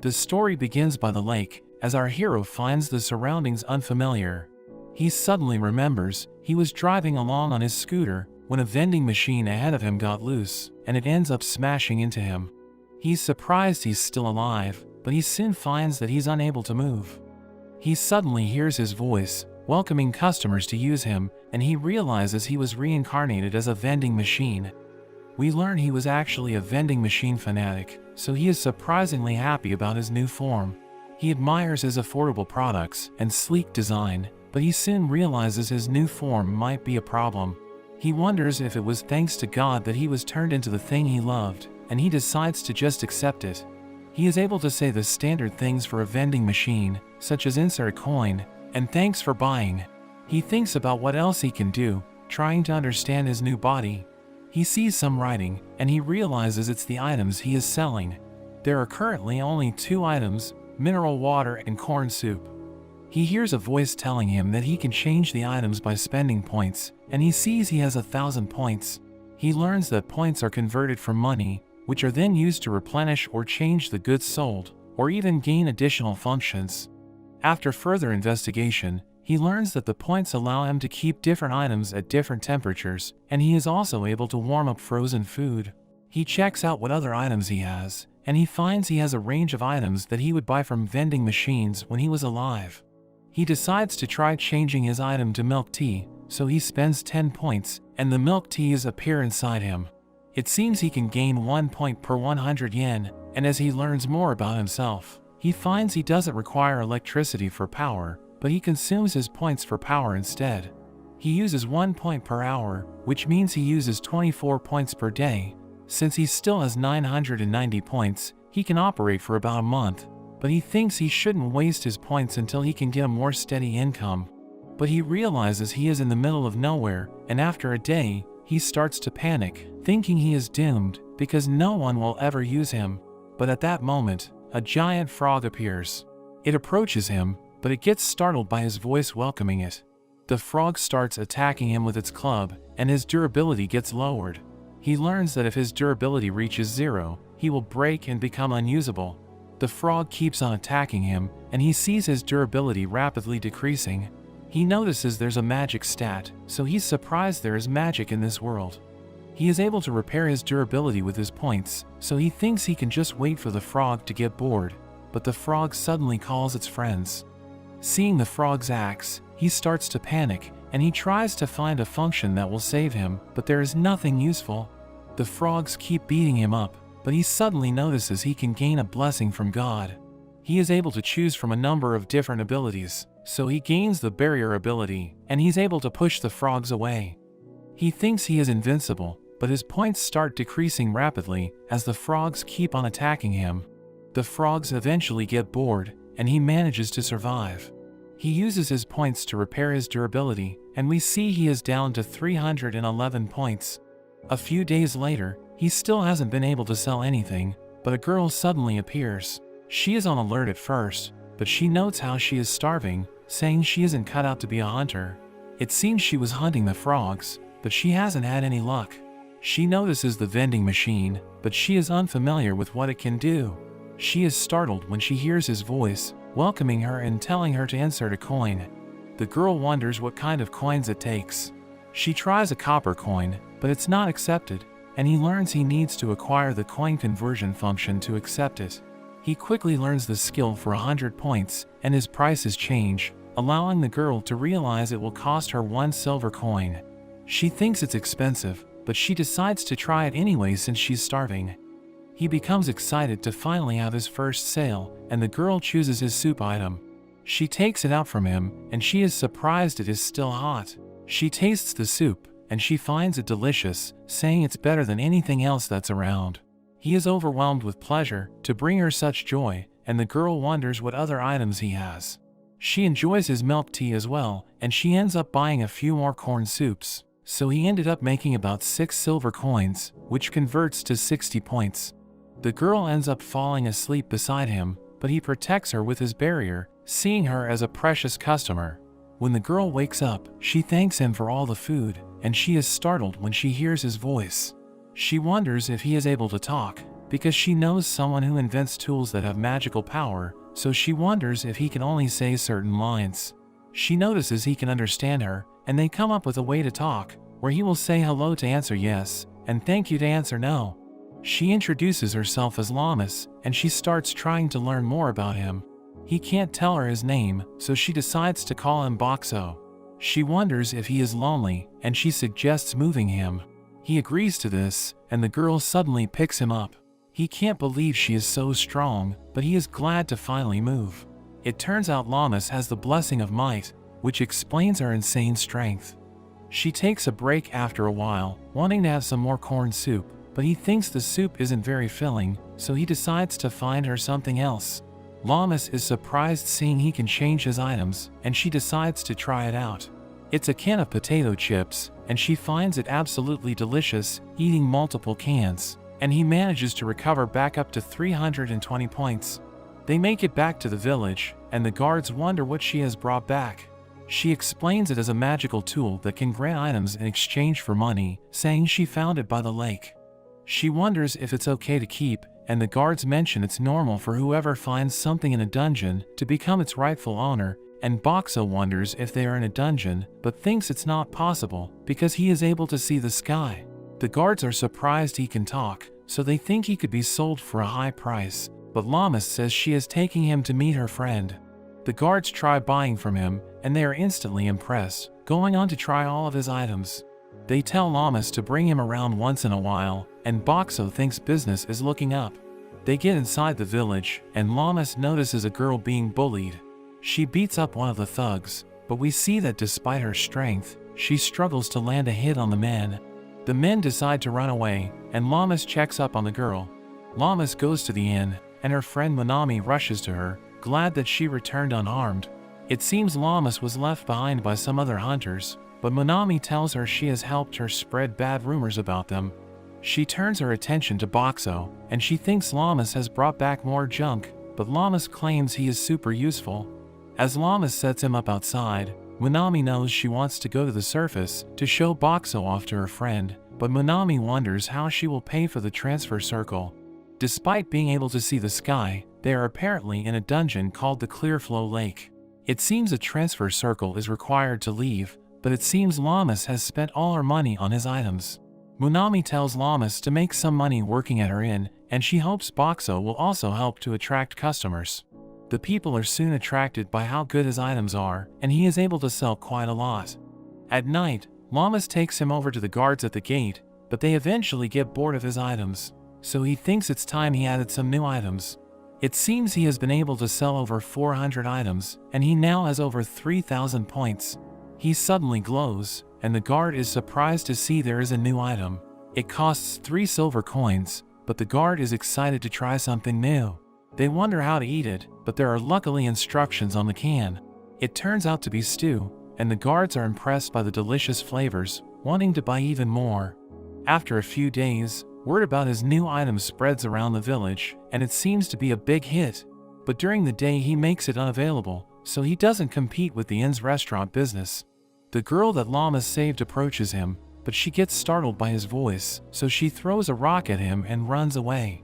The story begins by the lake, as our hero finds the surroundings unfamiliar. He suddenly remembers he was driving along on his scooter when a vending machine ahead of him got loose, and it ends up smashing into him. He's surprised he's still alive, but he soon finds that he's unable to move. He suddenly hears his voice, welcoming customers to use him, and he realizes he was reincarnated as a vending machine. We learn he was actually a vending machine fanatic, so he is surprisingly happy about his new form. He admires his affordable products and sleek design, but he soon realizes his new form might be a problem. He wonders if it was thanks to God that he was turned into the thing he loved, and he decides to just accept it. He is able to say the standard things for a vending machine, such as insert a coin, and thanks for buying. He thinks about what else he can do, trying to understand his new body. He sees some writing, and he realizes it's the items he is selling. There are currently only 2 items, mineral water and corn soup. He hears a voice telling him that he can change the items by spending points, and he sees he has 1,000 points. He learns that points are converted from money, which are then used to replenish or change the goods sold, or even gain additional functions. After further investigation, he learns that the points allow him to keep different items at different temperatures, and he is also able to warm up frozen food. He checks out what other items he has, and he finds he has a range of items that he would buy from vending machines when he was alive. He decides to try changing his item to milk tea, so he spends 10 points, and the milk teas appear inside him. It seems he can gain 1 point per 100 yen, and as he learns more about himself, he finds he doesn't require electricity for power, but he consumes his points for power instead. He uses 1 point per hour, which means he uses 24 points per day. Since he still has 990 points, he can operate for about a month, but he thinks he shouldn't waste his points until he can get a more steady income. But he realizes he is in the middle of nowhere, and after a day, he starts to panic, thinking he is doomed because no one will ever use him. But at that moment, a giant frog appears. It approaches him, but it gets startled by his voice welcoming it. The frog starts attacking him with its club, and his durability gets lowered. He learns that if his durability reaches 0, he will break and become unusable. The frog keeps on attacking him, and he sees his durability rapidly decreasing. He notices there's a magic stat, so he's surprised there is magic in this world. He is able to repair his durability with his points, so he thinks he can just wait for the frog to get bored, but the frog suddenly calls its friends. Seeing the frog's axe, he starts to panic, and he tries to find a function that will save him, but there is nothing useful. The frogs keep beating him up, but he suddenly notices he can gain a blessing from God. He is able to choose from a number of different abilities, so he gains the barrier ability, and he's able to push the frogs away. He thinks he is invincible, but his points start decreasing rapidly as the frogs keep on attacking him. The frogs eventually get bored, and he manages to survive. He uses his points to repair his durability, and we see he is down to 311 points. A few days later, he still hasn't been able to sell anything, but a girl suddenly appears. She is on alert at first, but she notes how she is starving, saying she isn't cut out to be a hunter. It seems she was hunting the frogs, but she hasn't had any luck. She notices the vending machine, but she is unfamiliar with what it can do. She is startled when she hears his voice, welcoming her and telling her to insert a coin. The girl wonders what kind of coins it takes. She tries a copper coin, but it's not accepted, and he learns he needs to acquire the coin conversion function to accept it. He quickly learns the skill for 100 points, and his prices change, allowing the girl to realize it will cost her 1 silver coin. She thinks it's expensive, but she decides to try it anyway since she's starving. He becomes excited to finally have his first sale, and the girl chooses his soup item. She takes it out from him, and she is surprised it is still hot. She tastes the soup, and she finds it delicious, saying it's better than anything else that's around. He is overwhelmed with pleasure to bring her such joy, and the girl wonders what other items he has. She enjoys his milk tea as well, and she ends up buying a few more corn soups, so he ended up making about 6 silver coins, which converts to 60 points. The girl ends up falling asleep beside him, but he protects her with his barrier, seeing her as a precious customer. When the girl wakes up, she thanks him for all the food, and she is startled when she hears his voice. She wonders if he is able to talk. because she knows someone who invents tools that have magical power, so she wonders if he can only say certain lines. She notices he can understand her, and they come up with a way to talk, where he will say hello to answer yes, and thank you to answer no. She introduces herself as Llamas, and she starts trying to learn more about him. He can't tell her his name, so she decides to call him Boxo. She wonders if he is lonely, and she suggests moving him. He agrees to this, and the girl suddenly picks him up. He can't believe she is so strong, but he is glad to finally move. It turns out Llamas has the blessing of might, which explains her insane strength. She takes a break after a while, wanting to have some more corn soup, but he thinks the soup isn't very filling, so he decides to find her something else. Llamas is surprised seeing he can change his items, and she decides to try it out. It's a can of potato chips, and she finds it absolutely delicious, eating multiple cans, and he manages to recover back up to 320 points. They make it back to the village, and the guards wonder what she has brought back. She explains it as a magical tool that can grant items in exchange for money, saying she found it by the lake. She wonders if it's okay to keep, and the guards mention it's normal for whoever finds something in a dungeon to become its rightful owner, and Boxo wonders if they are in a dungeon, but thinks it's not possible because he is able to see the sky. The guards are surprised he can talk, so they think he could be sold for a high price, but Llamas says she is taking him to meet her friend. The guards try buying from him, and they are instantly impressed, going on to try all of his items. They tell Llamas to bring him around once in a while, and Boxo thinks business is looking up. They get inside the village, and Llamas notices a girl being bullied. She beats up one of the thugs, but we see that despite her strength, she struggles to land a hit on the men. The men decide to run away, and Llamas checks up on the girl. Llamas goes to the inn, and her friend Monami rushes to her, glad that she returned unharmed. It seems Llamas was left behind by some other hunters, but Monami tells her she has helped her spread bad rumors about them. She turns her attention to Boxo, and she thinks Llamas has brought back more junk, but Llamas claims he is super useful. As Llamas sets him up outside, Monami knows she wants to go to the surface to show Boxo off to her friend, but Monami wonders how she will pay for the transfer circle. Despite being able to see the sky, they are apparently in a dungeon called the Clearflow Lake. It seems a transfer circle is required to leave, but it seems Llamas has spent all her money on his items. Monami tells Llamas to make some money working at her inn, and she hopes Boxo will also help to attract customers. The people are soon attracted by how good his items are, and he is able to sell quite a lot. At night, Llamas takes him over to the guards at the gate, but they eventually get bored of his items, so he thinks it's time he added some new items. It seems he has been able to sell over 400 items, and he now has over 3,000 points. He suddenly glows, and the guard is surprised to see there is a new item. It costs 3 silver coins, but the guard is excited to try something new. They wonder how to eat it, but there are luckily instructions on the can. It turns out to be stew, and the guards are impressed by the delicious flavors, wanting to buy even more. After a few days, word about his new item spreads around the village, and it seems to be a big hit. But during the day he makes it unavailable, so he doesn't compete with the inn's restaurant business. The girl that Llamas saved approaches him, but she gets startled by his voice, so she throws a rock at him and runs away.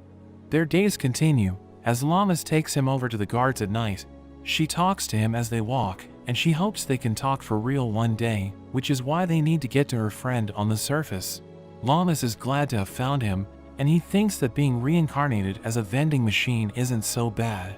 Their days continue, as Llamas takes him over to the guards at night. She talks to him as they walk, and she hopes they can talk for real one day, which is why they need to get to her friend on the surface. Llamas is glad to have found him, and he thinks that being reincarnated as a vending machine isn't so bad.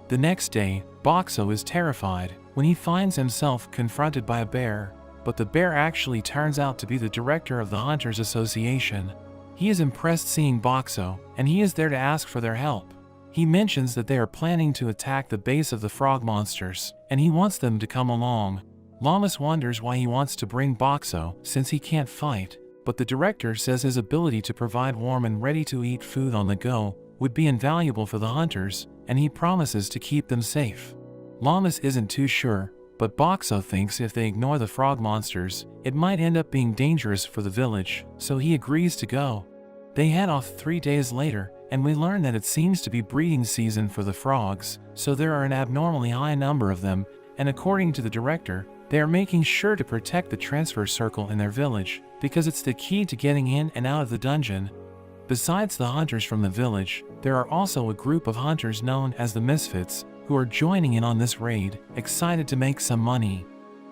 The next day, Boxo is terrified when he finds himself confronted by a bear, but the bear actually turns out to be the director of the Hunters Association. He is impressed seeing Boxo, and he is there to ask for their help. He mentions that they are planning to attack the base of the frog monsters, and he wants them to come along. Llamas wonders why he wants to bring Boxo since he can't fight, but the director says his ability to provide warm and ready-to-eat food on the go would be invaluable for the hunters, and he promises to keep them safe. Llamas isn't too sure, but Boxo thinks if they ignore the frog monsters, it might end up being dangerous for the village, so he agrees to go. They head off 3 days later, and we learn that it seems to be breeding season for the frogs, so there are an abnormally high number of them, and according to the director, they are making sure to protect the transfer circle in their village, because it's the key to getting in and out of the dungeon. Besides the hunters from the village, there are also a group of hunters known as the Misfits who are joining in on this raid, excited to make some money.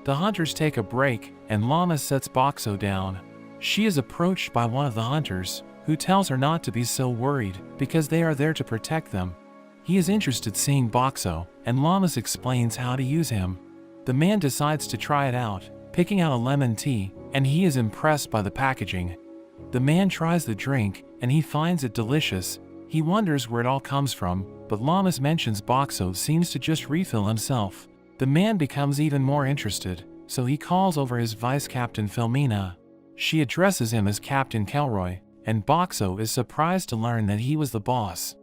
The hunters take a break and Llamas sets Boxo down. She is approached by one of the hunters, who tells her not to be so worried because they are there to protect them. He is interested seeing Boxo, and Llamas explains how to use him. The man decides to try it out, picking out a lemon tea, and he is impressed by the packaging. The man tries the drink, and he finds it delicious. He wonders where it all comes from, but Llamas mentions Boxo seems to just refill himself. The man becomes even more interested, so he calls over his vice captain Filomena. She addresses him as Captain Kelroy, and Boxo is surprised to learn that he was the boss.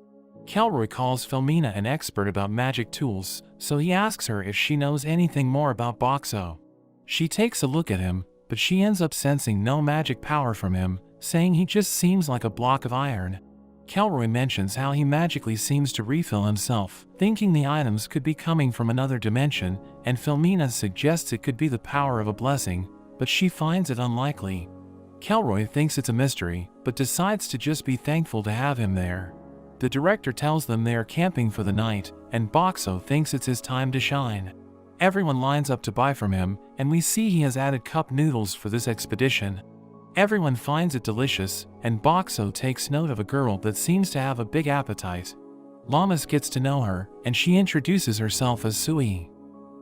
Kelroy calls Filomena an expert about magic tools, so he asks her if she knows anything more about Boxo. She takes a look at him, but she ends up sensing no magic power from him, saying he just seems like a block of iron. Kelroy mentions how he magically seems to refill himself, thinking the items could be coming from another dimension, and Filomena suggests it could be the power of a blessing, but she finds it unlikely. Kelroy thinks it's a mystery, but decides to just be thankful to have him there. The director tells them they are camping for the night, and Boxo thinks it's his time to shine. Everyone lines up to buy from him, and we see he has added cup noodles for this expedition. Everyone finds it delicious, and Boxo takes note of a girl that seems to have a big appetite. Llamas gets to know her, and she introduces herself as Sui.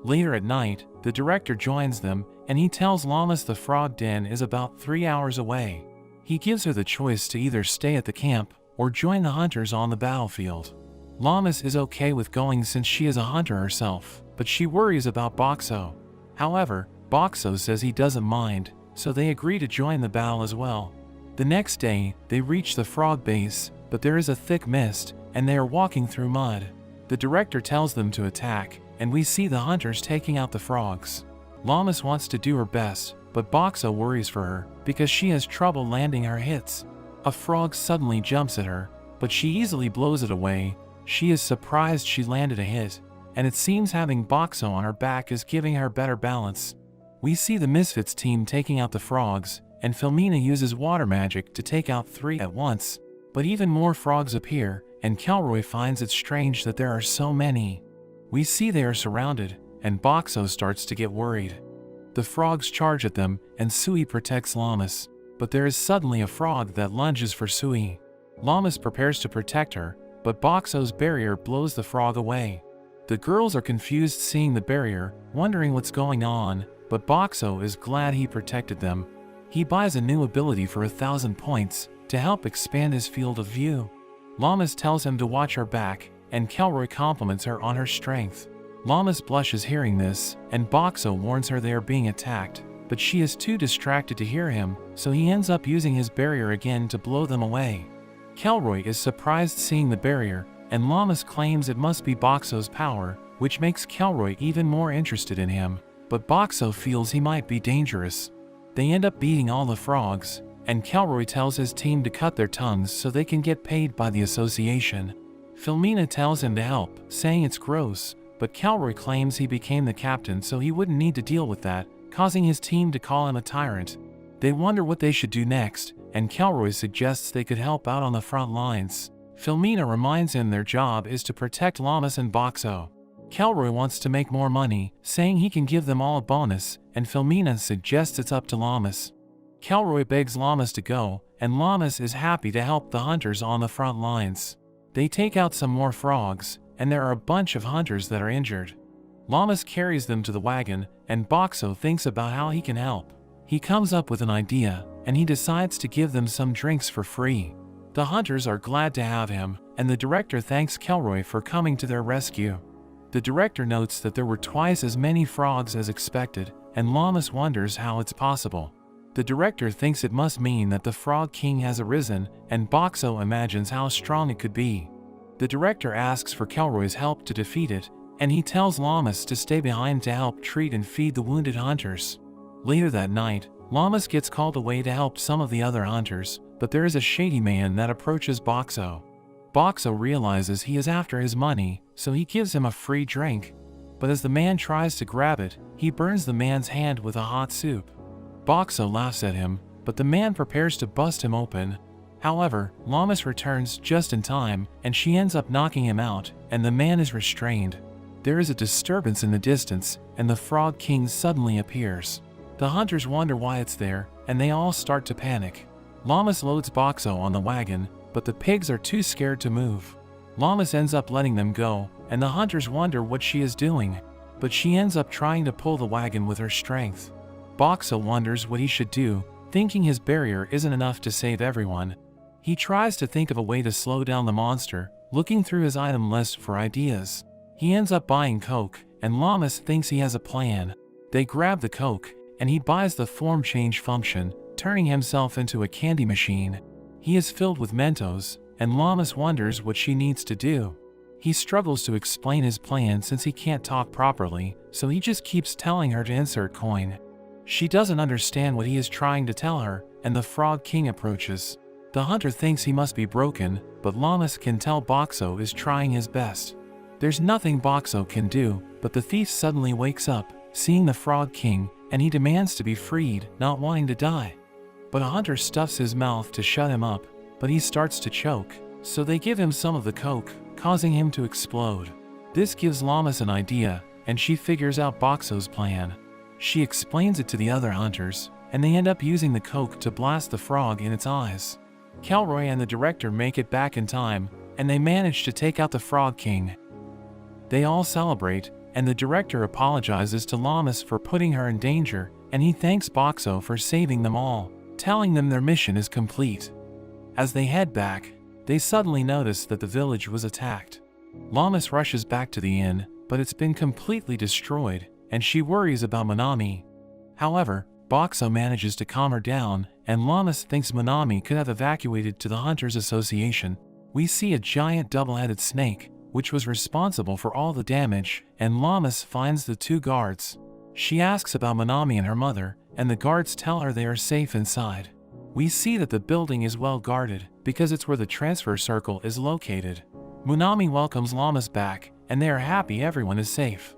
Later at night, the director joins them, and he tells Llamas the frog den is about 3 hours away. He gives her the choice to either stay at the camp, or join the hunters on the battlefield. Llamas is okay with going since she is a hunter herself, but she worries about Boxo. However, Boxo says he doesn't mind, so they agree to join the battle as well. The next day, they reach the frog base, but there is a thick mist, and they are walking through mud. The director tells them to attack, and we see the hunters taking out the frogs. Llamas wants to do her best, but Boxo worries for her, because she has trouble landing her hits. A frog suddenly jumps at her, but she easily blows it away. She is surprised she landed a hit, and it seems having Boxo on her back is giving her better balance. We see the Misfits team taking out the frogs, and Filomena uses water magic to take out 3 at once, but even more frogs appear, and Kelroy finds it strange that there are so many. We see they are surrounded, and Boxo starts to get worried. The frogs charge at them, and Sui protects Llamas. But there is suddenly a frog that lunges for Sui. Llamas prepares to protect her, but Boxo's barrier blows the frog away. The girls are confused seeing the barrier, wondering what's going on, but Boxo is glad he protected them. He buys a new ability for 1,000 points to help expand his field of view. Llamas tells him to watch her back, and Kelroy compliments her on her strength. Llamas blushes hearing this, and Boxo warns her they are being attacked, but she is too distracted to hear him, so he ends up using his barrier again to blow them away. Kelroy is surprised seeing the barrier, and Llamas claims it must be Boxo's power, which makes Kelroy even more interested in him, but Boxo feels he might be dangerous. They end up beating all the frogs, and Kelroy tells his team to cut their tongues so they can get paid by the association. Filomena tells him to help, saying it's gross, but Kelroy claims he became the captain so he wouldn't need to deal with that, causing his team to call him a tyrant. They wonder what they should do next, and Kelroy suggests they could help out on the front lines. Filomena reminds him their job is to protect Llamas and Boxo. Kelroy wants to make more money, saying he can give them all a bonus, and Filomena suggests it's up to Llamas. Kelroy begs Llamas to go, and Llamas is happy to help the hunters on the front lines. They take out some more frogs, and there are a bunch of hunters that are injured. Llamas carries them to the wagon, and Boxo thinks about how he can help. He comes up with an idea, and he decides to give them some drinks for free. The hunters are glad to have him, and the director thanks Kelroy for coming to their rescue. The director notes that there were twice as many frogs as expected, and Llamas wonders how it's possible. The director thinks it must mean that the Frog King has arisen, and Boxo imagines how strong it could be. The director asks for Kelroy's help to defeat it, and he tells Llamas to stay behind to help treat and feed the wounded hunters. Later that night, Llamas gets called away to help some of the other hunters, but there is a shady man that approaches Boxo. Boxo realizes he is after his money, so he gives him a free drink. But as the man tries to grab it, he burns the man's hand with a hot soup. Boxo laughs at him, but the man prepares to bust him open. However, Llamas returns just in time, and she ends up knocking him out, and the man is restrained. There is a disturbance in the distance, and the Frog King suddenly appears. The hunters wonder why it's there, and they all start to panic. Llamas loads Boxo on the wagon, but the pigs are too scared to move. Llamas ends up letting them go, and the hunters wonder what she is doing. But she ends up trying to pull the wagon with her strength. Boxo wonders what he should do, thinking his barrier isn't enough to save everyone. He tries to think of a way to slow down the monster, looking through his item list for ideas. He ends up buying Coke, and Llamas thinks he has a plan. They grab the Coke, and he buys the form change function, turning himself into a candy machine. He is filled with Mentos, and Llamas wonders what she needs to do. He struggles to explain his plan since he can't talk properly, so he just keeps telling her to insert coin. She doesn't understand what he is trying to tell her, and the Frog King approaches. The hunter thinks he must be broken, but Llamas can tell Boxo is trying his best. There's nothing Boxo can do, but the thief suddenly wakes up, seeing the Frog King, and he demands to be freed, not wanting to die. But a hunter stuffs his mouth to shut him up, but he starts to choke, so they give him some of the Coke, causing him to explode. This gives Llamas an idea, and she figures out Boxo's plan. She explains it to the other hunters, and they end up using the Coke to blast the frog in its eyes. Kelroy and the director make it back in time, and they manage to take out the Frog King. They all celebrate, and the director apologizes to Llamas for putting her in danger, and he thanks Boxo for saving them all, telling them their mission is complete. As they head back, they suddenly notice that the village was attacked. Llamas rushes back to the inn, but it's been completely destroyed, and she worries about Manami. However, Boxo manages to calm her down, and Llamas thinks Manami could have evacuated to the Hunters Association. We see a giant double-headed snake, which was responsible for all the damage, and Llamas finds the two guards. She asks about Manami and her mother, and the guards tell her they are safe inside. We see that the building is well guarded, because it's where the transfer circle is located. Manami welcomes Llamas back, and they are happy everyone is safe.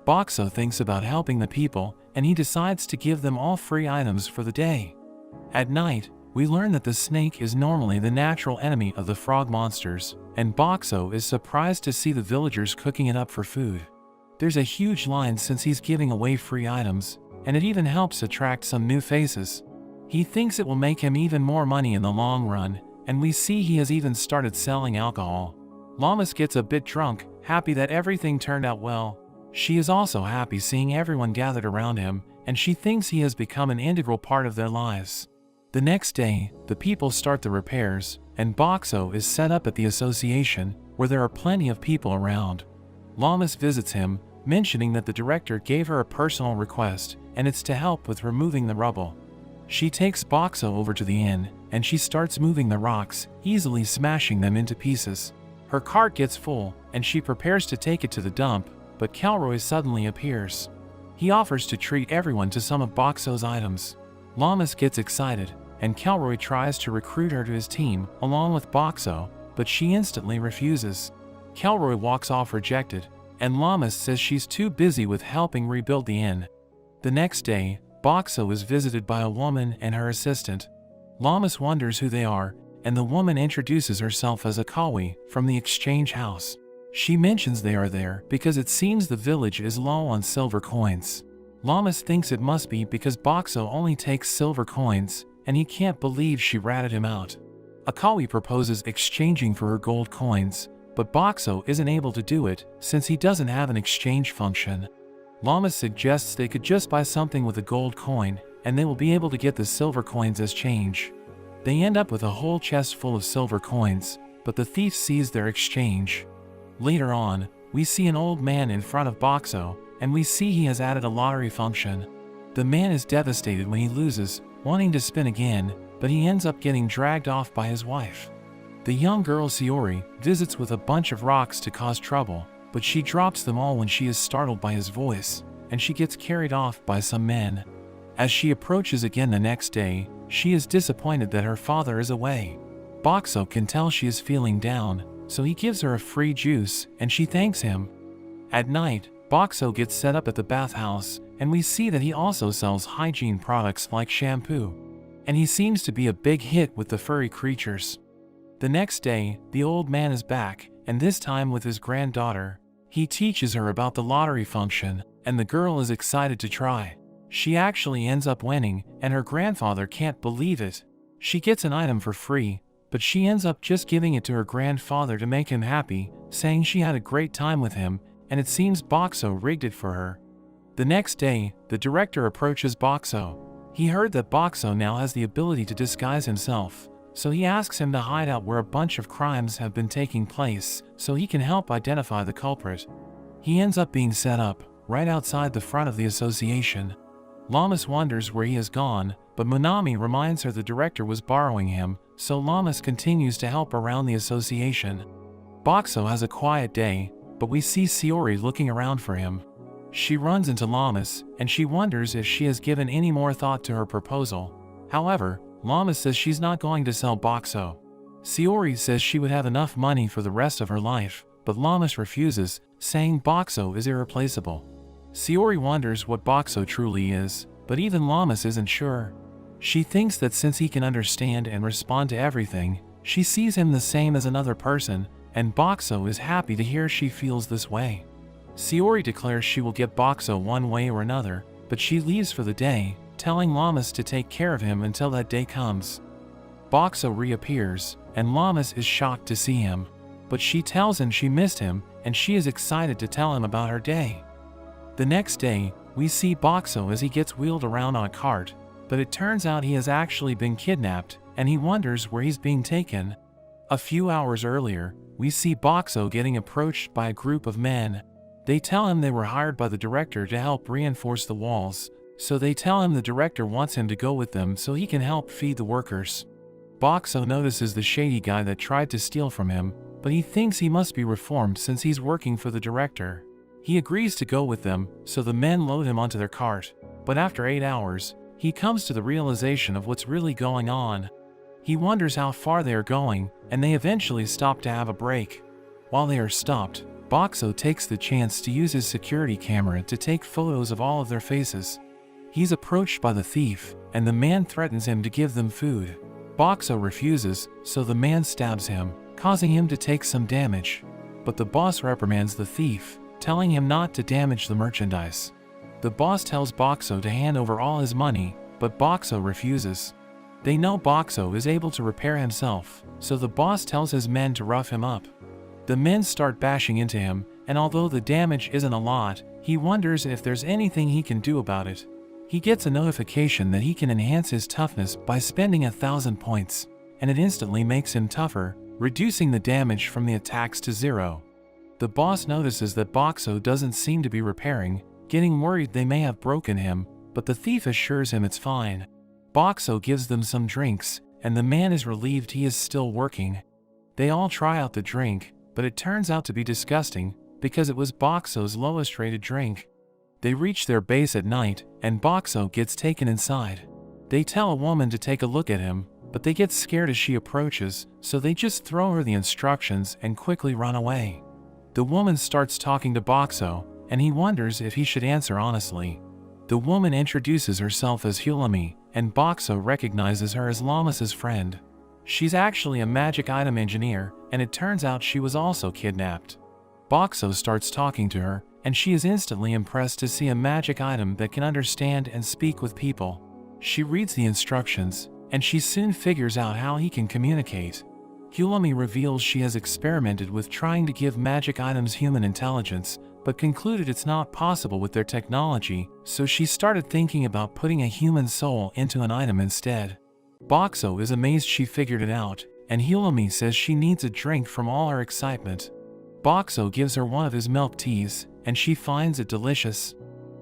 Boxo thinks about helping the people, and he decides to give them all free items for the day. At night, we learn that the snake is normally the natural enemy of the frog monsters, and Boxo is surprised to see the villagers cooking it up for food. There's a huge line since he's giving away free items, and it even helps attract some new faces. He thinks it will make him even more money in the long run, and we see he has even started selling alcohol. Llamas gets a bit drunk, happy that everything turned out well. She is also happy seeing everyone gathered around him, and she thinks he has become an integral part of their lives. The next day, the people start the repairs, and Boxo is set up at the association, where there are plenty of people around. Llamas visits him, mentioning that the director gave her a personal request, and it's to help with removing the rubble. She takes Boxo over to the inn, and she starts moving the rocks, easily smashing them into pieces. Her cart gets full, and she prepares to take it to the dump, but Kelroy suddenly appears. He offers to treat everyone to some of Boxo's items. Llamas gets excited, and Kelroy tries to recruit her to his team, along with Boxo, but she instantly refuses. Kelroy walks off rejected, and Llamas says she's too busy with helping rebuild the inn. The next day, Boxo is visited by a woman and her assistant. Llamas wonders who they are, and the woman introduces herself as Akawi from the exchange house. She mentions they are there because it seems the village is low on silver coins. Llamas thinks it must be because Boxo only takes silver coins, and he can't believe she ratted him out. Akawi proposes exchanging for her gold coins, but Boxo isn't able to do it since he doesn't have an exchange function. Llamas suggests they could just buy something with a gold coin, and they will be able to get the silver coins as change. They end up with a whole chest full of silver coins, but the thief sees their exchange. Later on, we see an old man in front of Boxo, and we see he has added a lottery function. The man is devastated when he loses, wanting to spin again, but he ends up getting dragged off by his wife. The young girl Sayori visits with a bunch of rocks to cause trouble, but she drops them all when she is startled by his voice, and she gets carried off by some men. As she approaches again the next day, she is disappointed that her father is away. Boxo can tell she is feeling down, so he gives her a free juice, and she thanks him. At night, Boxo gets set up at the bathhouse, and we see that he also sells hygiene products like shampoo. and he seems to be a big hit with the furry creatures. The next day, the old man is back, and this time with his granddaughter. He teaches her about the lottery function, and the girl is excited to try. She actually ends up winning, and her grandfather can't believe it. She gets an item for free, but she ends up just giving it to her grandfather to make him happy, saying she had a great time with him, and it seems Boxo rigged it for her. The next day, the director approaches Boxo. He heard that Boxo now has the ability to disguise himself, so he asks him to hide out where a bunch of crimes have been taking place, so he can help identify the culprit. He ends up being set up, right outside the front of the association. Llamas wonders where he has gone, but Monami reminds her the director was borrowing him, so Llamas continues to help around the association. Boxo has a quiet day, but we see Sayori looking around for him. She runs into Llamas, and she wonders if she has given any more thought to her proposal. However, Llamas says she's not going to sell Boxo. Sayori says she would have enough money for the rest of her life, but Llamas refuses, saying Boxo is irreplaceable. Sayori wonders what Boxo truly is, but even Llamas isn't sure. She thinks that since he can understand and respond to everything, she sees him the same as another person, and Boxo is happy to hear she feels this way. Sayori declares she will get Boxo one way or another, but she leaves for the day, telling Llamas to take care of him until that day comes. Boxo reappears, and Llamas is shocked to see him, but she tells him she missed him, and she is excited to tell him about her day. The next day, we see Boxo as he gets wheeled around on a cart, but it turns out he has actually been kidnapped, and he wonders where he's being taken. A few hours earlier, we see Boxo getting approached by a group of men. They tell him they were hired by the director to help reinforce the walls, so they tell him the director wants him to go with them so he can help feed the workers. Boxo notices the shady guy that tried to steal from him, but he thinks he must be reformed since he's working for the director. He agrees to go with them, so the men load him onto their cart, but after 8 hours, he comes to the realization of what's really going on. He wonders how far they are going, and they eventually stop to have a break. While they are stopped, Boxo takes the chance to use his security camera to take photos of all of their faces. He's approached by the thief, and the man threatens him to give them food. Boxo refuses, so the man stabs him, causing him to take some damage. But the boss reprimands the thief, telling him not to damage the merchandise. The boss tells Boxo to hand over all his money, but Boxo refuses. They know Boxo is able to repair himself, so the boss tells his men to rough him up. The men start bashing into him, and although the damage isn't a lot, he wonders if there's anything he can do about it. He gets a notification that he can enhance his toughness by spending 1,000 points, and it instantly makes him tougher, reducing the damage from the attacks to 0. The boss notices that Boxo doesn't seem to be repairing, getting worried they may have broken him, but the thief assures him it's fine. Boxo gives them some drinks, and the man is relieved he is still working. They all try out the drink, but it turns out to be disgusting, because it was Boxo's lowest rated drink. They reach their base at night, and Boxo gets taken inside. They tell a woman to take a look at him, but they get scared as she approaches, so they just throw her the instructions and quickly run away. The woman starts talking to Boxo, and he wonders if he should answer honestly. The woman introduces herself as Hulami, and Boxo recognizes her as Llamas's friend. She's actually a magic item engineer, and it turns out she was also kidnapped. Boxo starts talking to her, and she is instantly impressed to see a magic item that can understand and speak with people. She reads the instructions, and she soon figures out how he can communicate. Hulami reveals she has experimented with trying to give magic items human intelligence, but concluded it's not possible with their technology, so she started thinking about putting a human soul into an item instead. Boxo is amazed she figured it out, and Hulami says she needs a drink from all her excitement. Boxo gives her one of his milk teas, and she finds it delicious.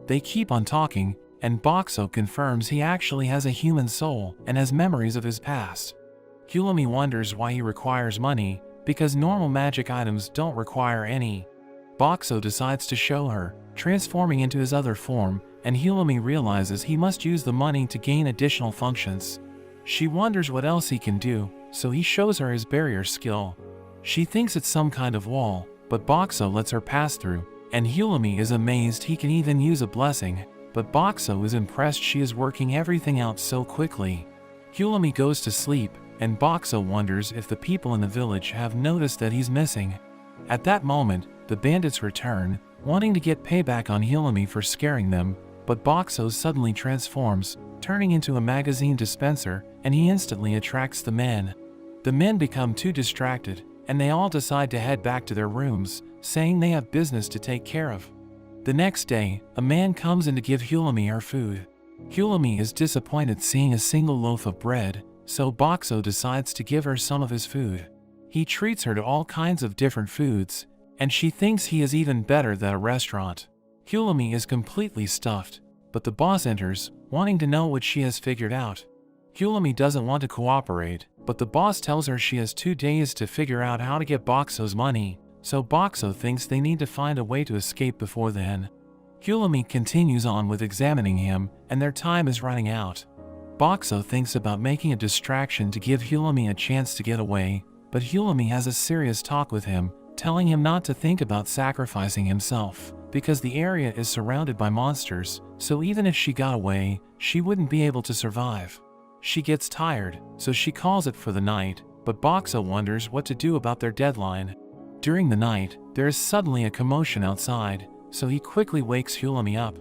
They keep on talking, and Boxo confirms he actually has a human soul and has memories of his past. Hulami wonders why he requires money, because normal magic items don't require any. Boxo decides to show her, transforming into his other form, and Hulami realizes he must use the money to gain additional functions. She wonders what else he can do, so he shows her his barrier skill. She thinks it's some kind of wall, but Boxo lets her pass through, and Hulami is amazed he can even use a blessing, but Boxo is impressed she is working everything out so quickly. Hulami goes to sleep, and Boxo wonders if the people in the village have noticed that he's missing. At that moment, the bandits return, wanting to get payback on Hulami for scaring them, but Boxo suddenly transforms, turning into a magazine dispenser, and he instantly attracts the men. The men become too distracted, and they all decide to head back to their rooms, saying they have business to take care of. The next day, a man comes in to give Hulami her food. Hulami is disappointed seeing a single loaf of bread, so Boxo decides to give her some of his food. He treats her to all kinds of different foods, and she thinks he is even better than a restaurant. Hulami is completely stuffed, but the boss enters, wanting to know what she has figured out. Hulami doesn't want to cooperate, but the boss tells her she has 2 days to figure out how to get Boxo's money, so Boxo thinks they need to find a way to escape before then. Hulami continues on with examining him, and their time is running out. Boxo thinks about making a distraction to give Hulami a chance to get away, but Hulami has a serious talk with him, telling him not to think about sacrificing himself, because the area is surrounded by monsters, so even if she got away, she wouldn't be able to survive. She gets tired, so she calls it for the night, but Boxo wonders what to do about their deadline. During the night, there is suddenly a commotion outside, so he quickly wakes Hulami up.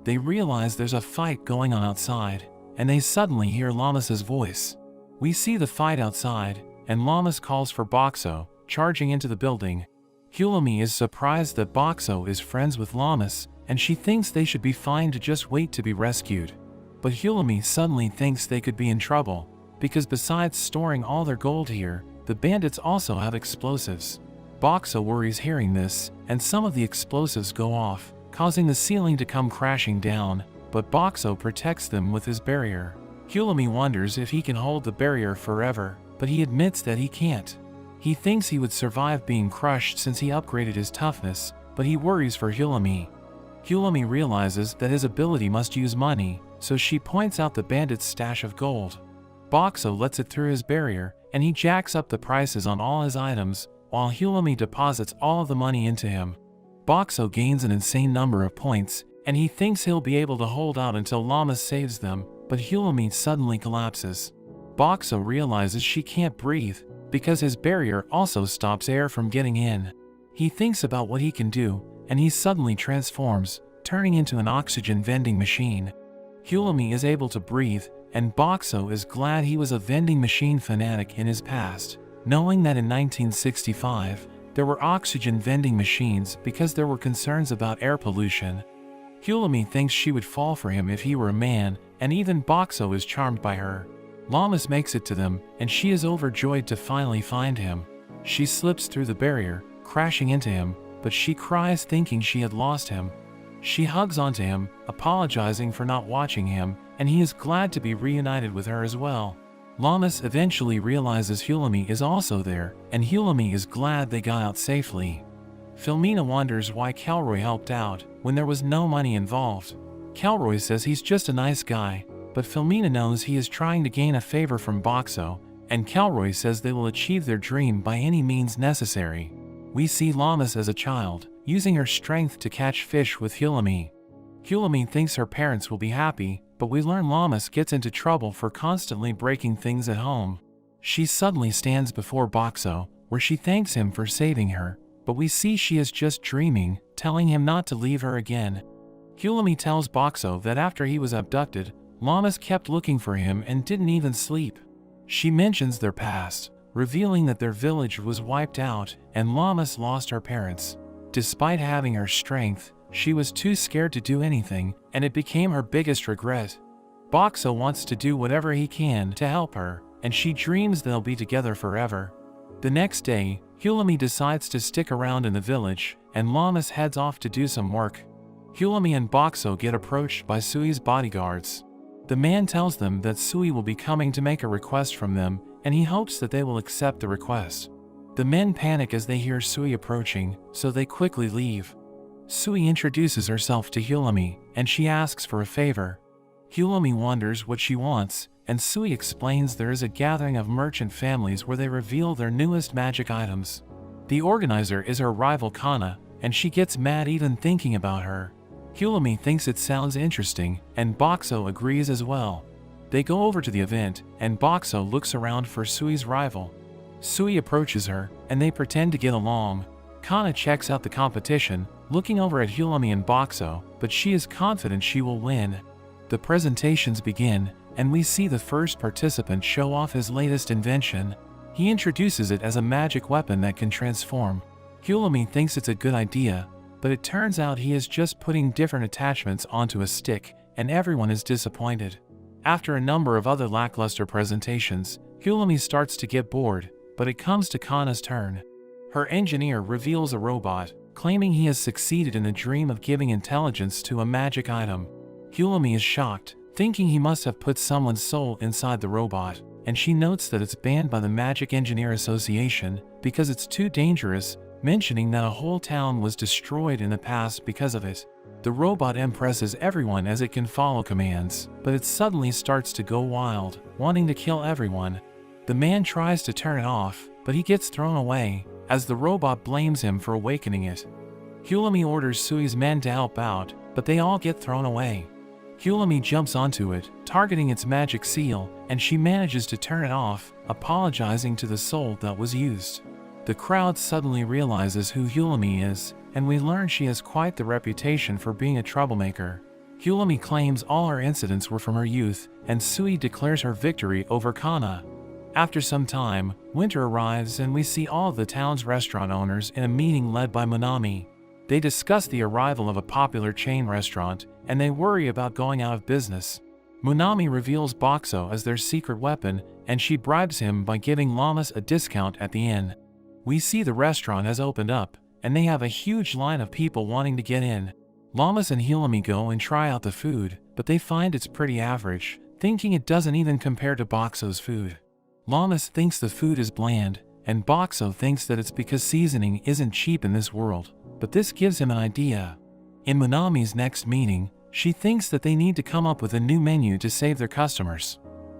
They realize there's a fight going on outside, and they suddenly hear Llamas's voice. We see the fight outside, and Llamas calls for Boxo, charging into the building. Hulami is surprised that Boxo is friends with Llamas, and she thinks they should be fine to just wait to be rescued. But Hulami suddenly thinks they could be in trouble, because besides storing all their gold here, the bandits also have explosives. Boxo worries hearing this, and some of the explosives go off, causing the ceiling to come crashing down, but Boxo protects them with his barrier. Hulami wonders if he can hold the barrier forever, but he admits that he can't. He thinks he would survive being crushed since he upgraded his toughness, but he worries for Hulami. Hulami realizes that his ability must use money, so she points out the bandit's stash of gold. Boxo lets it through his barrier, and he jacks up the prices on all his items, while Hulami deposits all of the money into him. Boxo gains an insane number of points, and he thinks he'll be able to hold out until Llamas saves them, but Hulami suddenly collapses. Boxo realizes she can't breathe, because his barrier also stops air from getting in. He thinks about what he can do, and he suddenly transforms, turning into an oxygen vending machine. Hulami is able to breathe, and Boxo is glad he was a vending machine fanatic in his past, knowing that in 1965, there were oxygen vending machines because there were concerns about air pollution. Hulami thinks she would fall for him if he were a man, and even Boxo is charmed by her. Llamas makes it to them, and she is overjoyed to finally find him. She slips through the barrier, crashing into him, but she cries thinking she had lost him. She hugs onto him, apologizing for not watching him, and he is glad to be reunited with her as well. Llamas eventually realizes Hulami is also there, and Hulami is glad they got out safely. Filmina wonders why Kelroy helped out when there was no money involved. Kelroy says he's just a nice guy, but Filmina knows he is trying to gain a favor from Boxo, and Kelroy says they will achieve their dream by any means necessary. We see Llamas as a child, using her strength to catch fish with Hulami. Hulami thinks her parents will be happy, but we learn Llamas gets into trouble for constantly breaking things at home. She suddenly stands before Boxo, where she thanks him for saving her, but we see she is just dreaming, telling him not to leave her again. Hulami tells Boxo that after he was abducted, Llamas kept looking for him and didn't even sleep. She mentions their past, revealing that their village was wiped out and Llamas lost her parents. Despite having her strength, she was too scared to do anything, and it became her biggest regret. Boxo wants to do whatever he can to help her, and she dreams they'll be together forever. The next day, Hulami decides to stick around in the village, and Llamas heads off to do some work. Hulami and Boxo get approached by Sui's bodyguards. The man tells them that Sui will be coming to make a request from them, and he hopes that they will accept the request. The men panic as they hear Sui approaching, so they quickly leave. Sui introduces herself to Hulami, and she asks for a favor. Hulami wonders what she wants, and Sui explains there is a gathering of merchant families where they reveal their newest magic items. The organizer is her rival Kana, and she gets mad even thinking about her. Hulami thinks it sounds interesting, and Boxo agrees as well. They go over to the event, and Boxo looks around for Sui's rival. Sui approaches her, and they pretend to get along. Kana checks out the competition, looking over at Hulumi and Boxo, but she is confident she will win. The presentations begin, and we see the first participant show off his latest invention. He introduces it as a magic weapon that can transform. Hulumi thinks it's a good idea, but it turns out he is just putting different attachments onto a stick, and everyone is disappointed. After a number of other lackluster presentations, Hulumi starts to get bored, but it comes to Kana's turn. Her engineer reveals a robot, claiming he has succeeded in the dream of giving intelligence to a magic item. Hulumi is shocked, thinking he must have put someone's soul inside the robot, and she notes that it's banned by the Magic Engineer Association because it's too dangerous, mentioning that a whole town was destroyed in the past because of it. The robot impresses everyone as it can follow commands, but it suddenly starts to go wild, wanting to kill everyone. The man tries to turn it off, but he gets thrown away, as the robot blames him for awakening it. Hulumi orders Sui's men to help out, but they all get thrown away. Hulumi jumps onto it, targeting its magic seal, and she manages to turn it off, apologizing to the soul that was used. The crowd suddenly realizes who Hulumi is, and we learn she has quite the reputation for being a troublemaker. Hulumi claims all her incidents were from her youth, and Sui declares her victory over Kana. After some time, winter arrives and we see all of the town's restaurant owners in a meeting led by Monami. They discuss the arrival of a popular chain restaurant, and they worry about going out of business. Monami reveals Boxo as their secret weapon, and she bribes him by giving Llamas a discount at the inn. We see the restaurant has opened up, and they have a huge line of people wanting to get in. Llamas and Hulumi go and try out the food, but they find it's pretty average, thinking it doesn't even compare to Boxo's food. Llamas thinks the food is bland, and Boxo thinks that it's because seasoning isn't cheap in this world, but this gives him an idea. In Monami's next meeting, she thinks that they need to come up with a new menu to save their customers.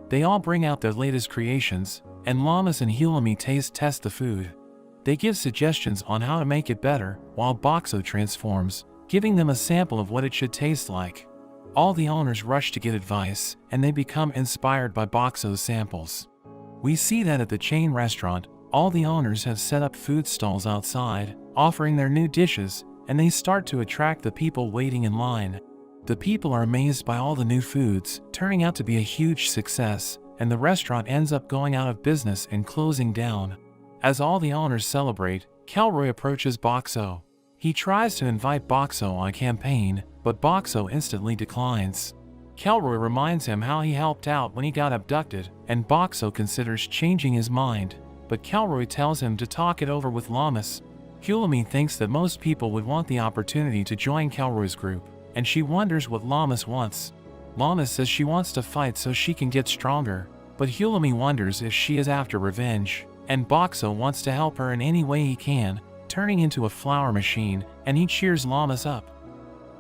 They all bring out their latest creations, and Llamas and Hulumi test the food. They give suggestions on how to make it better, while Boxo transforms, giving them a sample of what it should taste like. All the owners rush to get advice, and they become inspired by Boxo's samples. We see that at the chain restaurant, all the owners have set up food stalls outside, offering their new dishes, and they start to attract the people waiting in line. The people are amazed by all the new foods, turning out to be a huge success, and the restaurant ends up going out of business and closing down. As all the owners celebrate, Kelroy approaches Boxo. He tries to invite Boxo on a campaign, but Boxo instantly declines. Kelroy reminds him how he helped out when he got abducted, and Boxo considers changing his mind, but Kelroy tells him to talk it over with Llamas. Hulumi thinks that most people would want the opportunity to join Kelroy's group, and she wonders what Llamas wants. Llamas says she wants to fight so she can get stronger, but Hulumi wonders if she is after revenge, and Boxo wants to help her in any way he can, turning into a flower machine, and he cheers Llamas up.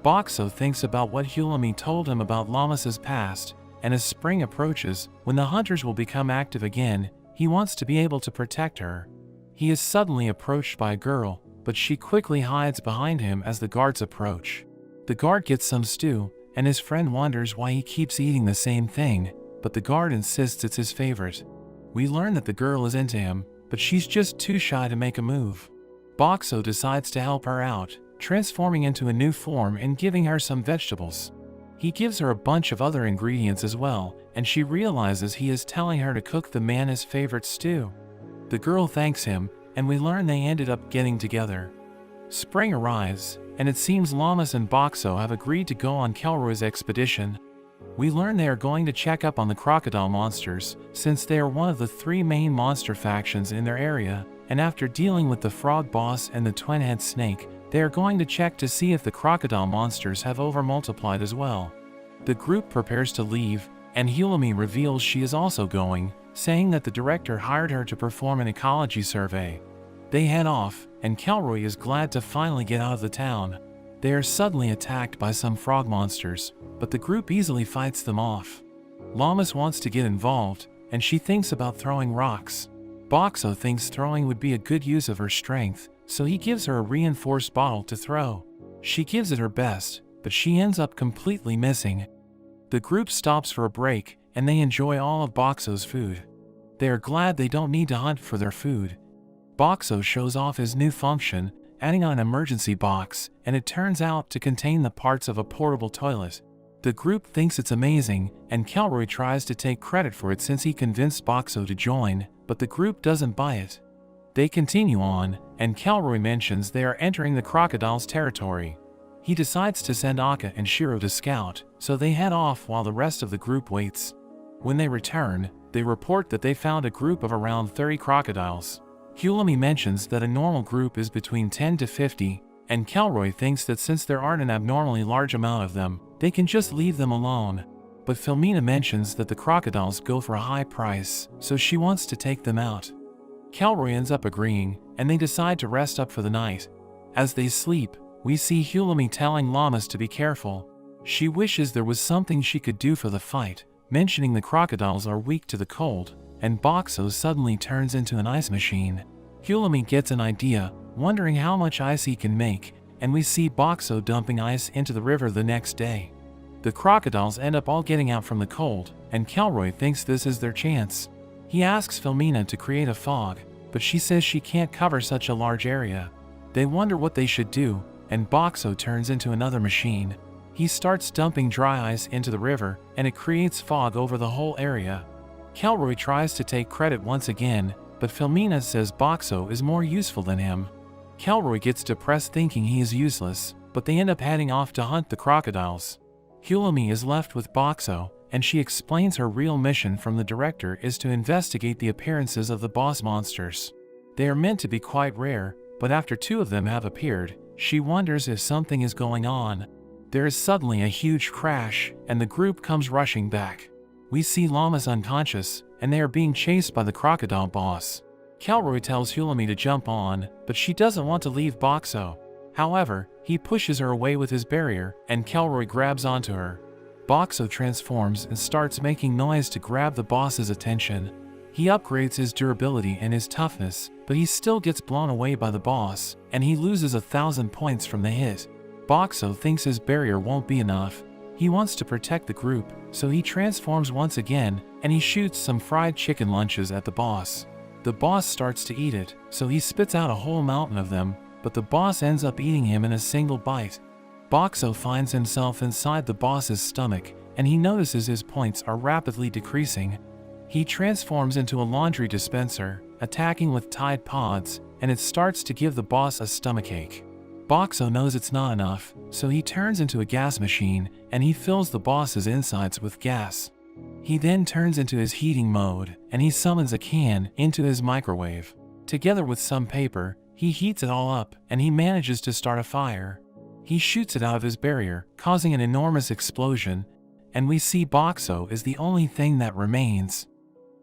Boxo thinks about what Hulumi told him about Llamas's past, and as spring approaches, when the hunters will become active again, he wants to be able to protect her. He is suddenly approached by a girl, but she quickly hides behind him as the guards approach. The guard gets some stew, and his friend wonders why he keeps eating the same thing, but the guard insists it's his favorite. We learn that the girl is into him, but she's just too shy to make a move. Boxo decides to help her out, transforming into a new form and giving her some vegetables. He gives her a bunch of other ingredients as well, and she realizes he is telling her to cook the man's favorite stew. The girl thanks him, and we learn they ended up getting together. Spring arrives, and it seems Llamas and Boxo have agreed to go on Kelroy's expedition. We learn they are going to check up on the crocodile monsters, since they are one of the 3 main monster factions in their area, and after dealing with the frog boss and the twin-head snake, they are going to check to see if the crocodile monsters have over-multiplied as well. The group prepares to leave, and Hulumi reveals she is also going, saying that the director hired her to perform an ecology survey. They head off, and Kelroy is glad to finally get out of the town. They are suddenly attacked by some frog monsters, but the group easily fights them off. Llamas wants to get involved, and she thinks about throwing rocks. Boxo thinks throwing would be a good use of her strength, so he gives her a reinforced bottle to throw. She gives it her best, but she ends up completely missing. The group stops for a break, and they enjoy all of Boxo's food. They are glad they don't need to hunt for their food. Boxo shows off his new function, adding on an emergency box, and it turns out to contain the parts of a portable toilet. The group thinks it's amazing, and Kelroy tries to take credit for it since he convinced Boxo to join, but the group doesn't buy it. They continue on, and Kelroy mentions they are entering the crocodile's territory. He decides to send Akka and Shiro to scout, so they head off while the rest of the group waits. When they return, they report that they found a group of around 30 crocodiles. Hulami mentions that a normal group is between 10 to 50, and Kelroy thinks that since there aren't an abnormally large amount of them, they can just leave them alone. But Filomena mentions that the crocodiles go for a high price, so she wants to take them out. Kelroy ends up agreeing, and they decide to rest up for the night. As they sleep, we see Hulami telling Llamas to be careful. She wishes there was something she could do for the fight, mentioning the crocodiles are weak to the cold, and Boxo suddenly turns into an ice machine. Hulami gets an idea, wondering how much ice he can make, and we see Boxo dumping ice into the river the next day. The crocodiles end up all getting out from the cold, and Kelroy thinks this is their chance. He asks Filomena to create a fog, but she says she can't cover such a large area. They wonder what they should do, and Boxo turns into another machine. He starts dumping dry ice into the river, and it creates fog over the whole area. Kelroy tries to take credit once again, but Filomena says Boxo is more useful than him. Kelroy gets depressed thinking he is useless, but they end up heading off to hunt the crocodiles. Hulami is left with Boxo, and she explains her real mission from the director is to investigate the appearances of the boss monsters. They are meant to be quite rare, but after 2 of them have appeared, she wonders if something is going on. There is suddenly a huge crash, and the group comes rushing back. We see Llamas unconscious, and they are being chased by the crocodile boss. Kelroy tells Hulami to jump on, but she doesn't want to leave Boxo. However, he pushes her away with his barrier, and Kelroy grabs onto her. Boxo transforms and starts making noise to grab the boss's attention. He upgrades his durability and his toughness, but he still gets blown away by the boss, and he loses 1,000 points from the hit. Boxo thinks his barrier won't be enough. He wants to protect the group, so he transforms once again, and he shoots some fried chicken lunches at the boss. The boss starts to eat it, so he spits out a whole mountain of them, but the boss ends up eating him in a single bite. Boxo finds himself inside the boss's stomach, and he notices his points are rapidly decreasing. He transforms into a laundry dispenser, attacking with Tide Pods, and it starts to give the boss a stomachache. Boxo knows it's not enough, so he turns into a gas machine, and he fills the boss's insides with gas. He then turns into his heating mode, and he summons a can into his microwave. Together with some paper, he heats it all up, and he manages to start a fire. He shoots it out of his barrier, causing an enormous explosion, and we see Boxo is the only thing that remains.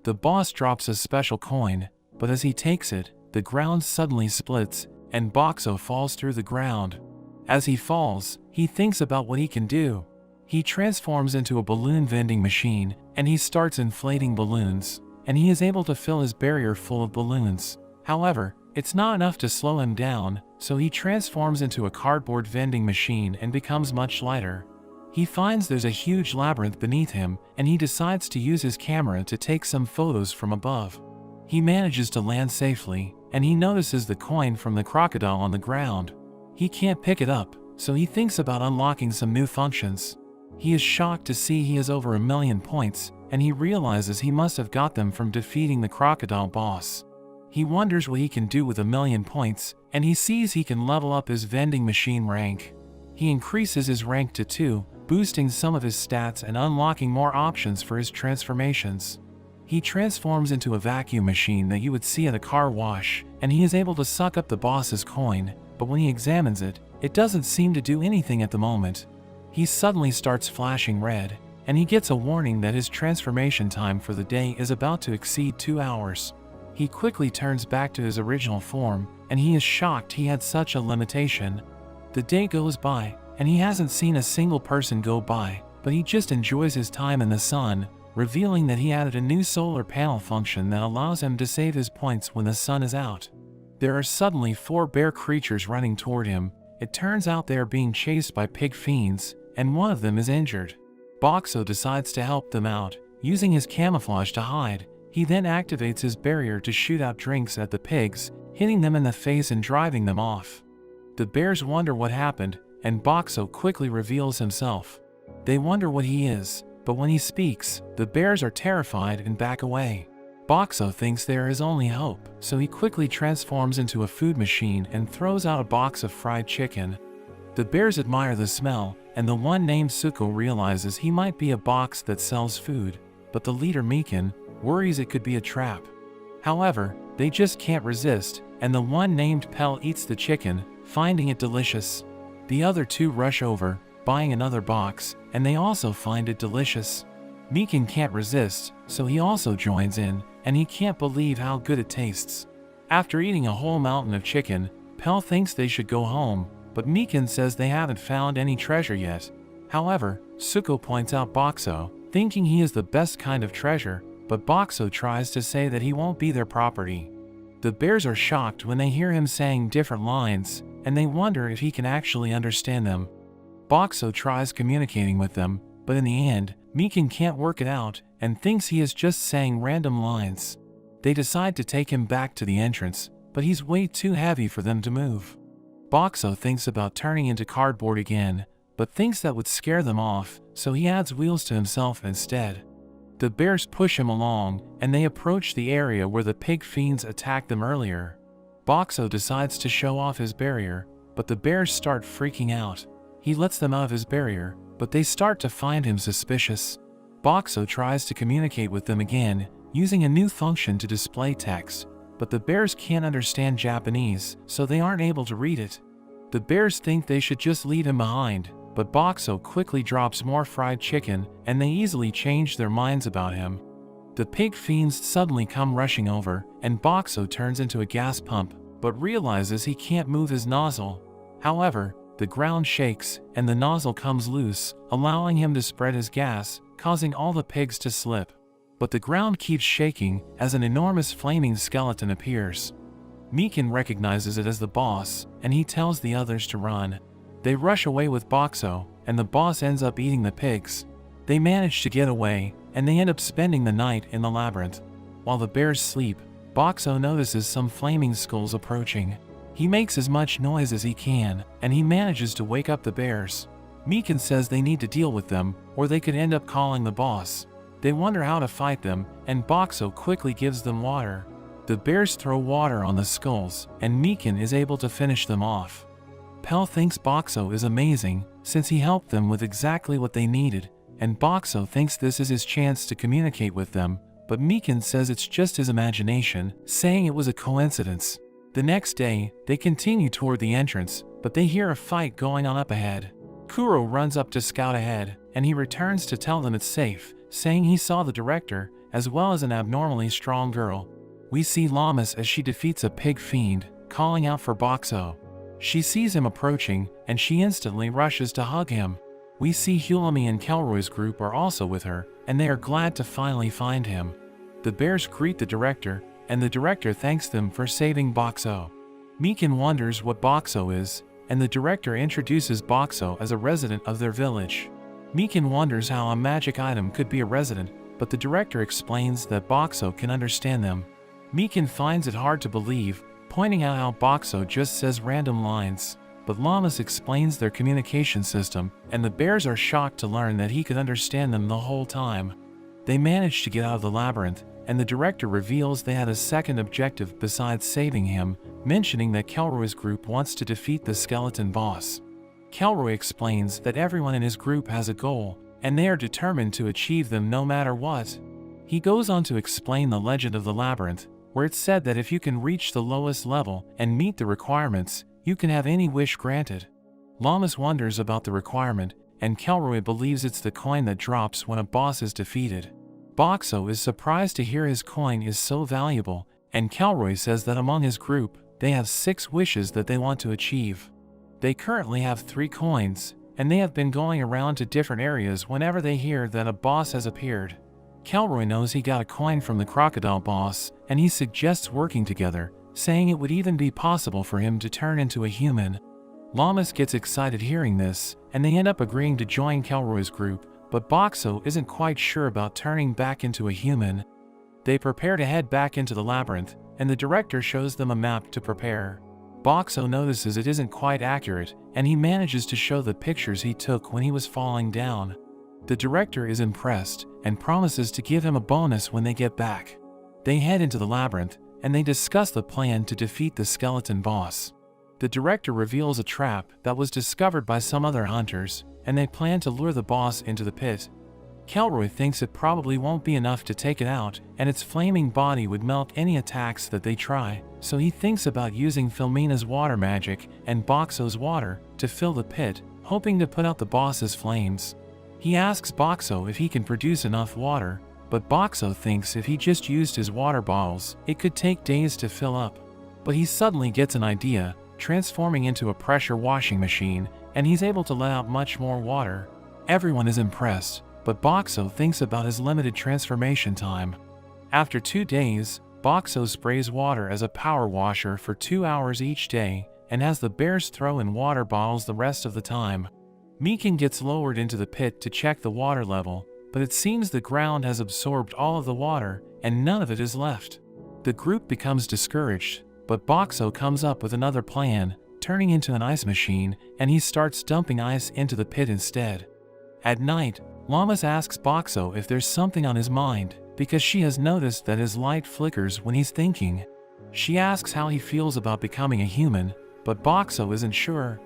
The boss drops a special coin, but as he takes it, the ground suddenly splits, and Boxo falls through the ground. As he falls, he thinks about what he can do. He transforms into a balloon vending machine, and he starts inflating balloons, and he is able to fill his barrier full of balloons. However, it's not enough to slow him down, so he transforms into a cardboard vending machine and becomes much lighter. He finds there's a huge labyrinth beneath him, and he decides to use his camera to take some photos from above. He manages to land safely, and he notices the coin from the crocodile on the ground. He can't pick it up, so he thinks about unlocking some new functions. He is shocked to see he has over 1,000,000 points, and he realizes he must have got them from defeating the crocodile boss. He wonders what he can do with 1,000,000 points, and he sees he can level up his vending machine rank. He increases his rank to 2, boosting some of his stats and unlocking more options for his transformations. He transforms into a vacuum machine that you would see at a car wash, and he is able to suck up the boss's coin, but when he examines it, it doesn't seem to do anything at the moment. He suddenly starts flashing red, and he gets a warning that his transformation time for the day is about to exceed 2 hours. He quickly turns back to his original form, and he is shocked he had such a limitation. The day goes by, and he hasn't seen a single person go by, but he just enjoys his time in the sun, revealing that he added a new solar panel function that allows him to save his points when the sun is out. There are suddenly 4 bear creatures running toward him. It turns out they are being chased by pig fiends, and one of them is injured. Boxo decides to help them out, Using his camouflage to hide, he then activates his barrier to shoot out drinks at the pigs, hitting them in the face and driving them off. The bears wonder what happened, and Boxo quickly reveals himself. They wonder what he is, but when he speaks, the bears are terrified and back away. Boxo thinks there is only hope, so he quickly transforms into a food machine and throws out a box of fried chicken. The bears admire the smell, and the one named Suko realizes he might be a box that sells food, but the leader Mikan worries it could be a trap. However, they just can't resist, and the one named Pell eats the chicken, finding it delicious. The other two rush over, buying another box, and they also find it delicious. Mikan can't resist, so he also joins in, and he can't believe how good it tastes. After eating a whole mountain of chicken, Pell thinks they should go home, but Mikan says they haven't found any treasure yet. However, Suko points out Boxo, thinking he is the best kind of treasure, but Boxo tries to say that he won't be their property. The bears are shocked when they hear him saying different lines, and they wonder if he can actually understand them. Boxo tries communicating with them, but in the end, Mikan can't work it out and thinks he is just saying random lines. They decide to take him back to the entrance, but he's way too heavy for them to move. Boxo thinks about turning into cardboard again, but thinks that would scare them off, so he adds wheels to himself instead. The bears push him along, and they approach the area where the pig fiends attacked them earlier. Boxo decides to show off his barrier, but the bears start freaking out. He lets them out of his barrier, but they start to find him suspicious. Boxo tries to communicate with them again, using a new function to display text, but the bears can't understand Japanese, so they aren't able to read it. The bears think they should just leave him behind, but Boxo quickly drops more fried chicken, and they easily change their minds about him. The pig fiends suddenly come rushing over, and Boxo turns into a gas pump, but realizes he can't move his nozzle. However, the ground shakes, and the nozzle comes loose, allowing him to spread his gas, causing all the pigs to slip. But the ground keeps shaking as an enormous flaming skeleton appears. Mikan recognizes it as the boss, and he tells the others to run. They rush away with Boxo, and the boss ends up eating the pigs. They manage to get away, and they end up spending the night in the labyrinth. While the bears sleep, Boxo notices some flaming skulls approaching. He makes as much noise as he can, and he manages to wake up the bears. Mikan says they need to deal with them, or they could end up calling the boss. They wonder how to fight them, and Boxo quickly gives them water. The bears throw water on the skulls, and Mikan is able to finish them off. Pell thinks Boxo is amazing, since he helped them with exactly what they needed, and Boxo thinks this is his chance to communicate with them, but Mikan says it's just his imagination, saying it was a coincidence. The next day, they continue toward the entrance, but they hear a fight going on up ahead. Kuro runs up to scout ahead, and he returns to tell them it's safe, saying he saw the director, as well as an abnormally strong girl. We see Llamas as she defeats a pig fiend, calling out for Boxo. She sees him approaching, and she instantly rushes to hug him. We see Hulami and Kelroy's group are also with her, and they are glad to finally find him. The bears greet the director, and the director thanks them for saving Boxo. Mikan wonders what Boxo is, and the director introduces Boxo as a resident of their village. Mikan wonders how a magic item could be a resident, but the director explains that Boxo can understand them. Mikan finds it hard to believe, pointing out how Boxo just says random lines, but Llamas explains their communication system, and the bears are shocked to learn that he could understand them the whole time. They manage to get out of the labyrinth, and the director reveals they had a second objective besides saving him, mentioning that Kelroy's group wants to defeat the skeleton boss. Kelroy explains that everyone in his group has a goal, and they are determined to achieve them no matter what. He goes on to explain the legend of the labyrinth, where it's said that if you can reach the lowest level and meet the requirements, you can have any wish granted. Llamas wonders about the requirement, and Kelroy believes it's the coin that drops when a boss is defeated. Boxo is surprised to hear his coin is so valuable, and Kelroy says that among his group, they have 6 wishes that they want to achieve. They currently have 3 coins, and they have been going around to different areas whenever they hear that a boss has appeared. Kelroy knows he got a coin from the crocodile boss, and he suggests working together, saying it would even be possible for him to turn into a human. Llamas gets excited hearing this, and they end up agreeing to join Kelroy's group, but Boxo isn't quite sure about turning back into a human. They prepare to head back into the labyrinth, and the director shows them a map to prepare. Boxo notices it isn't quite accurate, and he manages to show the pictures he took when he was falling down. The director is impressed, and promises to give him a bonus when they get back. They head into the labyrinth, and they discuss the plan to defeat the skeleton boss. The director reveals a trap that was discovered by some other hunters, and they plan to lure the boss into the pit. Kelroy thinks it probably won't be enough to take it out, and its flaming body would melt any attacks that they try, so he thinks about using Filmina's water magic and Boxo's water to fill the pit, hoping to put out the boss's flames. He asks Boxo if he can produce enough water, but Boxo thinks if he just used his water bottles, it could take days to fill up. But he suddenly gets an idea, transforming into a pressure washing machine, and he's able to let out much more water. Everyone is impressed, but Boxo thinks about his limited transformation time. After 2 days, Boxo sprays water as a power washer for 2 hours each day, and has the bears throw in water bottles the rest of the time. Mikan gets lowered into the pit to check the water level, but it seems the ground has absorbed all of the water, and none of it is left. The group becomes discouraged, but Boxo comes up with another plan, turning into an ice machine, and he starts dumping ice into the pit instead. At night, Llamas asks Boxo if there's something on his mind, because she has noticed that his light flickers when he's thinking. She asks how he feels about becoming a human, but Boxo isn't sure.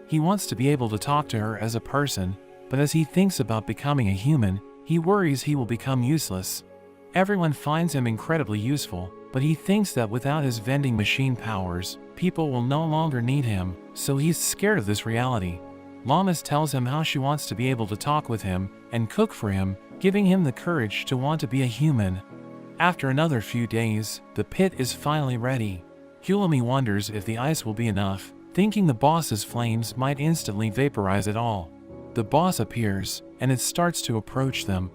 He wants to be able to talk to her as a person, but as he thinks about becoming a human, he worries he will become useless. Everyone finds him incredibly useful, but he thinks that without his vending machine powers, people will no longer need him, so he's scared of this reality. Llamas tells him how she wants to be able to talk with him and cook for him, giving him the courage to want to be a human. After another few days, the pit is finally ready. Hulami wonders if the ice will be enough, thinking the boss's flames might instantly vaporize it all. The boss appears, and it starts to approach them.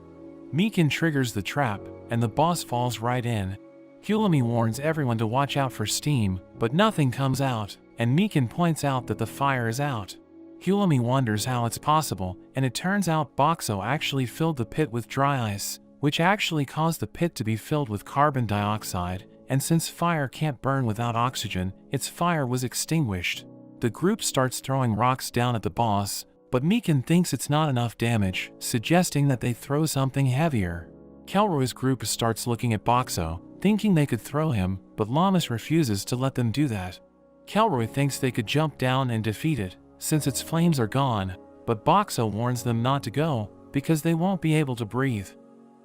Mikan triggers the trap, and the boss falls right in. Hulami warns everyone to watch out for steam, but nothing comes out, and Mikan points out that the fire is out. Hulami wonders how it's possible, and it turns out Boxo actually filled the pit with dry ice, which actually caused the pit to be filled with carbon dioxide, and since fire can't burn without oxygen, its fire was extinguished. The group starts throwing rocks down at the boss, but Mikan thinks it's not enough damage, suggesting that they throw something heavier. Kelroy's group starts looking at Boxo, thinking they could throw him, but Llamas refuses to let them do that. Kelroy thinks they could jump down and defeat it, since its flames are gone, but Boxo warns them not to go, because they won't be able to breathe.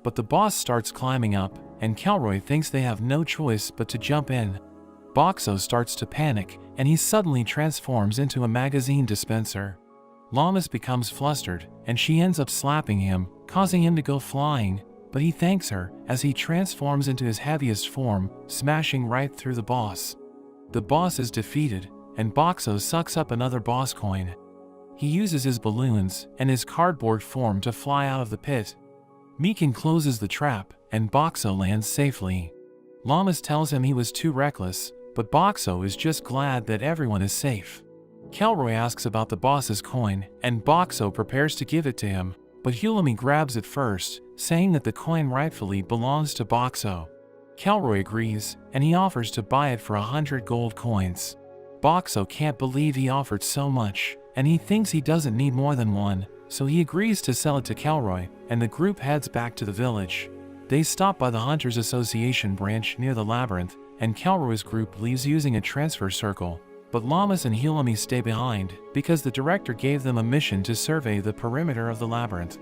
But the boss starts climbing up, and Kelroy thinks they have no choice but to jump in. Boxo starts to panic, and he suddenly transforms into a magazine dispenser. Llamas becomes flustered, and she ends up slapping him, causing him to go flying, but he thanks her as he transforms into his heaviest form, smashing right through the boss. The boss is defeated, and Boxo sucks up another boss coin. He uses his balloons and his cardboard form to fly out of the pit. Mikan closes the trap, and Boxo lands safely. Llamas tells him he was too reckless, but Boxo is just glad that everyone is safe. Kelroy asks about the boss's coin, and Boxo prepares to give it to him, but Hulami grabs it first, saying that the coin rightfully belongs to Boxo. Kelroy agrees, and he offers to buy it for 100 gold coins. Boxo can't believe he offered so much, and he thinks he doesn't need more than one, so he agrees to sell it to Kelroy, and the group heads back to the village. They stop by the Hunters Association branch near the labyrinth, and Kelroy's group leaves using a transfer circle, but Llamas and Hulami stay behind because the director gave them a mission to survey the perimeter of the labyrinth.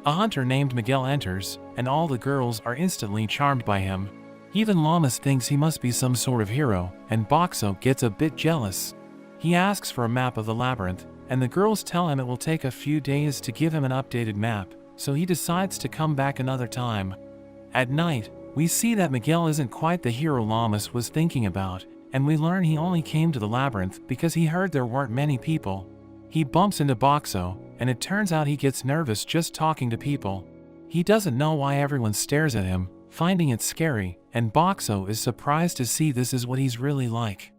A hunter named Miguel enters, and all the girls are instantly charmed by him. Even Llamas thinks he must be some sort of hero, and Boxo gets a bit jealous. He asks for a map of the labyrinth, and the girls tell him it will take a few days to give him an updated map, so he decides to come back another time. At night, we see that Miguel isn't quite the hero Llamas was thinking about, and we learn he only came to the labyrinth because he heard there weren't many people. He bumps into Boxo, and it turns out he gets nervous just talking to people. He doesn't know why everyone stares at him, finding it scary, and Boxo is surprised to see this is what he's really like.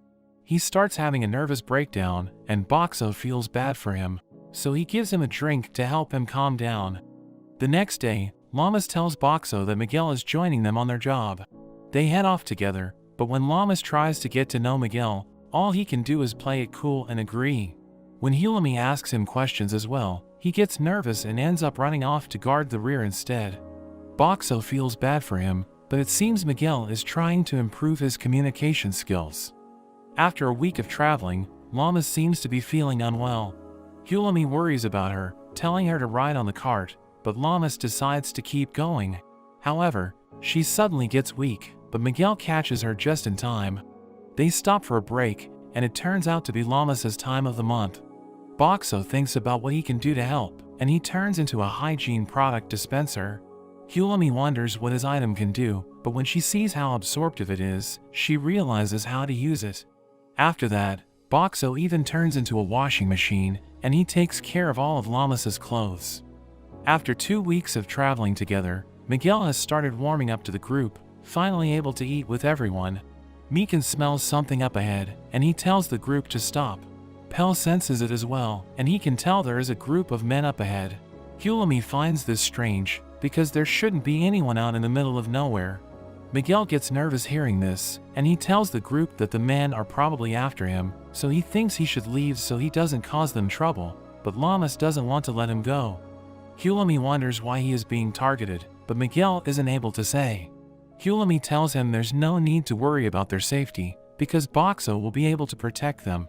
He starts having a nervous breakdown, and Boxo feels bad for him, so he gives him a drink to help him calm down. The next day, Llamas tells Boxo that Miguel is joining them on their job. They head off together, but when Llamas tries to get to know Miguel, all he can do is play it cool and agree. When Hulami asks him questions as well, he gets nervous and ends up running off to guard the rear instead. Boxo feels bad for him, but it seems Miguel is trying to improve his communication skills. After a week of traveling, Llamas seems to be feeling unwell. Hulami worries about her, telling her to ride on the cart, but Llamas decides to keep going. However, she suddenly gets weak, but Miguel catches her just in time. They stop for a break, and it turns out to be Llamas' time of the month. Boxo thinks about what he can do to help, and he turns into a hygiene product dispenser. Hulami wonders what his item can do, but when she sees how absorptive it is, she realizes how to use it. After that, Boxo even turns into a washing machine, and he takes care of all of Llamas' clothes. After 2 weeks of traveling together, Miguel has started warming up to the group, finally able to eat with everyone. Meekin smells something up ahead, and he tells the group to stop. Pell senses it as well, and he can tell there is a group of men up ahead. Hulami finds this strange, because there shouldn't be anyone out in the middle of nowhere. Miguel gets nervous hearing this, and he tells the group that the men are probably after him, so he thinks he should leave so he doesn't cause them trouble, but Llamas doesn't want to let him go. Hulami wonders why he is being targeted, but Miguel isn't able to say. Hulami tells him there's no need to worry about their safety, because Boxo will be able to protect them.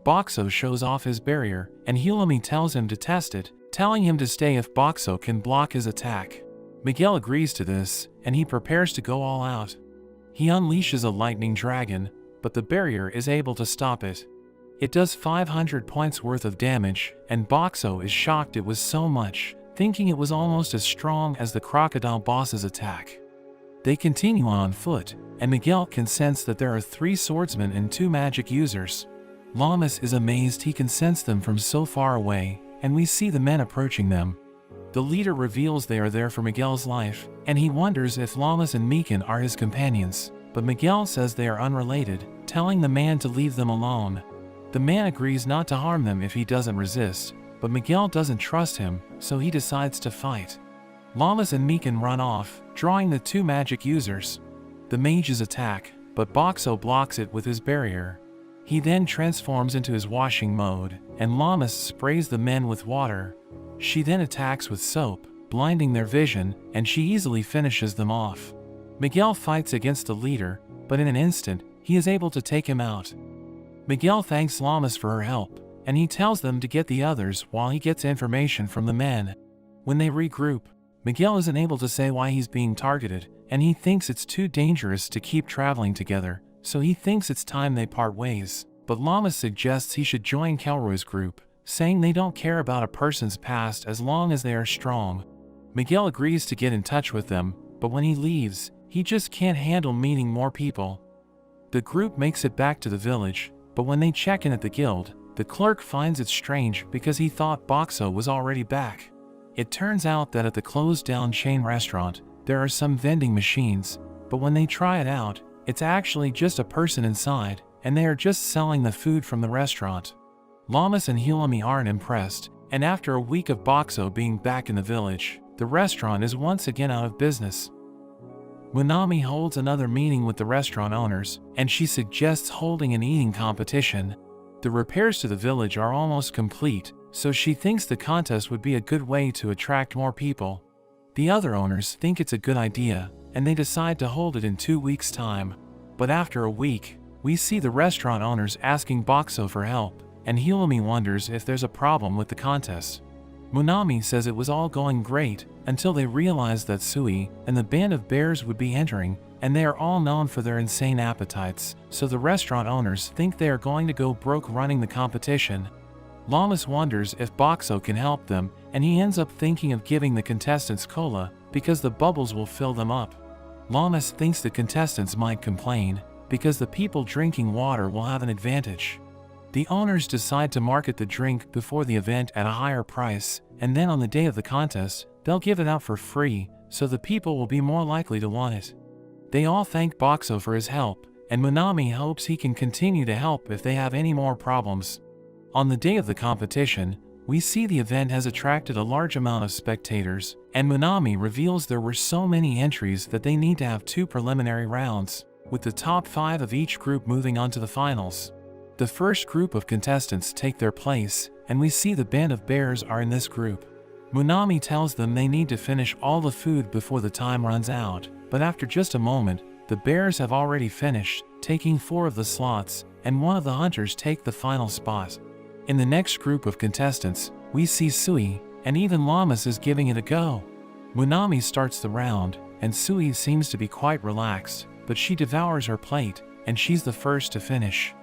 Boxo shows off his barrier, and Hulami tells him to test it, telling him to stay if Boxo can block his attack. Miguel agrees to this, and he prepares to go all out. He unleashes a lightning dragon, but the barrier is able to stop it. It does 500 points worth of damage, and Boxo is shocked it was so much, thinking it was almost as strong as the crocodile boss's attack. They continue on foot, and Miguel can sense that there are 3 swordsmen and 2 magic users. Llamas is amazed he can sense them from so far away, and we see the men approaching them. The leader reveals they are there for Miguel's life, and he wonders if Llamas and Meekin are his companions, but Miguel says they are unrelated, telling the man to leave them alone. The man agrees not to harm them if he doesn't resist, but Miguel doesn't trust him, so he decides to fight. Llamas and Meekin run off, drawing the 2 magic users. The mages attack, but Boxo blocks it with his barrier. He then transforms into his washing mode, and Llamas sprays the men with water. She then attacks with soap, blinding their vision, and she easily finishes them off. Miguel fights against the leader, but in an instant, he is able to take him out. Miguel thanks Llamas for her help, and he tells them to get the others while he gets information from the men. When they regroup, Miguel isn't able to say why he's being targeted, and he thinks it's too dangerous to keep traveling together, so he thinks it's time they part ways. But Llamas suggests he should join Kelroy's group, saying they don't care about a person's past as long as they are strong. Miguel agrees to get in touch with them, but when he leaves, he just can't handle meeting more people. The group makes it back to the village, but when they check in at the guild, the clerk finds it strange because he thought Boxo was already back. It turns out that at the closed-down chain restaurant, there are some vending machines, but when they try it out, it's actually just a person inside, and they are just selling the food from the restaurant. Llamas and Hulami aren't impressed, and after a week of Boxo being back in the village, the restaurant is once again out of business. Munami holds another meeting with the restaurant owners, and she suggests holding an eating competition. The repairs to the village are almost complete, so she thinks the contest would be a good way to attract more people. The other owners think it's a good idea, and they decide to hold it in 2 weeks' time. But after a week, we see the restaurant owners asking Boxo for help, and Hulami wonders if there's a problem with the contest. Munami says it was all going great, until they realized that Sui and the band of bears would be entering, and they are all known for their insane appetites, so the restaurant owners think they are going to go broke running the competition. Llamas wonders if Boxo can help them, and he ends up thinking of giving the contestants cola, because the bubbles will fill them up. Llamas thinks the contestants might complain, because the people drinking water will have an advantage. The owners decide to market the drink before the event at a higher price, and then on the day of the contest, they'll give it out for free, so the people will be more likely to want it. They all thank Boxo for his help, and Munami hopes he can continue to help if they have any more problems. On the day of the competition, We see the event has attracted a large amount of spectators, and Munami reveals there were so many entries that they need to have 2 preliminary rounds, with the top 5 of each group moving on to the finals. The first group of contestants take their place, and we see the band of bears are in this group. Munami tells them they need to finish all the food before the time runs out, but after just a moment, the bears have already finished, taking 4 of the slots, and one of the hunters take the final spot. In the next group of contestants, we see Sui, and even Llamas is giving it a go. Munami starts the round, and Sui seems to be quite relaxed, but she devours her plate, and she's the first to finish.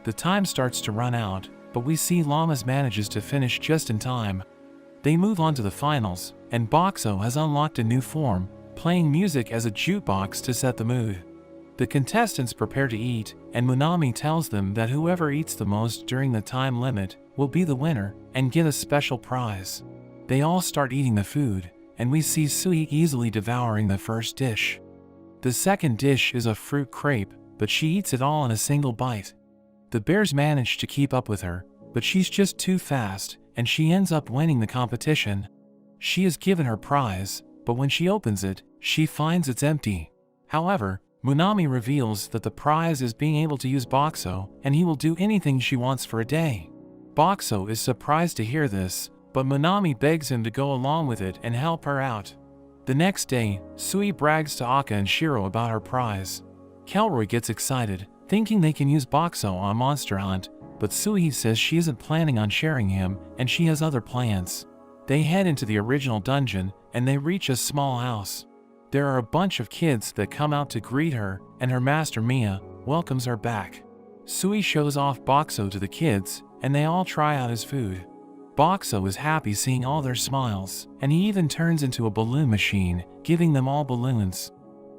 The time starts to run out, but we see Llamas manages to finish just in time. They move on to the finals, and Boxo has unlocked a new form, playing music as a jukebox to set the mood. The contestants prepare to eat, and Munami tells them that whoever eats the most during the time limit will be the winner and get a special prize. They all start eating the food, and we see Sui easily devouring the first dish. The second dish is a fruit crepe, but she eats it all in a single bite. The bears manage to keep up with her, but she's just too fast, and she ends up winning the competition. She is given her prize, but when she opens it, she finds it's empty. However, Munami reveals that the prize is being able to use Boxo, and he will do anything she wants for a day. Boxo is surprised to hear this, but Munami begs him to go along with it and help her out. The next day, Sui brags to Akka and Shiro about her prize. Kelroy gets excited, thinking they can use Boxo on Monster Hunt, but Sui says she isn't planning on sharing him, and she has other plans. They head into the original dungeon, and they reach a small house. There are a bunch of kids that come out to greet her, and her master Mia welcomes her back. Sui shows off Boxo to the kids, and they all try out his food. Boxo is happy seeing all their smiles, and he even turns into a balloon machine, giving them all balloons.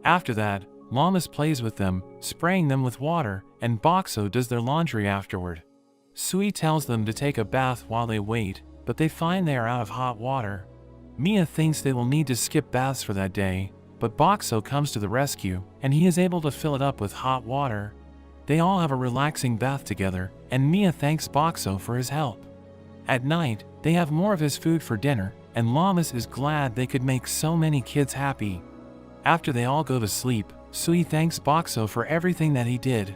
After that, Llamas plays with them, spraying them with water, and Boxo does their laundry afterward. Sui tells them to take a bath while they wait, but they find they are out of hot water. Mia thinks they will need to skip baths for that day, but Boxo comes to the rescue, and he is able to fill it up with hot water. They all have a relaxing bath together, and Mia thanks Boxo for his help. At night, they have more of his food for dinner, and Llamas is glad they could make so many kids happy. After they all go to sleep, Sui thanks Boxo for everything that he did.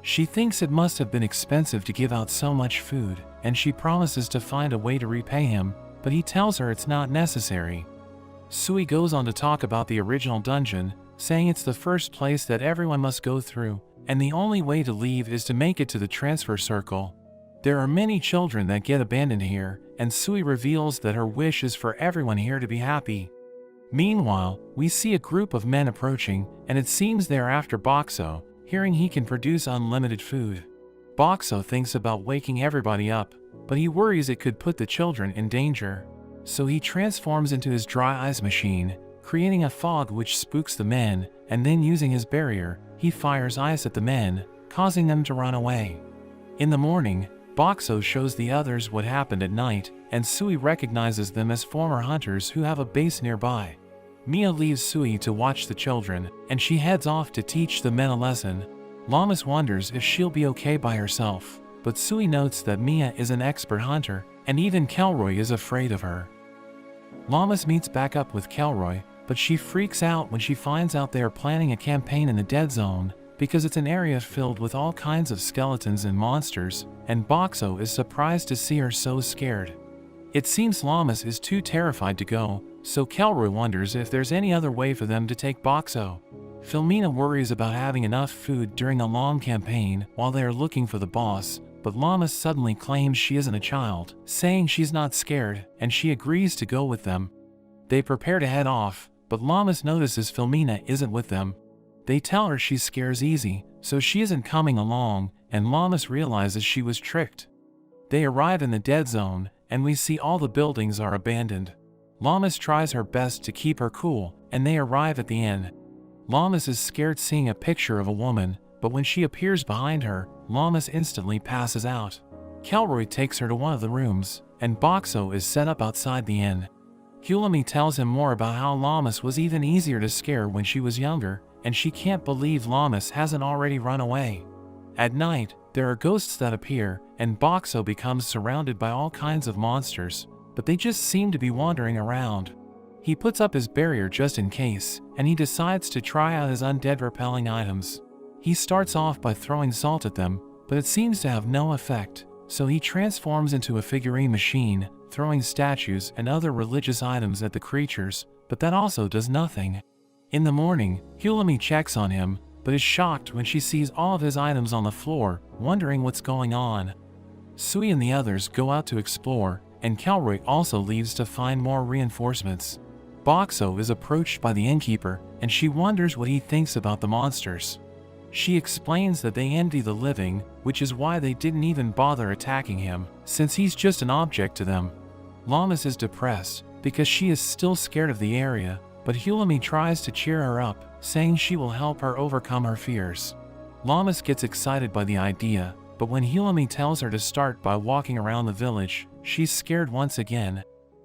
She thinks it must have been expensive to give out so much food, and she promises to find a way to repay him, but he tells her it's not necessary. Sui goes on to talk about the original dungeon, saying it's the first place that everyone must go through, and the only way to leave is to make it to the transfer circle. There are many children that get abandoned here, and Sui reveals that her wish is for everyone here to be happy. Meanwhile, we see a group of men approaching, and it seems they are after Boxo, hearing he can produce unlimited food. Boxo thinks about waking everybody up, but he worries it could put the children in danger. So he transforms into his dry ice machine, creating a fog which spooks the men, and then using his barrier, he fires ice at the men, causing them to run away. In the morning, Boxo shows the others what happened at night, and Sui recognizes them as former hunters who have a base nearby. Mia leaves Sui to watch the children, and she heads off to teach the men a lesson. Llamas wonders if she'll be okay by herself, but Sui notes that Mia is an expert hunter, and even Kelroy is afraid of her. Llamas meets back up with Kelroy, but she freaks out when she finds out they are planning a campaign in the Dead Zone, because it's an area filled with all kinds of skeletons and monsters, and Boxo is surprised to see her so scared. It seems Llamas is too terrified to go, so Kelroy wonders if there's any other way for them to take Boxo. Filmina worries about having enough food during a long campaign while they are looking for the boss, but Llamas suddenly claims she isn't a child, saying she's not scared, and she agrees to go with them. They prepare to head off, but Llamas notices Filmina isn't with them. They tell her she scares easy, so she isn't coming along, and Llamas realizes she was tricked. They arrive in the Dead Zone, and we see all the buildings are abandoned. Llamas tries her best to keep her cool, and they arrive at the inn. Llamas is scared seeing a picture of a woman, but when she appears behind her, Llamas instantly passes out. Kelroy takes her to one of the rooms, and Boxo is set up outside the inn. Hulami tells him more about how Llamas was even easier to scare when she was younger, and she can't believe Llamas hasn't already run away. At night, There are ghosts that appear, and Boxo becomes surrounded by all kinds of monsters, but they just seem to be wandering around. He puts up his barrier just in case, and he decides to try out his undead repelling items. He starts off by throwing salt at them, but it seems to have no effect, so he transforms into a figurine machine, throwing statues and other religious items at the creatures, but that also does nothing. In the morning, Hulami checks on him, but is shocked when she sees all of his items on the floor, wondering what's going on. Sui and the others go out to explore, and Calroy also leaves to find more reinforcements. Boxo is approached by the innkeeper, and she wonders what he thinks about the monsters. She explains that they envy the living, which is why they didn't even bother attacking him, since he's just an object to them. Llamas is depressed, because she is still scared of the area, but Hulami tries to cheer her up, saying she will help her overcome her fears. Llamas gets excited by the idea, but when Hulami tells her to start by walking around the village, she's scared once again.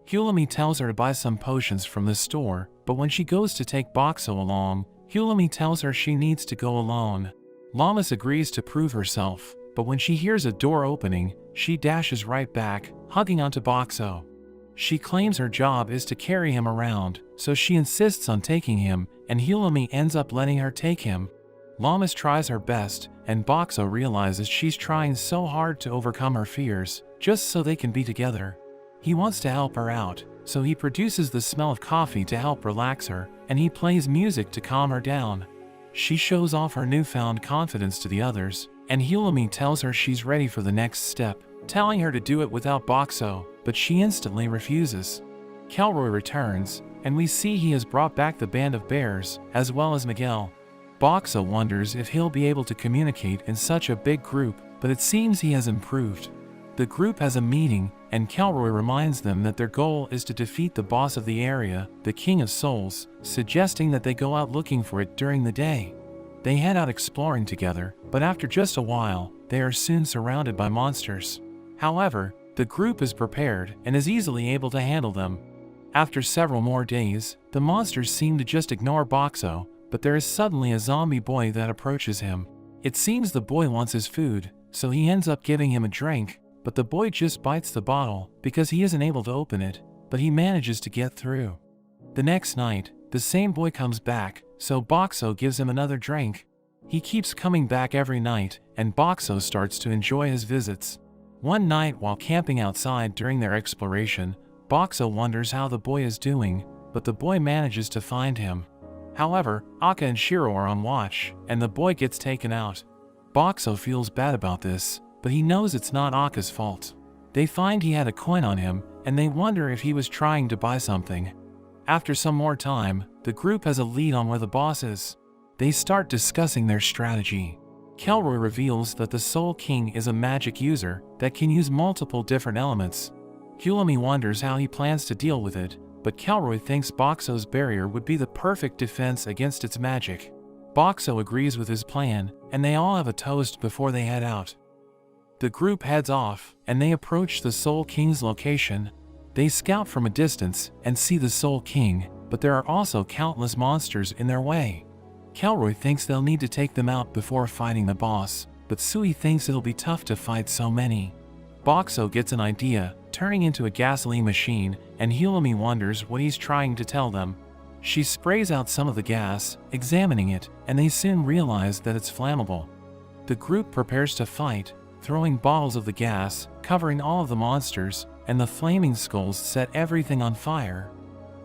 Hulami tells her to buy some potions from the store, but when she goes to take Boxo along, Hulami tells her she needs to go alone. Llamas agrees to prove herself, but when she hears a door opening, she dashes right back, hugging onto Boxo. She claims her job is to carry him around, so she insists on taking him, and Hulami ends up letting her take him. Llamas tries her best, and Boxo realizes she's trying so hard to overcome her fears, just so they can be together. He wants to help her out, so he produces the smell of coffee to help relax her, and he plays music to calm her down. She shows off her newfound confidence to the others, and Hulami tells her she's ready for the next step, telling her to do it without Boxo, but she instantly refuses. Calroy returns, and we see he has brought back the band of bears, as well as Miguel. Boxo wonders if he'll be able to communicate in such a big group, but it seems he has improved. The group has a meeting, and Calroy reminds them that their goal is to defeat the boss of the area, the King of Souls, suggesting that they go out looking for it during the day. They head out exploring together, but after just a while, they are soon surrounded by monsters. However, the group is prepared and is easily able to handle them. After several more days, the monsters seem to just ignore Boxo, but there is suddenly a zombie boy that approaches him. It seems the boy wants his food, so he ends up giving him a drink, but the boy just bites the bottle because he isn't able to open it, but he manages to get through. The next night, the same boy comes back, so Boxo gives him another drink. He keeps coming back every night, and Boxo starts to enjoy his visits. One night while camping outside during their exploration, Boxo wonders how the boy is doing, but the boy manages to find him. However, Akka and Shiro are on watch, and the boy gets taken out. Boxo feels bad about this, but he knows it's not Akka's fault. They find he had a coin on him, and they wonder if he was trying to buy something. After some more time, the group has a lead on where the boss is. They start discussing their strategy. Calroy reveals that the Soul King is a magic user that can use multiple different elements. Hulami wonders how he plans to deal with it, but Calroy thinks Boxo's barrier would be the perfect defense against its magic. Boxo agrees with his plan, and they all have a toast before they head out. The group heads off, and they approach the Soul King's location. They scout from a distance and see the Soul King, but there are also countless monsters in their way. Calroy thinks they'll need to take them out before fighting the boss, but Sui thinks it'll be tough to fight so many. Boxo gets an idea, turning into a gasoline machine, and Hulami wonders what he's trying to tell them. She sprays out some of the gas, examining it, and they soon realize that it's flammable. The group prepares to fight, throwing bottles of the gas, covering all of the monsters, and the flaming skulls set everything on fire.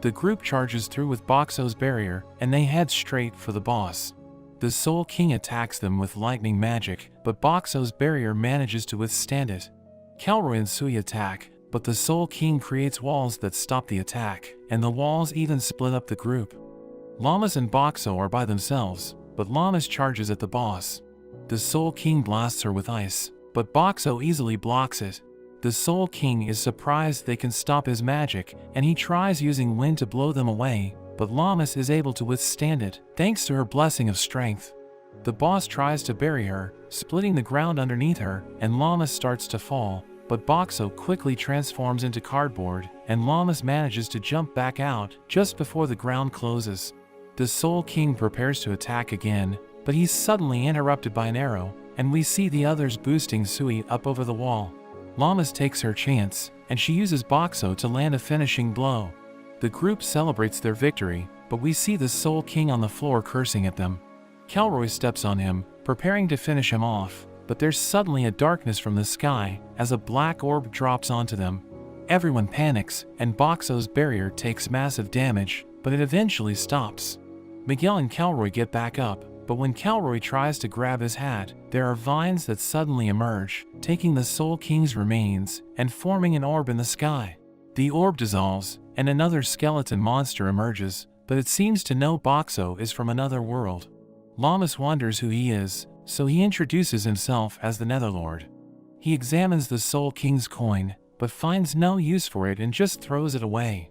The group charges through with Boxo's barrier, and they head straight for the boss. The Soul King attacks them with lightning magic, but Boxo's barrier manages to withstand it. Calroy and Sui attack, but the Soul King creates walls that stop the attack, and the walls even split up the group. Llamas and Boxo are by themselves, but Llamas charges at the boss. The Soul King blasts her with ice, but Boxo easily blocks it. The Soul King is surprised they can stop his magic, and he tries using wind to blow them away, but Llamas is able to withstand it, thanks to her blessing of strength. The boss tries to bury her, splitting the ground underneath her, and Llamas starts to fall, but Boxo quickly transforms into cardboard, and Llamas manages to jump back out just before the ground closes. The Soul King prepares to attack again, but he's suddenly interrupted by an arrow, and we see the others boosting Sui up over the wall. Llamas takes her chance, and she uses Boxo to land a finishing blow. The group celebrates their victory, but we see the Soul King on the floor cursing at them. Kelroy steps on him, preparing to finish him off, but there's suddenly a darkness from the sky as a black orb drops onto them. Everyone panics, and Boxo's barrier takes massive damage, but it eventually stops. Miguel and Kelroy get back up, but when Kelroy tries to grab his hat, there are vines that suddenly emerge, taking the Soul King's remains and forming an orb in the sky. The orb dissolves, and another skeleton monster emerges, but it seems to know Boxo is from another world. Llamas wonders who he is, so he introduces himself as the Netherlord. He examines the Soul King's coin, but finds no use for it and just throws it away.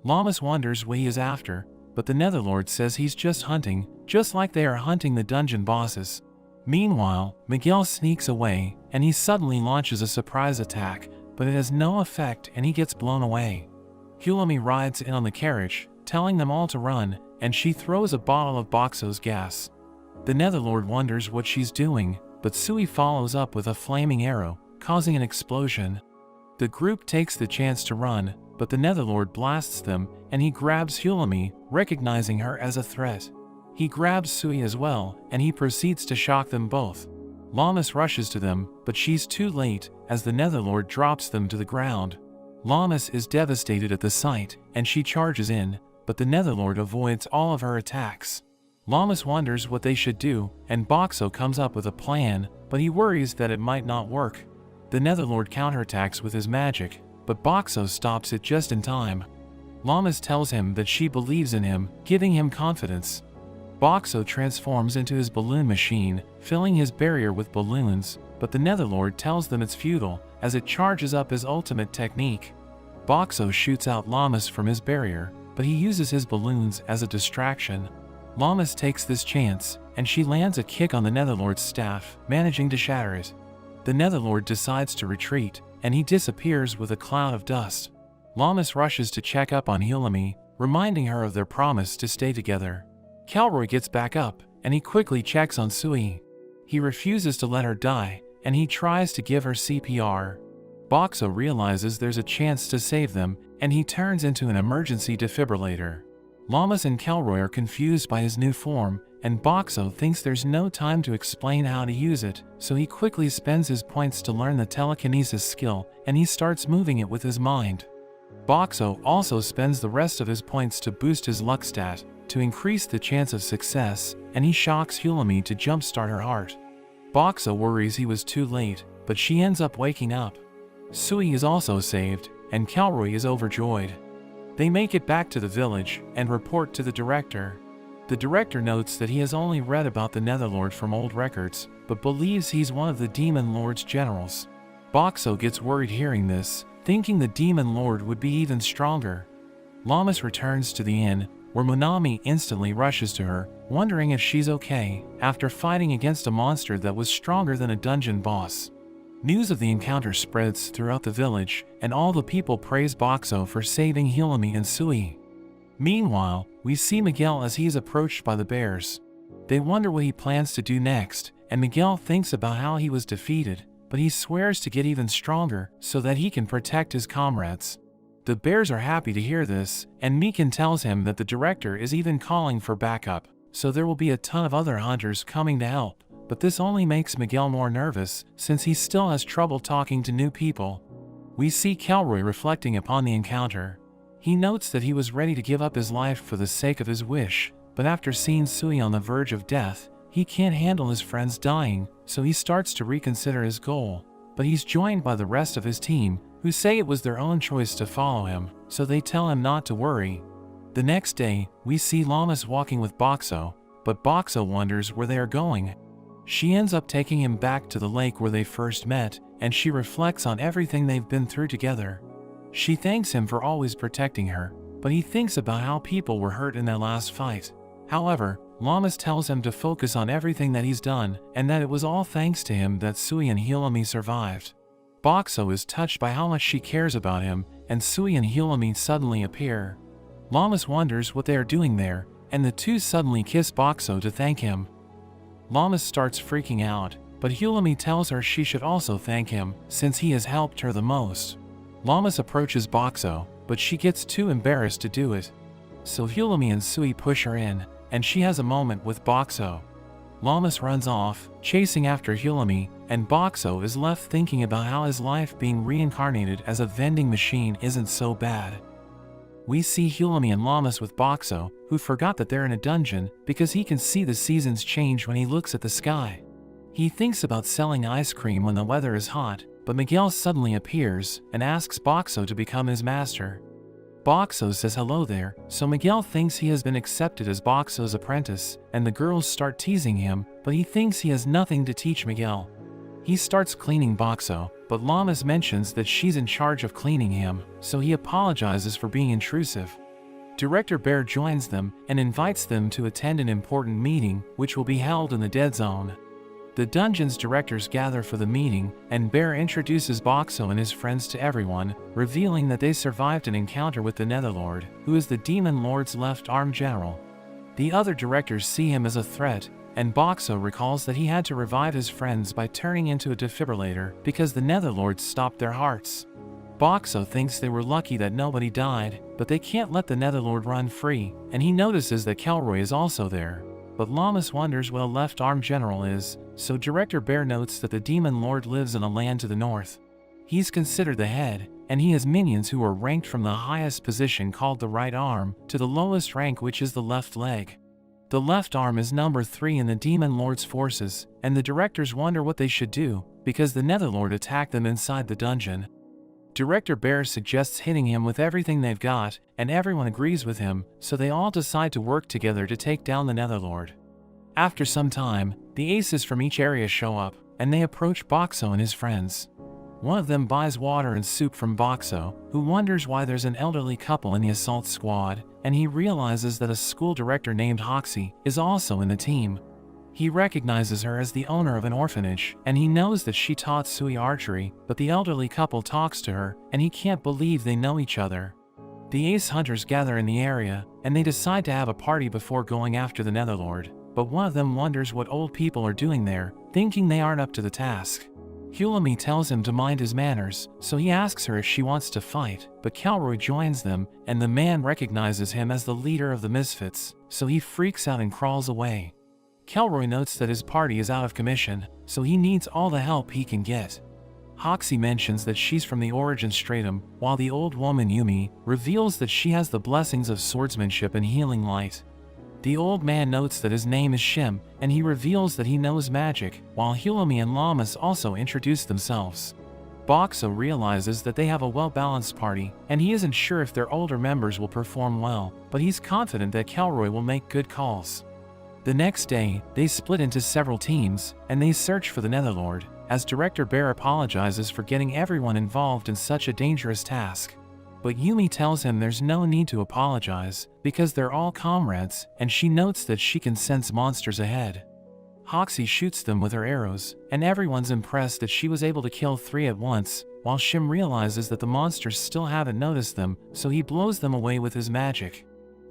Llamas wonders what he is after, but the Netherlord says he's just hunting, just like they are hunting the dungeon bosses. Meanwhile, Miguel sneaks away, and he suddenly launches a surprise attack, but it has no effect and he gets blown away. Hulami rides in on the carriage, telling them all to run, and she throws a bottle of Boxo's gas. The Netherlord wonders what she's doing, but Sui follows up with a flaming arrow, causing an explosion. The group takes the chance to run, but the Netherlord blasts them, and he grabs Hulami, recognizing her as a threat. He grabs Sui as well, and he proceeds to shock them both. Llamas rushes to them, but she's too late, as the Netherlord drops them to the ground. Llamas is devastated at the sight, and she charges in, but the Netherlord avoids all of her attacks. Llamas wonders what they should do, and Boxo comes up with a plan, but he worries that it might not work. The Netherlord counterattacks with his magic, but Boxo stops it just in time. Llamas tells him that she believes in him, giving him confidence. Boxo transforms into his balloon machine, filling his barrier with balloons, but the Netherlord tells them it's futile, as it charges up his ultimate technique. Boxo shoots out Llamas from his barrier, but he uses his balloons as a distraction. Llamas takes this chance, and she lands a kick on the Netherlord's staff, managing to shatter it. The Netherlord decides to retreat, and he disappears with a cloud of dust. Llamas rushes to check up on Hulami, reminding her of their promise to stay together. Kelroy gets back up, and he quickly checks on Sui. He refuses to let her die, and he tries to give her CPR. Boxo realizes there's a chance to save them, and he turns into an emergency defibrillator. Llamas and Kelroy are confused by his new form, and Boxo thinks there's no time to explain how to use it, so he quickly spends his points to learn the telekinesis skill, and he starts moving it with his mind. Boxo also spends the rest of his points to boost his luck stat, to increase the chance of success, and he shocks Hulami to jumpstart her heart. Boxo worries he was too late, but she ends up waking up. Sui is also saved, and Kelroy is overjoyed. They make it back to the village, and report to the director. The director notes that he has only read about the Netherlord from old records, but believes he's one of the Demon Lord's generals. Boxo gets worried hearing this, thinking the Demon Lord would be even stronger. Llamas returns to the inn, where Monami instantly rushes to her, wondering if she's okay, after fighting against a monster that was stronger than a dungeon boss. News of the encounter spreads throughout the village, and all the people praise Boxo for saving Hulami and Sui. Meanwhile, we see Miguel as he is approached by the bears. They wonder what he plans to do next, and Miguel thinks about how he was defeated, but he swears to get even stronger so that he can protect his comrades. The bears are happy to hear this, and Mikan tells him that the director is even calling for backup, so there will be a ton of other hunters coming to help, but this only makes Miguel more nervous since he still has trouble talking to new people. We see Kelroy reflecting upon the encounter. He notes that he was ready to give up his life for the sake of his wish, but after seeing Sui on the verge of death, he can't handle his friends dying, so he starts to reconsider his goal. But he's joined by the rest of his team, who say it was their own choice to follow him, so they tell him not to worry. The next day, we see Llamas walking with Boxo, but Boxo wonders where they are going. She ends up taking him back to the lake where they first met, and she reflects on everything they've been through together. She thanks him for always protecting her, but he thinks about how people were hurt in that last fight. However, Llamas tells him to focus on everything that he's done, and that it was all thanks to him that Sui and Hulami survived. Boxo is touched by how much she cares about him, and Sui and Hulami suddenly appear. Llamas wonders what they are doing there, and the two suddenly kiss Boxo to thank him. Llamas starts freaking out, but Hulumi tells her she should also thank him, since he has helped her the most. Llamas approaches Boxo, but she gets too embarrassed to do it. So Hulumi and Sui push her in, and she has a moment with Boxo. Llamas runs off, chasing after Hulumi, and Boxo is left thinking about how his life being reincarnated as a vending machine isn't so bad. We see Hulumi and Llamas with Boxo, who forgot that they're in a dungeon because he can see the seasons change when he looks at the sky. He thinks about selling ice cream when the weather is hot, but Miguel suddenly appears and asks Boxo to become his master. Boxo says hello there, so Miguel thinks he has been accepted as Boxo's apprentice, and the girls start teasing him, but he thinks he has nothing to teach Miguel. He starts cleaning Boxo, but Llamas mentions that she's in charge of cleaning him, so he apologizes for being intrusive. Director Bear joins them and invites them to attend an important meeting, which will be held in the Dead Zone. The dungeon's directors gather for the meeting, and Bear introduces Boxo and his friends to everyone, revealing that they survived an encounter with the Netherlord, who is the Demon Lord's left-arm general. The other directors see him as a threat, and Boxo recalls that he had to revive his friends by turning into a defibrillator because the Netherlords stopped their hearts. Boxo thinks they were lucky that nobody died, but they can't let the Netherlord run free, and he notices that Kelroy is also there. But Llamas wonders what a left-arm general is, so Director Bear notes that the Demon Lord lives in a land to the north. He's considered the head, and he has minions who are ranked from the highest position called the right arm to the lowest rank, which is the left leg. The left arm is number 3 in the Demon Lord's forces, and the directors wonder what they should do, because the Netherlord attacked them inside the dungeon. Director Bear suggests hitting him with everything they've got, and everyone agrees with him, so they all decide to work together to take down the Netherlord. After some time, the aces from each area show up, and they approach Boxo and his friends. One of them buys water and soup from Boxo, who wonders why there's an elderly couple in the assault squad, and he realizes that a school director named Hoxie is also in the team. He recognizes her as the owner of an orphanage, and he knows that she taught Sui archery, but the elderly couple talks to her, and he can't believe they know each other. The ace hunters gather in the area, and they decide to have a party before going after the Netherlord, but one of them wonders what old people are doing there, thinking they aren't up to the task. Hulumi tells him to mind his manners, so he asks her if she wants to fight, but Kelroy joins them, and the man recognizes him as the leader of the Misfits, so he freaks out and crawls away. Kelroy notes that his party is out of commission, so he needs all the help he can get. Hoxie mentions that she's from the Origin Stratum, while the old woman Yumi reveals that she has the blessings of swordsmanship and healing light. The old man notes that his name is Shim, and he reveals that he knows magic, while Hulumi and Llamas also introduce themselves. Boxo realizes that they have a well-balanced party, and he isn't sure if their older members will perform well, but he's confident that Kelroy will make good calls. The next day, they split into several teams, and they search for the Netherlord, as Director Bear apologizes for getting everyone involved in such a dangerous task. But Yumi tells him there's no need to apologize, because they're all comrades, and she notes that she can sense monsters ahead. Hoxie shoots them with her arrows, and everyone's impressed that she was able to kill 3 at once, while Shim realizes that the monsters still haven't noticed them, so he blows them away with his magic.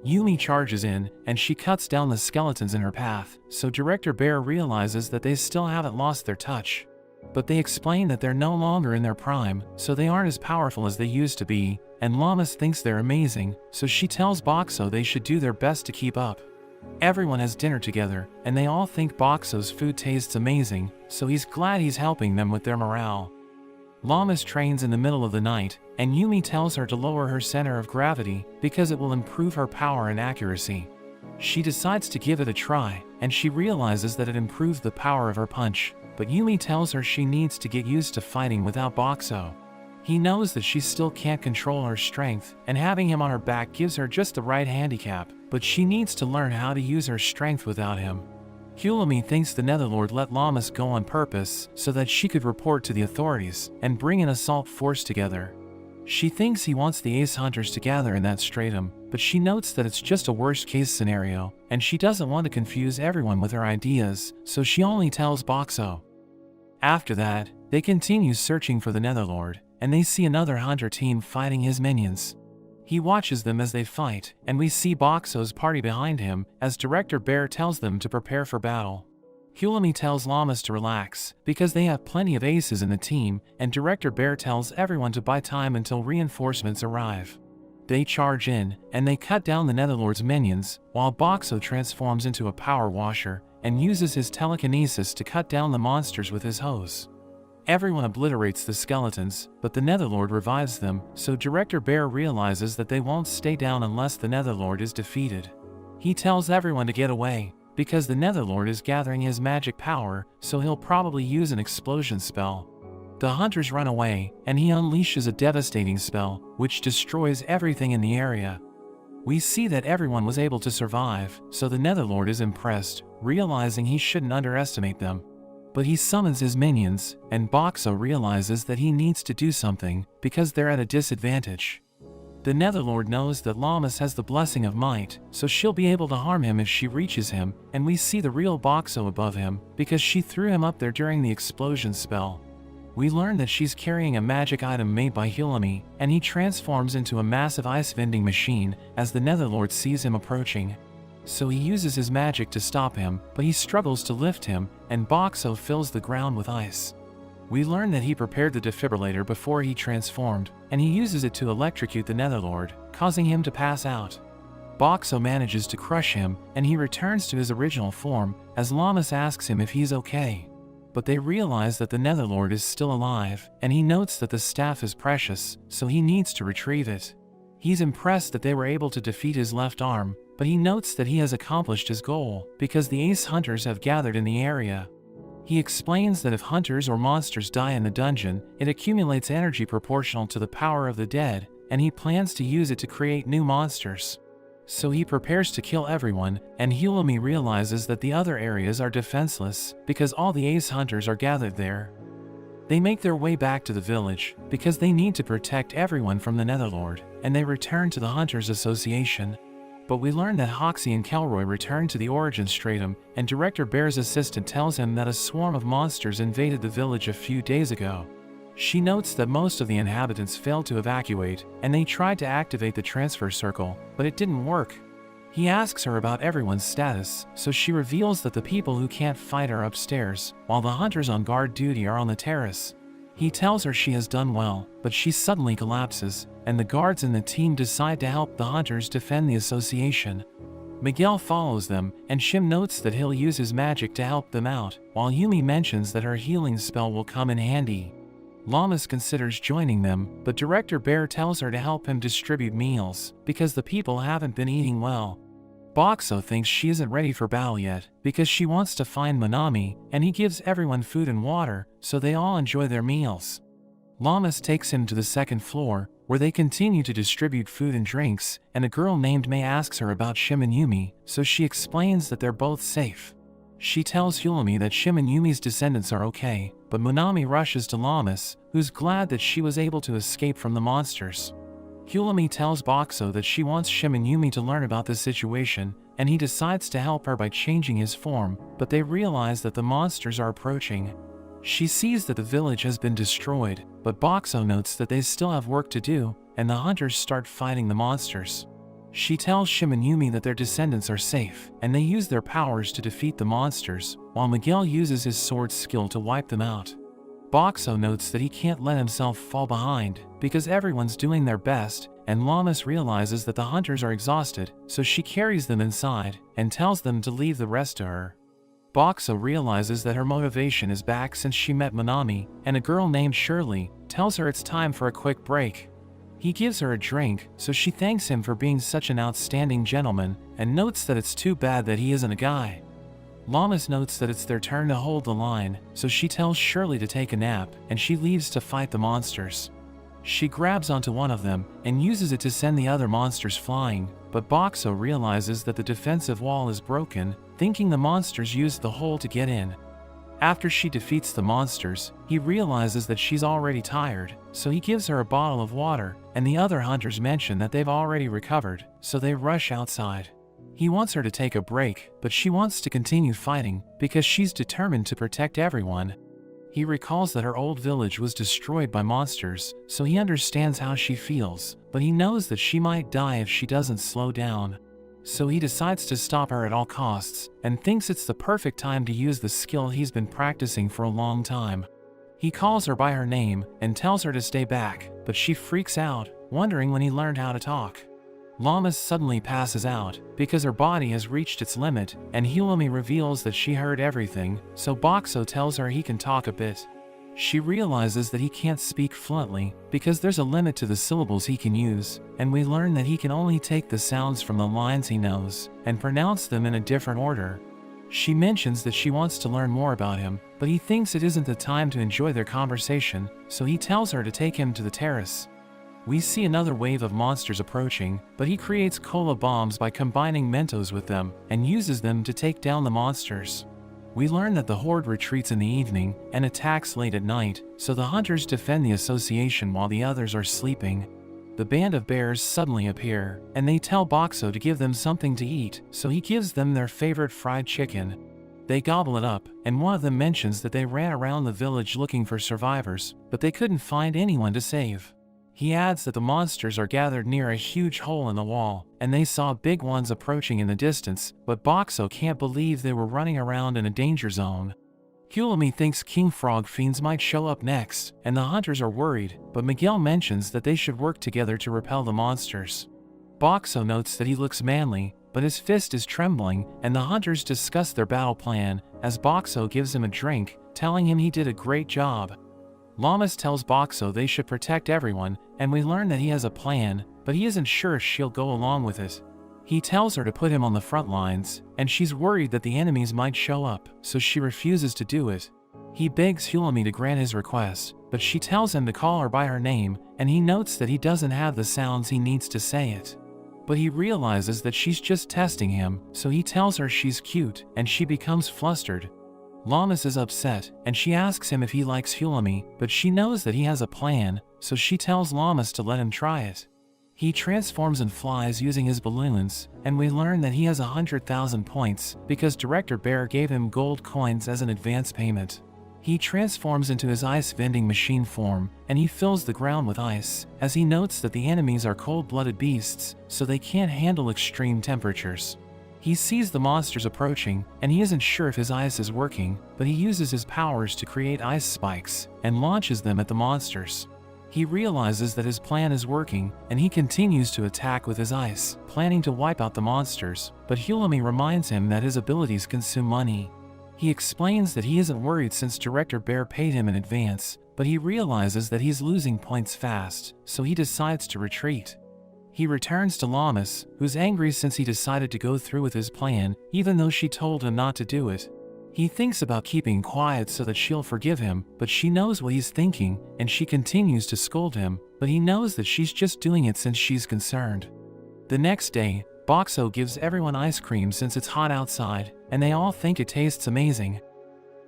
Yumi charges in, and she cuts down the skeletons in her path, so Director Bear realizes that they still haven't lost their touch. But they explain that they're no longer in their prime, so they aren't as powerful as they used to be, and Llamas thinks they're amazing, so she tells Boxo they should do their best to keep up. Everyone has dinner together, and they all think Boxo's food tastes amazing, so he's glad he's helping them with their morale. Llamas trains in the middle of the night, and Yumi tells her to lower her center of gravity because it will improve her power and accuracy. She decides to give it a try, and she realizes that it improves the power of her punch, but Yumi tells her she needs to get used to fighting without Boxo. He knows that she still can't control her strength, and having him on her back gives her just the right handicap, but she needs to learn how to use her strength without him. Hulumi thinks the Netherlord let Llamas go on purpose so that she could report to the authorities and bring an assault force together. She thinks he wants the ace hunters to gather in that stratum, but she notes that it's just a worst-case scenario, and she doesn't want to confuse everyone with her ideas, so she only tells Boxo. After that, they continue searching for the Netherlord, and they see another hunter team fighting his minions. He watches them as they fight, and we see Boxo's party behind him as Director Bear tells them to prepare for battle. Hulami tells Llamas to relax, because they have plenty of aces in the team, and Director Bear tells everyone to buy time until reinforcements arrive. They charge in, and they cut down the Netherlord's minions, while Boxo transforms into a power washer, and uses his telekinesis to cut down the monsters with his hose. Everyone obliterates the skeletons, but the Netherlord revives them, so Director Bear realizes that they won't stay down unless the Netherlord is defeated. He tells everyone to get away, because the Netherlord is gathering his magic power, so he'll probably use an explosion spell. The hunters run away, and he unleashes a devastating spell, which destroys everything in the area. We see that everyone was able to survive, so the Netherlord is impressed, realizing he shouldn't underestimate them. But he summons his minions, and Boxo realizes that he needs to do something, because they're at a disadvantage. The Netherlord knows that Llamas has the blessing of might, so she'll be able to harm him if she reaches him, and we see the real Boxo above him, because she threw him up there during the explosion spell. We learn that she's carrying a magic item made by Hulami, and he transforms into a massive ice vending machine as the Netherlord sees him approaching. So he uses his magic to stop him, but he struggles to lift him, and Boxo fills the ground with ice. We learn that he prepared the defibrillator before he transformed, and he uses it to electrocute the Netherlord, causing him to pass out. Boxo manages to crush him, and he returns to his original form, as Llamas asks him if he's okay. But they realize that the Netherlord is still alive, and he notes that the staff is precious, so he needs to retrieve it. He's impressed that they were able to defeat his left arm, but he notes that he has accomplished his goal, because the ace hunters have gathered in the area. He explains that if hunters or monsters die in the dungeon, it accumulates energy proportional to the power of the dead, and he plans to use it to create new monsters. So he prepares to kill everyone, and Hulami realizes that the other areas are defenseless, because all the ace hunters are gathered there. They make their way back to the village, because they need to protect everyone from the Netherlord, and they return to the Hunters Association. But we learn that Hoxie and Kelroy return to the Origin Stratum, and Director Bear's assistant tells him that a swarm of monsters invaded the village a few days ago. She notes that most of the inhabitants failed to evacuate, and they tried to activate the transfer circle, but it didn't work. He asks her about everyone's status, so she reveals that the people who can't fight are upstairs, while the hunters on guard duty are on the terrace. He tells her she has done well, but she suddenly collapses, and the guards in the team decide to help the hunters defend the association. Miguel follows them, and Shim notes that he'll use his magic to help them out, while Yumi mentions that her healing spell will come in handy. Llamas considers joining them, but Director Bear tells her to help him distribute meals, because the people haven't been eating well. Boxo thinks she isn't ready for battle yet, because she wants to find Manami, and he gives everyone food and water, so they all enjoy their meals. Llamas takes him to the second floor, where they continue to distribute food and drinks, and a girl named May asks her about Shim and Yumi, so she explains that they're both safe. She tells Hulami that Shim and Yumi's descendants are okay, but Manami rushes to Llamas, who's glad that she was able to escape from the monsters. Hulami tells Boxo that she wants Shim and Yumi to learn about the situation, and he decides to help her by changing his form, but they realize that the monsters are approaching. She sees that the village has been destroyed, but Boxo notes that they still have work to do, and the hunters start fighting the monsters. She tells Shim and Yumi that their descendants are safe, and they use their powers to defeat the monsters, while Miguel uses his sword skill to wipe them out. Boxo notes that he can't let himself fall behind, because everyone's doing their best, and Llamas realizes that the hunters are exhausted, so she carries them inside, and tells them to leave the rest to her. Boxo realizes that her motivation is back since she met Manami, and a girl named Shirley tells her it's time for a quick break. He gives her a drink, so she thanks him for being such an outstanding gentleman, and notes that it's too bad that he isn't a guy. Llamas notes that it's their turn to hold the line, so she tells Shirley to take a nap, and she leaves to fight the monsters. She grabs onto one of them, and uses it to send the other monsters flying, but Boxo realizes that the defensive wall is broken, thinking the monsters used the hole to get in. After she defeats the monsters, he realizes that she's already tired, so he gives her a bottle of water, and the other hunters mention that they've already recovered, so they rush outside. He wants her to take a break, but she wants to continue fighting, because she's determined to protect everyone. He recalls that her old village was destroyed by monsters, so he understands how she feels, but he knows that she might die if she doesn't slow down. So he decides to stop her at all costs, and thinks it's the perfect time to use the skill he's been practicing for a long time. He calls her by her name and tells her to stay back, but she freaks out, wondering when he learned how to talk. Llamas suddenly passes out, because her body has reached its limit, and Hulami reveals that she heard everything, so Boxo tells her he can talk a bit. She realizes that he can't speak fluently, because there's a limit to the syllables he can use, and we learn that he can only take the sounds from the lines he knows, and pronounce them in a different order. She mentions that she wants to learn more about him, but he thinks it isn't the time to enjoy their conversation, so he tells her to take him to the terrace. We see another wave of monsters approaching, but he creates cola bombs by combining Mentos with them, and uses them to take down the monsters. We learn that the horde retreats in the evening, and attacks late at night, so the hunters defend the association while the others are sleeping. The band of bears suddenly appear, and they tell Boxo to give them something to eat, so he gives them their favorite fried chicken. They gobble it up, and one of them mentions that they ran around the village looking for survivors, but they couldn't find anyone to save. He adds that the monsters are gathered near a huge hole in the wall, and they saw big ones approaching in the distance, but Boxo can't believe they were running around in a danger zone. Hulami thinks King Frog fiends might show up next, and the hunters are worried, but Miguel mentions that they should work together to repel the monsters. Boxo notes that he looks manly, but his fist is trembling, and the hunters discuss their battle plan, as Boxo gives him a drink, telling him he did a great job. Llamas tells Boxo they should protect everyone, and we learn that he has a plan, but he isn't sure if she'll go along with it. He tells her to put him on the front lines, and she's worried that the enemies might show up, so she refuses to do it. He begs Hulami to grant his request, but she tells him to call her by her name, and he notes that he doesn't have the sounds he needs to say it. But he realizes that she's just testing him, so he tells her she's cute, and she becomes flustered. Llamas is upset, and she asks him if he likes Hulami, but she knows that he has a plan, so she tells Llamas to let him try it. He transforms and flies using his balloons, and we learn that he has 100,000 points, because Director Bear gave him gold coins as an advance payment. He transforms into his ice vending machine form, and he fills the ground with ice, as he notes that the enemies are cold-blooded beasts, so they can't handle extreme temperatures. He sees the monsters approaching, and he isn't sure if his ice is working, but he uses his powers to create ice spikes, and launches them at the monsters. He realizes that his plan is working, and he continues to attack with his ice, planning to wipe out the monsters, but Hulami reminds him that his abilities consume money. He explains that he isn't worried since Director Bear paid him in advance, but he realizes that he's losing points fast, so he decides to retreat. He returns to Llamas, who's angry since he decided to go through with his plan, even though she told him not to do it. He thinks about keeping quiet so that she'll forgive him, but she knows what he's thinking, and she continues to scold him, but he knows that she's just doing it since she's concerned. The next day, Boxo gives everyone ice cream since it's hot outside, and they all think it tastes amazing.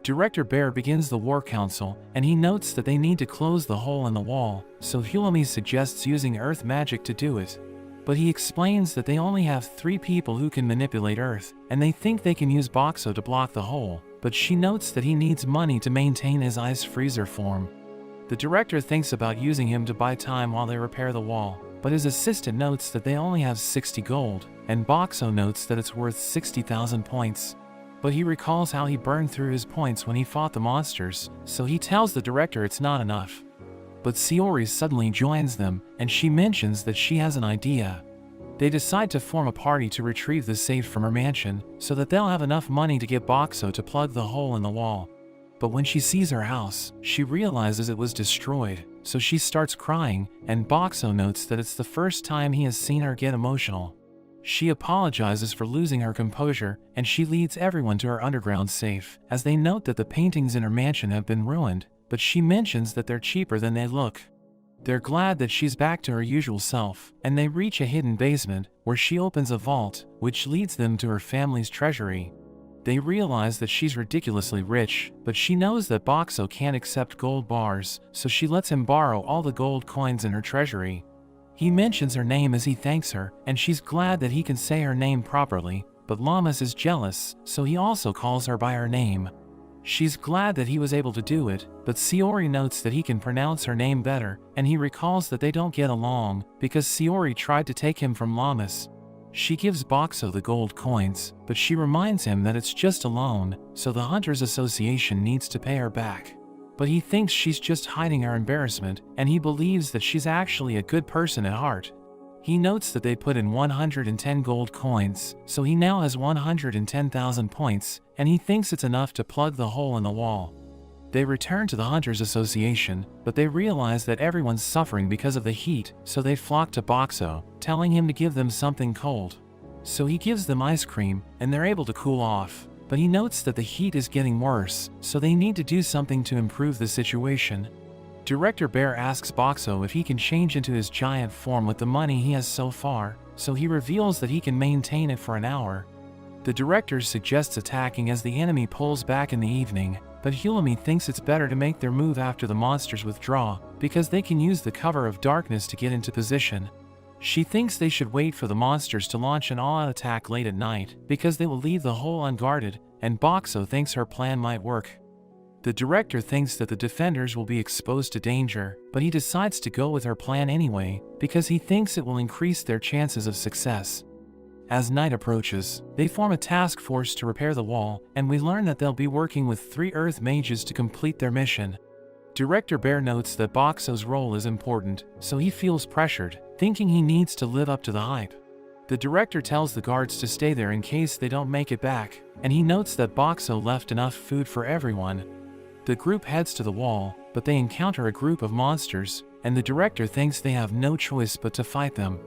Director Bear begins the War Council, and he notes that they need to close the hole in the wall, so Hulami suggests using earth magic to do it. But he explains that they only have 3 people who can manipulate Earth, and they think they can use Boxo to block the hole, but she notes that he needs money to maintain his ice freezer form. The director thinks about using him to buy time while they repair the wall, but his assistant notes that they only have 60 gold, and Boxo notes that it's worth 60,000 points. But he recalls how he burned through his points when he fought the monsters, so he tells the director it's not enough. But Sayori suddenly joins them, and she mentions that she has an idea. They decide to form a party to retrieve the safe from her mansion, so that they'll have enough money to get Boxo to plug the hole in the wall. But when she sees her house, she realizes it was destroyed, so she starts crying, and Boxo notes that it's the first time he has seen her get emotional. She apologizes for losing her composure, and she leads everyone to her underground safe, as they note that the paintings in her mansion have been ruined, but she mentions that they're cheaper than they look. They're glad that she's back to her usual self, and they reach a hidden basement, where she opens a vault, which leads them to her family's treasury. They realize that she's ridiculously rich, but she knows that Boxo can't accept gold bars, so she lets him borrow all the gold coins in her treasury. He mentions her name as he thanks her, and she's glad that he can say her name properly, but Llamas is jealous, so he also calls her by her name. She's glad that he was able to do it, but Sayori notes that he can pronounce her name better, and he recalls that they don't get along, because Sayori tried to take him from Llamas. She gives Boxo the gold coins, but she reminds him that it's just a loan, so the Hunters Association needs to pay her back. But he thinks she's just hiding her embarrassment, and he believes that she's actually a good person at heart. He notes that they put in 110 gold coins, so he now has 110,000 points, and he thinks it's enough to plug the hole in the wall. They return to the Hunters Association, but they realize that everyone's suffering because of the heat, so they flock to Boxo, telling him to give them something cold. So he gives them ice cream, and they're able to cool off. But he notes that the heat is getting worse, so they need to do something to improve the situation. Director Bear asks Boxo if he can change into his giant form with the money he has so far, so he reveals that he can maintain it for an hour. The director suggests attacking as the enemy pulls back in the evening, but Hulami thinks it's better to make their move after the monsters withdraw, because they can use the cover of darkness to get into position. She thinks they should wait for the monsters to launch an all-out attack late at night, because they will leave the hole unguarded, and Boxo thinks her plan might work. The director thinks that the defenders will be exposed to danger, but he decides to go with her plan anyway, because he thinks it will increase their chances of success. As night approaches, they form a task force to repair the wall, and we learn that they'll be working with 3 Earth mages to complete their mission. Director Bear notes that Boxo's role is important, so he feels pressured, thinking he needs to live up to the hype. The director tells the guards to stay there in case they don't make it back, and he notes that Boxo left enough food for everyone. The group heads to the wall, but they encounter a group of monsters, and the director thinks they have no choice but to fight them.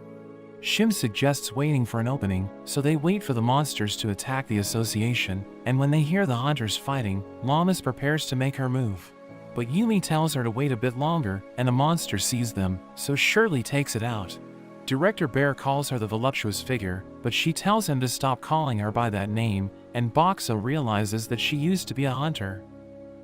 Shim suggests waiting for an opening, so they wait for the monsters to attack the association, and when they hear the hunters fighting, Llamas prepares to make her move. But Yumi tells her to wait a bit longer, and a monster sees them, so Shirley takes it out. Director Bear calls her the voluptuous figure, but she tells him to stop calling her by that name, and Boxo realizes that she used to be a hunter.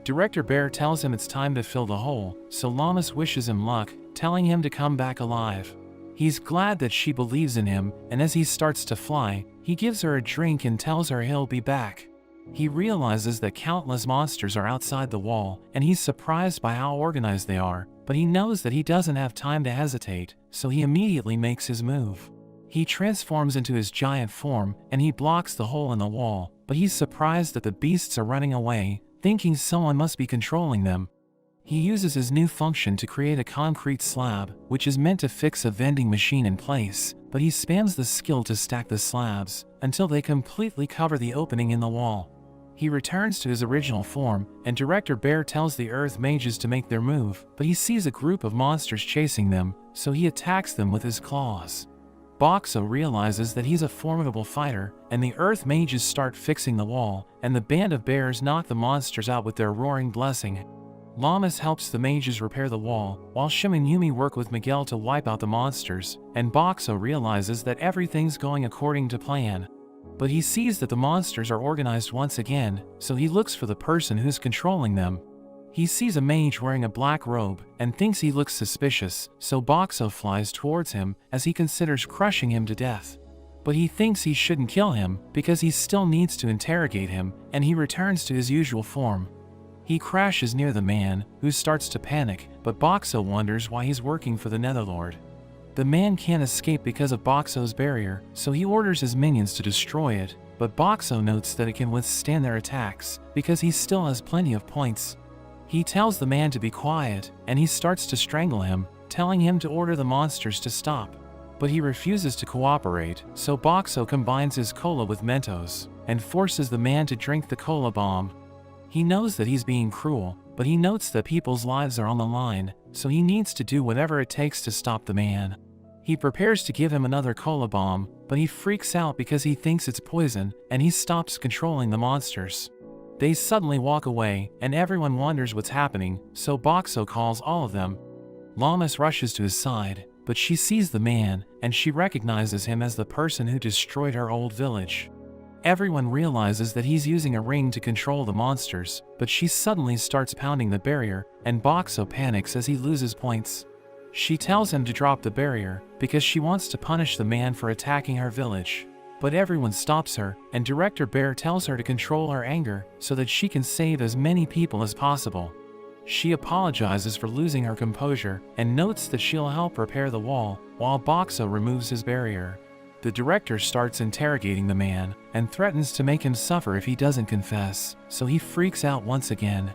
Director Bear tells him it's time to fill the hole, so Llamas wishes him luck, telling him to come back alive. He's glad that she believes in him, and as he starts to fly, he gives her a drink and tells her he'll be back. He realizes that countless monsters are outside the wall, and he's surprised by how organized they are, but he knows that he doesn't have time to hesitate, so he immediately makes his move. He transforms into his giant form, and he blocks the hole in the wall, but he's surprised that the beasts are running away, thinking someone must be controlling them. He uses his new function to create a concrete slab, which is meant to fix a vending machine in place, but he spams the skill to stack the slabs, until they completely cover the opening in the wall. He returns to his original form, and Director Bear tells the Earth mages to make their move, but he sees a group of monsters chasing them, so he attacks them with his claws. Boxo realizes that he's a formidable fighter, and the Earth mages start fixing the wall, and the band of bears knock the monsters out with their roaring blessing. Llamas helps the mages repair the wall, while Shim and Yumi work with Miguel to wipe out the monsters, and Boxo realizes that everything's going according to plan. But he sees that the monsters are organized once again, so he looks for the person who's controlling them. He sees a mage wearing a black robe, and thinks he looks suspicious, so Boxo flies towards him, as he considers crushing him to death. But he thinks he shouldn't kill him, because he still needs to interrogate him, and he returns to his usual form. He crashes near the man, who starts to panic, but Boxo wonders why he's working for the Netherlord. The man can't escape because of Boxo's barrier, so he orders his minions to destroy it, but Boxo notes that it can withstand their attacks, because he still has plenty of points. He tells the man to be quiet, and he starts to strangle him, telling him to order the monsters to stop. But he refuses to cooperate, so Boxo combines his cola with Mentos, and forces the man to drink the cola bomb. He knows that he's being cruel, but he notes that people's lives are on the line, so he needs to do whatever it takes to stop the man. He prepares to give him another cola bomb, but he freaks out because he thinks it's poison, and he stops controlling the monsters. They suddenly walk away, and everyone wonders what's happening, so Boxo calls all of them. Llamas rushes to his side, but she sees the man, and she recognizes him as the person who destroyed her old village. Everyone realizes that he's using a ring to control the monsters, but she suddenly starts pounding the barrier, and Boxo panics as he loses points. She tells him to drop the barrier, because she wants to punish the man for attacking her village. But everyone stops her, and Director Bear tells her to control her anger, so that she can save as many people as possible. She apologizes for losing her composure, and notes that she'll help repair the wall, while Boxo removes his barrier. The director starts interrogating the man and threatens to make him suffer if he doesn't confess, so he freaks out once again.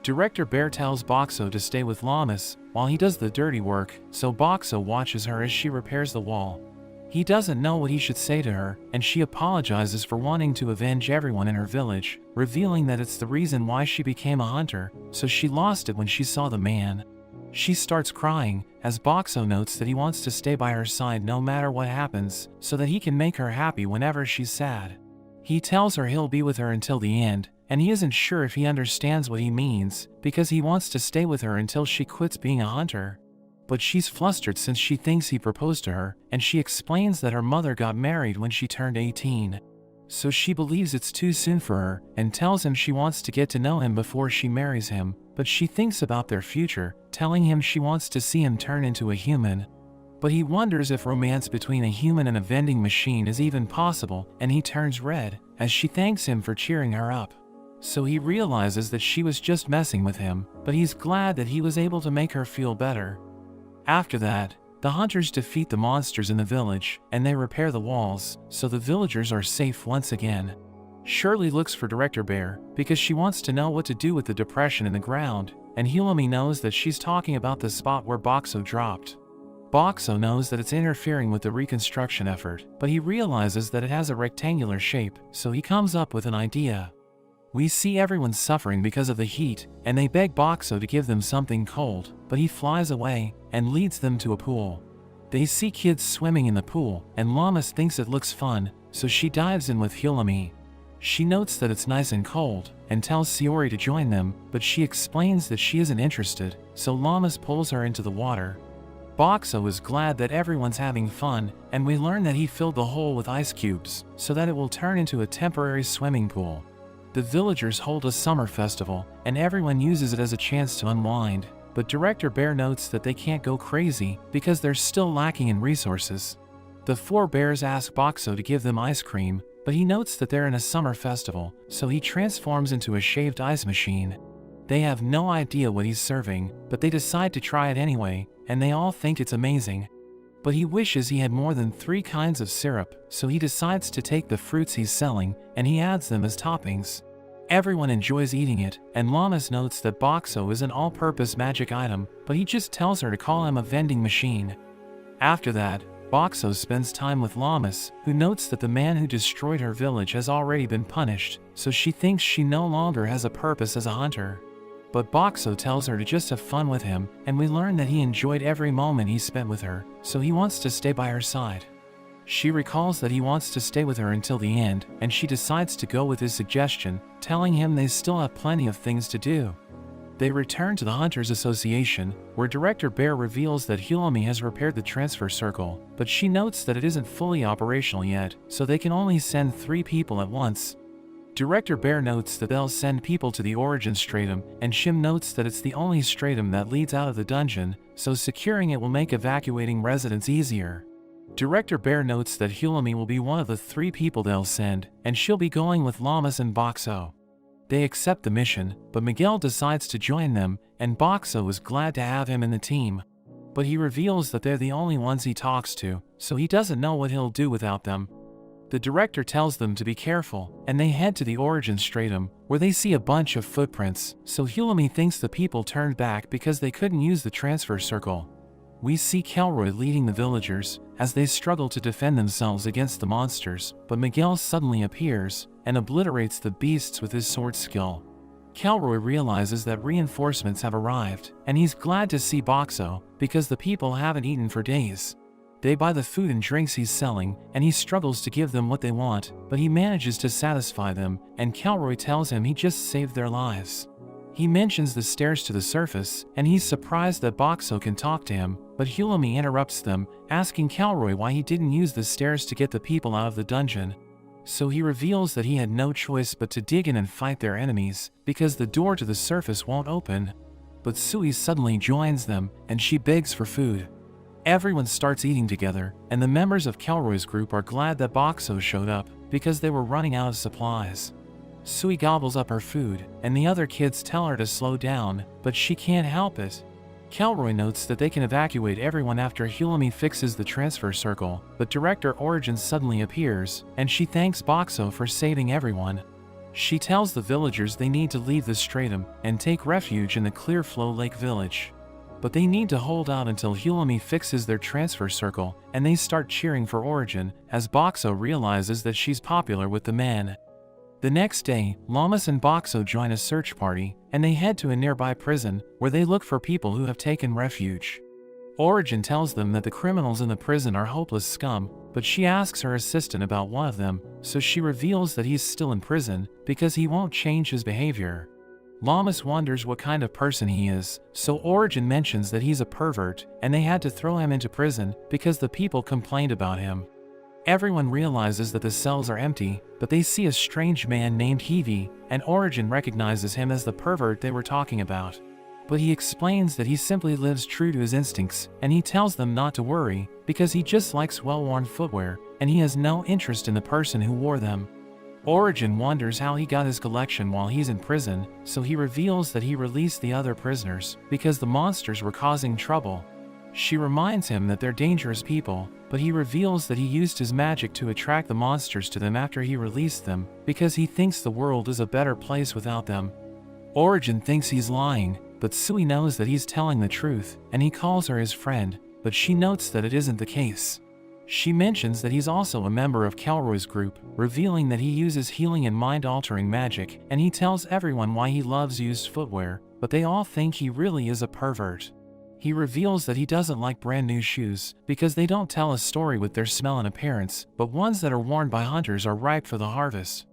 Director Bear tells Boxo to stay with Llamas while he does the dirty work, so Boxo watches her as she repairs the wall. He doesn't know what he should say to her, and she apologizes for wanting to avenge everyone in her village, revealing that it's the reason why she became a hunter, so she lost it when she saw the man. She starts crying, as Boxo notes that he wants to stay by her side no matter what happens, so that he can make her happy whenever she's sad. He tells her he'll be with her until the end, and he isn't sure if he understands what he means, because he wants to stay with her until she quits being a hunter. But she's flustered since she thinks he proposed to her, and she explains that her mother got married when she turned 18. So she believes it's too soon for her, and tells him she wants to get to know him before she marries him, but she thinks about their future, telling him she wants to see him turn into a human. But he wonders if romance between a human and a vending machine is even possible, and he turns red, as she thanks him for cheering her up. So he realizes that she was just messing with him, but he's glad that he was able to make her feel better. After that, the hunters defeat the monsters in the village, and they repair the walls, so the villagers are safe once again. Shirley looks for Director Bear, because she wants to know what to do with the depression in the ground, and Hilami knows that she's talking about the spot where Boxo dropped. Boxo knows that it's interfering with the reconstruction effort, but he realizes that it has a rectangular shape, so he comes up with an idea. We see everyone suffering because of the heat, and they beg Boxo to give them something cold, but he flies away and leads them to a pool. They see kids swimming in the pool, and Llamas thinks it looks fun, so she dives in with Hilami. She notes that it's nice and cold, and tells Sayori to join them, but she explains that she isn't interested, so Llamas pulls her into the water. Boxo is glad that everyone's having fun, and we learn that he filled the hole with ice cubes, so that it will turn into a temporary swimming pool. The villagers hold a summer festival, and everyone uses it as a chance to unwind, but Director Bear notes that they can't go crazy because they're still lacking in resources. The four bears ask Boxo to give them ice cream, but he notes that they're in a summer festival, so he transforms into a shaved ice machine. They have no idea what he's serving, but they decide to try it anyway, and they all think it's amazing. But he wishes he had more than 3 kinds of syrup, so he decides to take the fruits he's selling, and he adds them as toppings. Everyone enjoys eating it, and Llamas notes that Boxo is an all-purpose magic item, but he just tells her to call him a vending machine. After that, Boxo spends time with Llamas, who notes that the man who destroyed her village has already been punished, so she thinks she no longer has a purpose as a hunter. But Boxo tells her to just have fun with him, and we learn that he enjoyed every moment he spent with her, so he wants to stay by her side. She recalls that he wants to stay with her until the end, and she decides to go with his suggestion, telling him they still have plenty of things to do. They return to the Hunters Association, where Director Bear reveals that Hilami has repaired the transfer circle, but she notes that it isn't fully operational yet, so they can only send 3 people at once. Director Bear notes that they'll send people to the Origin Stratum, and Shim notes that it's the only stratum that leads out of the dungeon, so securing it will make evacuating residents easier. Director Bear notes that Hilami will be one of the 3 people they'll send, and she'll be going with Llamas and Boxo. They accept the mission, but Miguel decides to join them, and Boxo is glad to have him in the team. But he reveals that they're the only ones he talks to, so he doesn't know what he'll do without them. The director tells them to be careful, and they head to the Origin Stratum, where they see a bunch of footprints, so Hilami thinks the people turned back because they couldn't use the transfer circle. We see Kelroy leading the villagers, as they struggle to defend themselves against the monsters, but Miguel suddenly appears, and obliterates the beasts with his sword skill. Kelroy realizes that reinforcements have arrived, and he's glad to see Boxo, because the people haven't eaten for days. They buy the food and drinks he's selling, and he struggles to give them what they want, but he manages to satisfy them, and Kelroy tells him he just saved their lives. He mentions the stairs to the surface, and he's surprised that Boxo can talk to him, but Hilami interrupts them, asking Kelroy why he didn't use the stairs to get the people out of the dungeon. So he reveals that he had no choice but to dig in and fight their enemies, because the door to the surface won't open. But Sui suddenly joins them, and she begs for food. Everyone starts eating together, and the members of Kelroy's group are glad that Boxo showed up, because they were running out of supplies. Sui gobbles up her food, and the other kids tell her to slow down, but she can't help it. Kelroy notes that they can evacuate everyone after Hulumi fixes the transfer circle, but Director Origin suddenly appears, and she thanks Boxo for saving everyone. She tells the villagers they need to leave the stratum and take refuge in the Clearflow Lake village. But they need to hold out until Hulumi fixes their transfer circle, and they start cheering for Origin, as Boxo realizes that she's popular with the men. The next day, Llamas and Boxo join a search party, and they head to a nearby prison, where they look for people who have taken refuge. Origin tells them that the criminals in the prison are hopeless scum, but she asks her assistant about one of them, so she reveals that he's still in prison, because he won't change his behavior. Llamas wonders what kind of person he is, so Origin mentions that he's a pervert, and they had to throw him into prison, because the people complained about him. Everyone realizes that the cells are empty, but they see a strange man named Heavy, and Origin recognizes him as the pervert they were talking about. But he explains that he simply lives true to his instincts, and he tells them not to worry, because he just likes well-worn footwear, and he has no interest in the person who wore them. Origin wonders how he got his collection while he's in prison, so he reveals that he released the other prisoners, because the monsters were causing trouble. She reminds him that they're dangerous people, but he reveals that he used his magic to attract the monsters to them after he released them, because he thinks the world is a better place without them. Origin thinks he's lying, but Sui knows that he's telling the truth, and he calls her his friend, but she notes that it isn't the case. She mentions that he's also a member of Kelroy's group, revealing that he uses healing and mind-altering magic, and he tells everyone why he loves used footwear, but they all think he really is a pervert. He reveals that he doesn't like brand new shoes, because they don't tell a story with their smell and appearance, but ones that are worn by hunters are ripe for the harvest.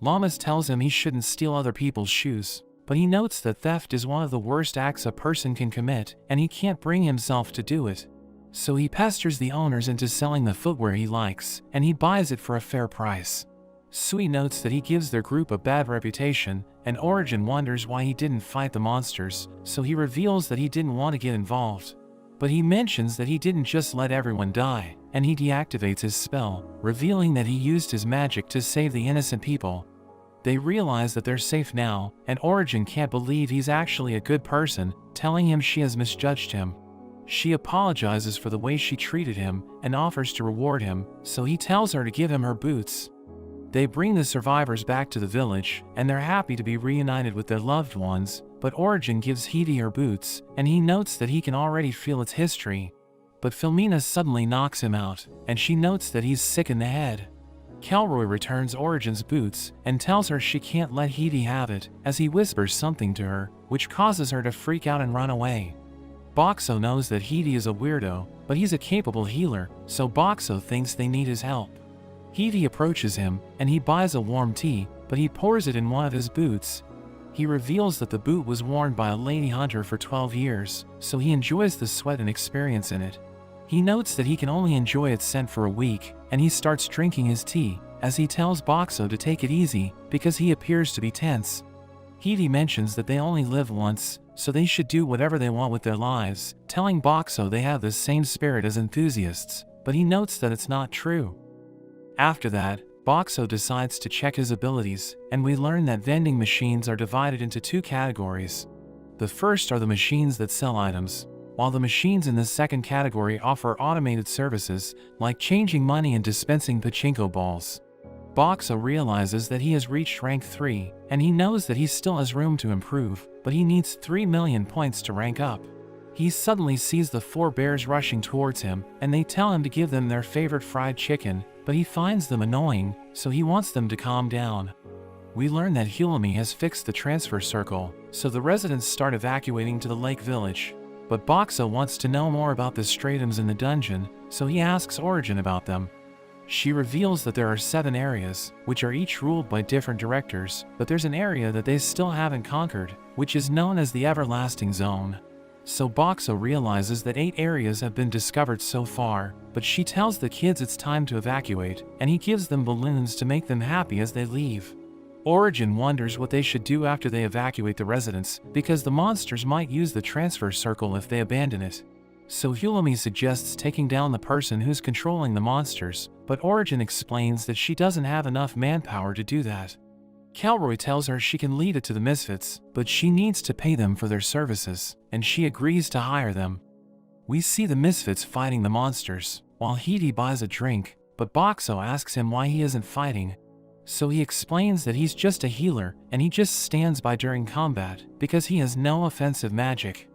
Llamas tells him he shouldn't steal other people's shoes, but he notes that theft is one of the worst acts a person can commit, and he can't bring himself to do it. So he pesters the owners into selling the footwear he likes, and he buys it for a fair price. Sui notes that he gives their group a bad reputation, and Origin wonders why he didn't fight the monsters, so he reveals that he didn't want to get involved. But he mentions that he didn't just let everyone die, and he deactivates his spell, revealing that he used his magic to save the innocent people. They realize that they're safe now, and Origin can't believe he's actually a good person, telling him she has misjudged him. She apologizes for the way she treated him, and offers to reward him, so he tells her to give him her boots. They bring the survivors back to the village, and they're happy to be reunited with their loved ones, but Origin gives Heidi her boots, and he notes that he can already feel its history. But Filmina suddenly knocks him out, and she notes that he's sick in the head. Kelroy returns Origin's boots, and tells her she can't let Heidi have it, as he whispers something to her, which causes her to freak out and run away. Boxo knows that Heidi is a weirdo, but he's a capable healer, so Boxo thinks they need his help. Heidi approaches him, and he buys a warm tea, but he pours it in one of his boots. He reveals that the boot was worn by a lady hunter for 12 years, so he enjoys the sweat and experience in it. He notes that he can only enjoy its scent for a week, and he starts drinking his tea, as he tells Boxo to take it easy, because he appears to be tense. Heidi mentions that they only live once, so they should do whatever they want with their lives, telling Boxo they have the same spirit as enthusiasts, but he notes that it's not true. After that, Boxo decides to check his abilities, and we learn that vending machines are divided into two categories. The first are the machines that sell items, while the machines in the second category offer automated services, like changing money and dispensing pachinko balls. Boxo realizes that he has reached rank 3, and he knows that he still has room to improve, but he needs 3 million points to rank up. He suddenly sees the 4 bears rushing towards him, and they tell him to give them their favorite fried chicken, but he finds them annoying, so he wants them to calm down. We learn that Hulumi has fixed the transfer circle, so the residents start evacuating to the lake village. But Boxo wants to know more about the stratums in the dungeon, so he asks Origin about them. She reveals that there are 7 areas, which are each ruled by different directors, but there's an area that they still haven't conquered, which is known as the Everlasting Zone. So Boxo realizes that 8 areas have been discovered so far, but she tells the kids it's time to evacuate, and he gives them balloons to make them happy as they leave. Origin wonders what they should do after they evacuate the residents, because the monsters might use the transfer circle if they abandon it. So Hulumi suggests taking down the person who's controlling the monsters, but Origin explains that she doesn't have enough manpower to do that. Calroy tells her she can lead it to the misfits, but she needs to pay them for their services, and she agrees to hire them. We see the misfits fighting the monsters, while Hidi buys a drink, but Boxo asks him why he isn't fighting. So he explains that he's just a healer and he just stands by during combat because he has no offensive magic.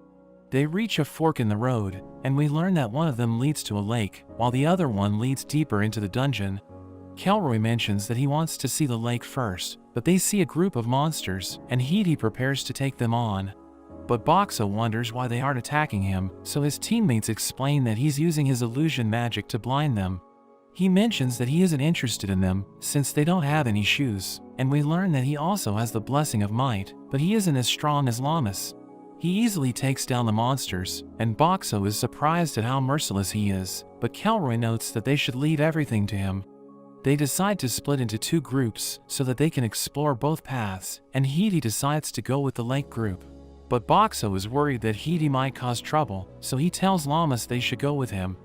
They reach a fork in the road, and we learn that one of them leads to a lake, while the other one leads deeper into the dungeon. Calroy mentions that he wants to see the lake first, but they see a group of monsters, and Hidi prepares to take them on. But Boxo wonders why they aren't attacking him, so his teammates explain that he's using his illusion magic to blind them. He mentions that he isn't interested in them, since they don't have any shoes, and we learn that he also has the blessing of might, but he isn't as strong as Lammas. He easily takes down the monsters, and Boxo is surprised at how merciless he is, but Calroy notes that they should leave everything to him. They decide to split into two groups so that they can explore both paths, and Hidi decides to go with the lake group. But Boxo is worried that Hidi might cause trouble, so he tells Lammas they should go with him.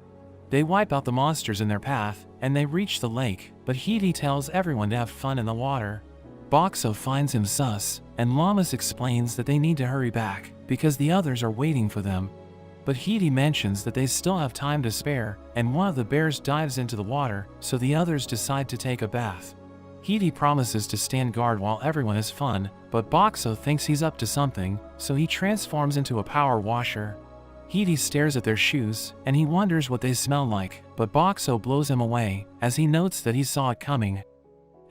They wipe out the monsters in their path, and they reach the lake, but Hidi tells everyone to have fun in the water. Boxo finds him sus, and Lammas explains that they need to hurry back, because the others are waiting for them. But Hidi mentions that they still have time to spare, and one of the bears dives into the water, so the others decide to take a bath. Hidi promises to stand guard while everyone has fun, but Boxo thinks he's up to something, so he transforms into a power washer. Hidi stares at their shoes, and he wonders what they smell like, but Boxo blows him away, as he notes that he saw it coming.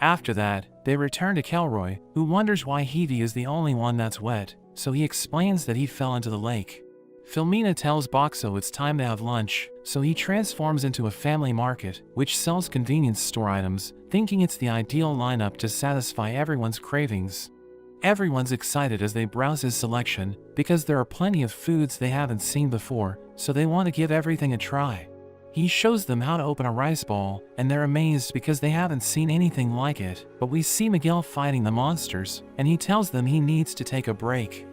After that, they return to Calroy, who wonders why Hidi is the only one that's wet, so he explains that he fell into the lake. Filomena tells Boxo it's time to have lunch, so he transforms into a family market, which sells convenience store items, thinking it's the ideal lineup to satisfy everyone's cravings. Everyone's excited as they browse his selection, because there are plenty of foods they haven't seen before, so they want to give everything a try. He shows them how to open a rice ball, and they're amazed because they haven't seen anything like it, but we see Miguel fighting the monsters, and he tells them he needs to take a break.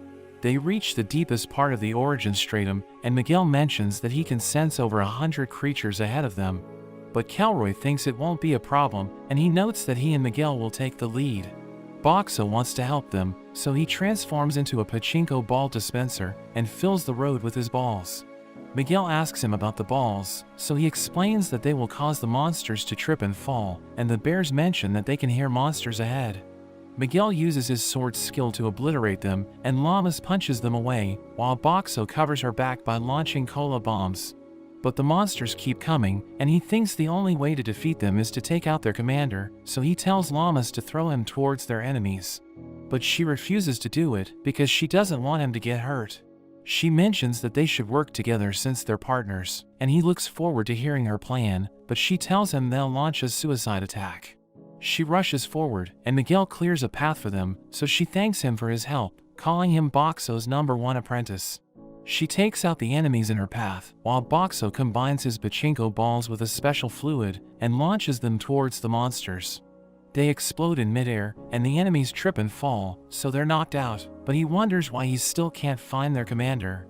They reach the deepest part of the origin stratum, and Miguel mentions that he can sense over 100 creatures ahead of them. But Calroy thinks it won't be a problem, and he notes that he and Miguel will take the lead. Boxo wants to help them, so he transforms into a pachinko ball dispenser and fills the road with his balls. Miguel asks him about the balls, so he explains that they will cause the monsters to trip and fall, and the bears mention that they can hear monsters ahead. Miguel uses his sword skill to obliterate them, and Lammas punches them away, while Boxo covers her back by launching cola bombs. But the monsters keep coming, and he thinks the only way to defeat them is to take out their commander, so he tells Lammas to throw him towards their enemies. But she refuses to do it because she doesn't want him to get hurt. She mentions that they should work together since they're partners, and he looks forward to hearing her plan, but she tells him they'll launch a suicide attack. She rushes forward, and Miguel clears a path for them, so she thanks him for his help, calling him Boxo's #1 apprentice. She takes out the enemies in her path, while Boxo combines his pachinko balls with a special fluid and launches them towards the monsters. They explode in midair, and the enemies trip and fall, so they're knocked out, but he wonders why he still can't find their commander.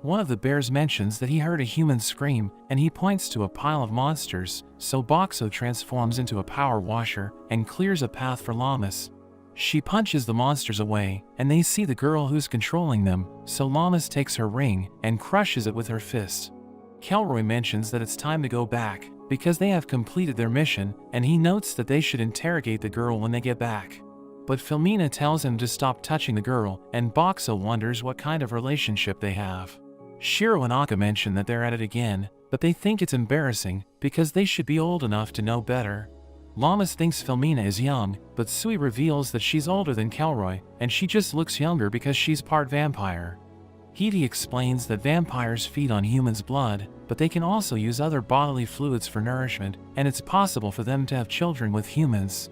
One of the bears mentions that he heard a human scream, and he points to a pile of monsters, so Boxo transforms into a power washer and clears a path for Lammas. She punches the monsters away, and they see the girl who's controlling them, so Lammas takes her ring and crushes it with her fist. Calroy mentions that it's time to go back, because they have completed their mission, and he notes that they should interrogate the girl when they get back. But Filomena tells him to stop touching the girl, and Boxo wonders what kind of relationship they have. Shiro and Aka mention that they're at it again, but they think it's embarrassing, because they should be old enough to know better. Lammas thinks Filomena is young, but Sui reveals that she's older than Calroy, and she just looks younger because she's part vampire. Hidi explains that vampires feed on humans' blood, but they can also use other bodily fluids for nourishment, and it's possible for them to have children with humans.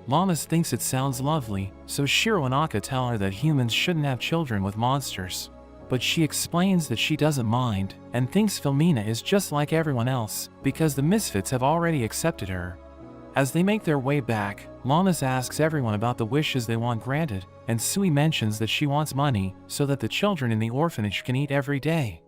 Lammas thinks it sounds lovely, so Shiro and Aka tell her that humans shouldn't have children with monsters. But she explains that she doesn't mind, and thinks Filomena is just like everyone else, because the misfits have already accepted her. As they make their way back, Lammas asks everyone about the wishes they want granted, and Sui mentions that she wants money, so that the children in the orphanage can eat every day.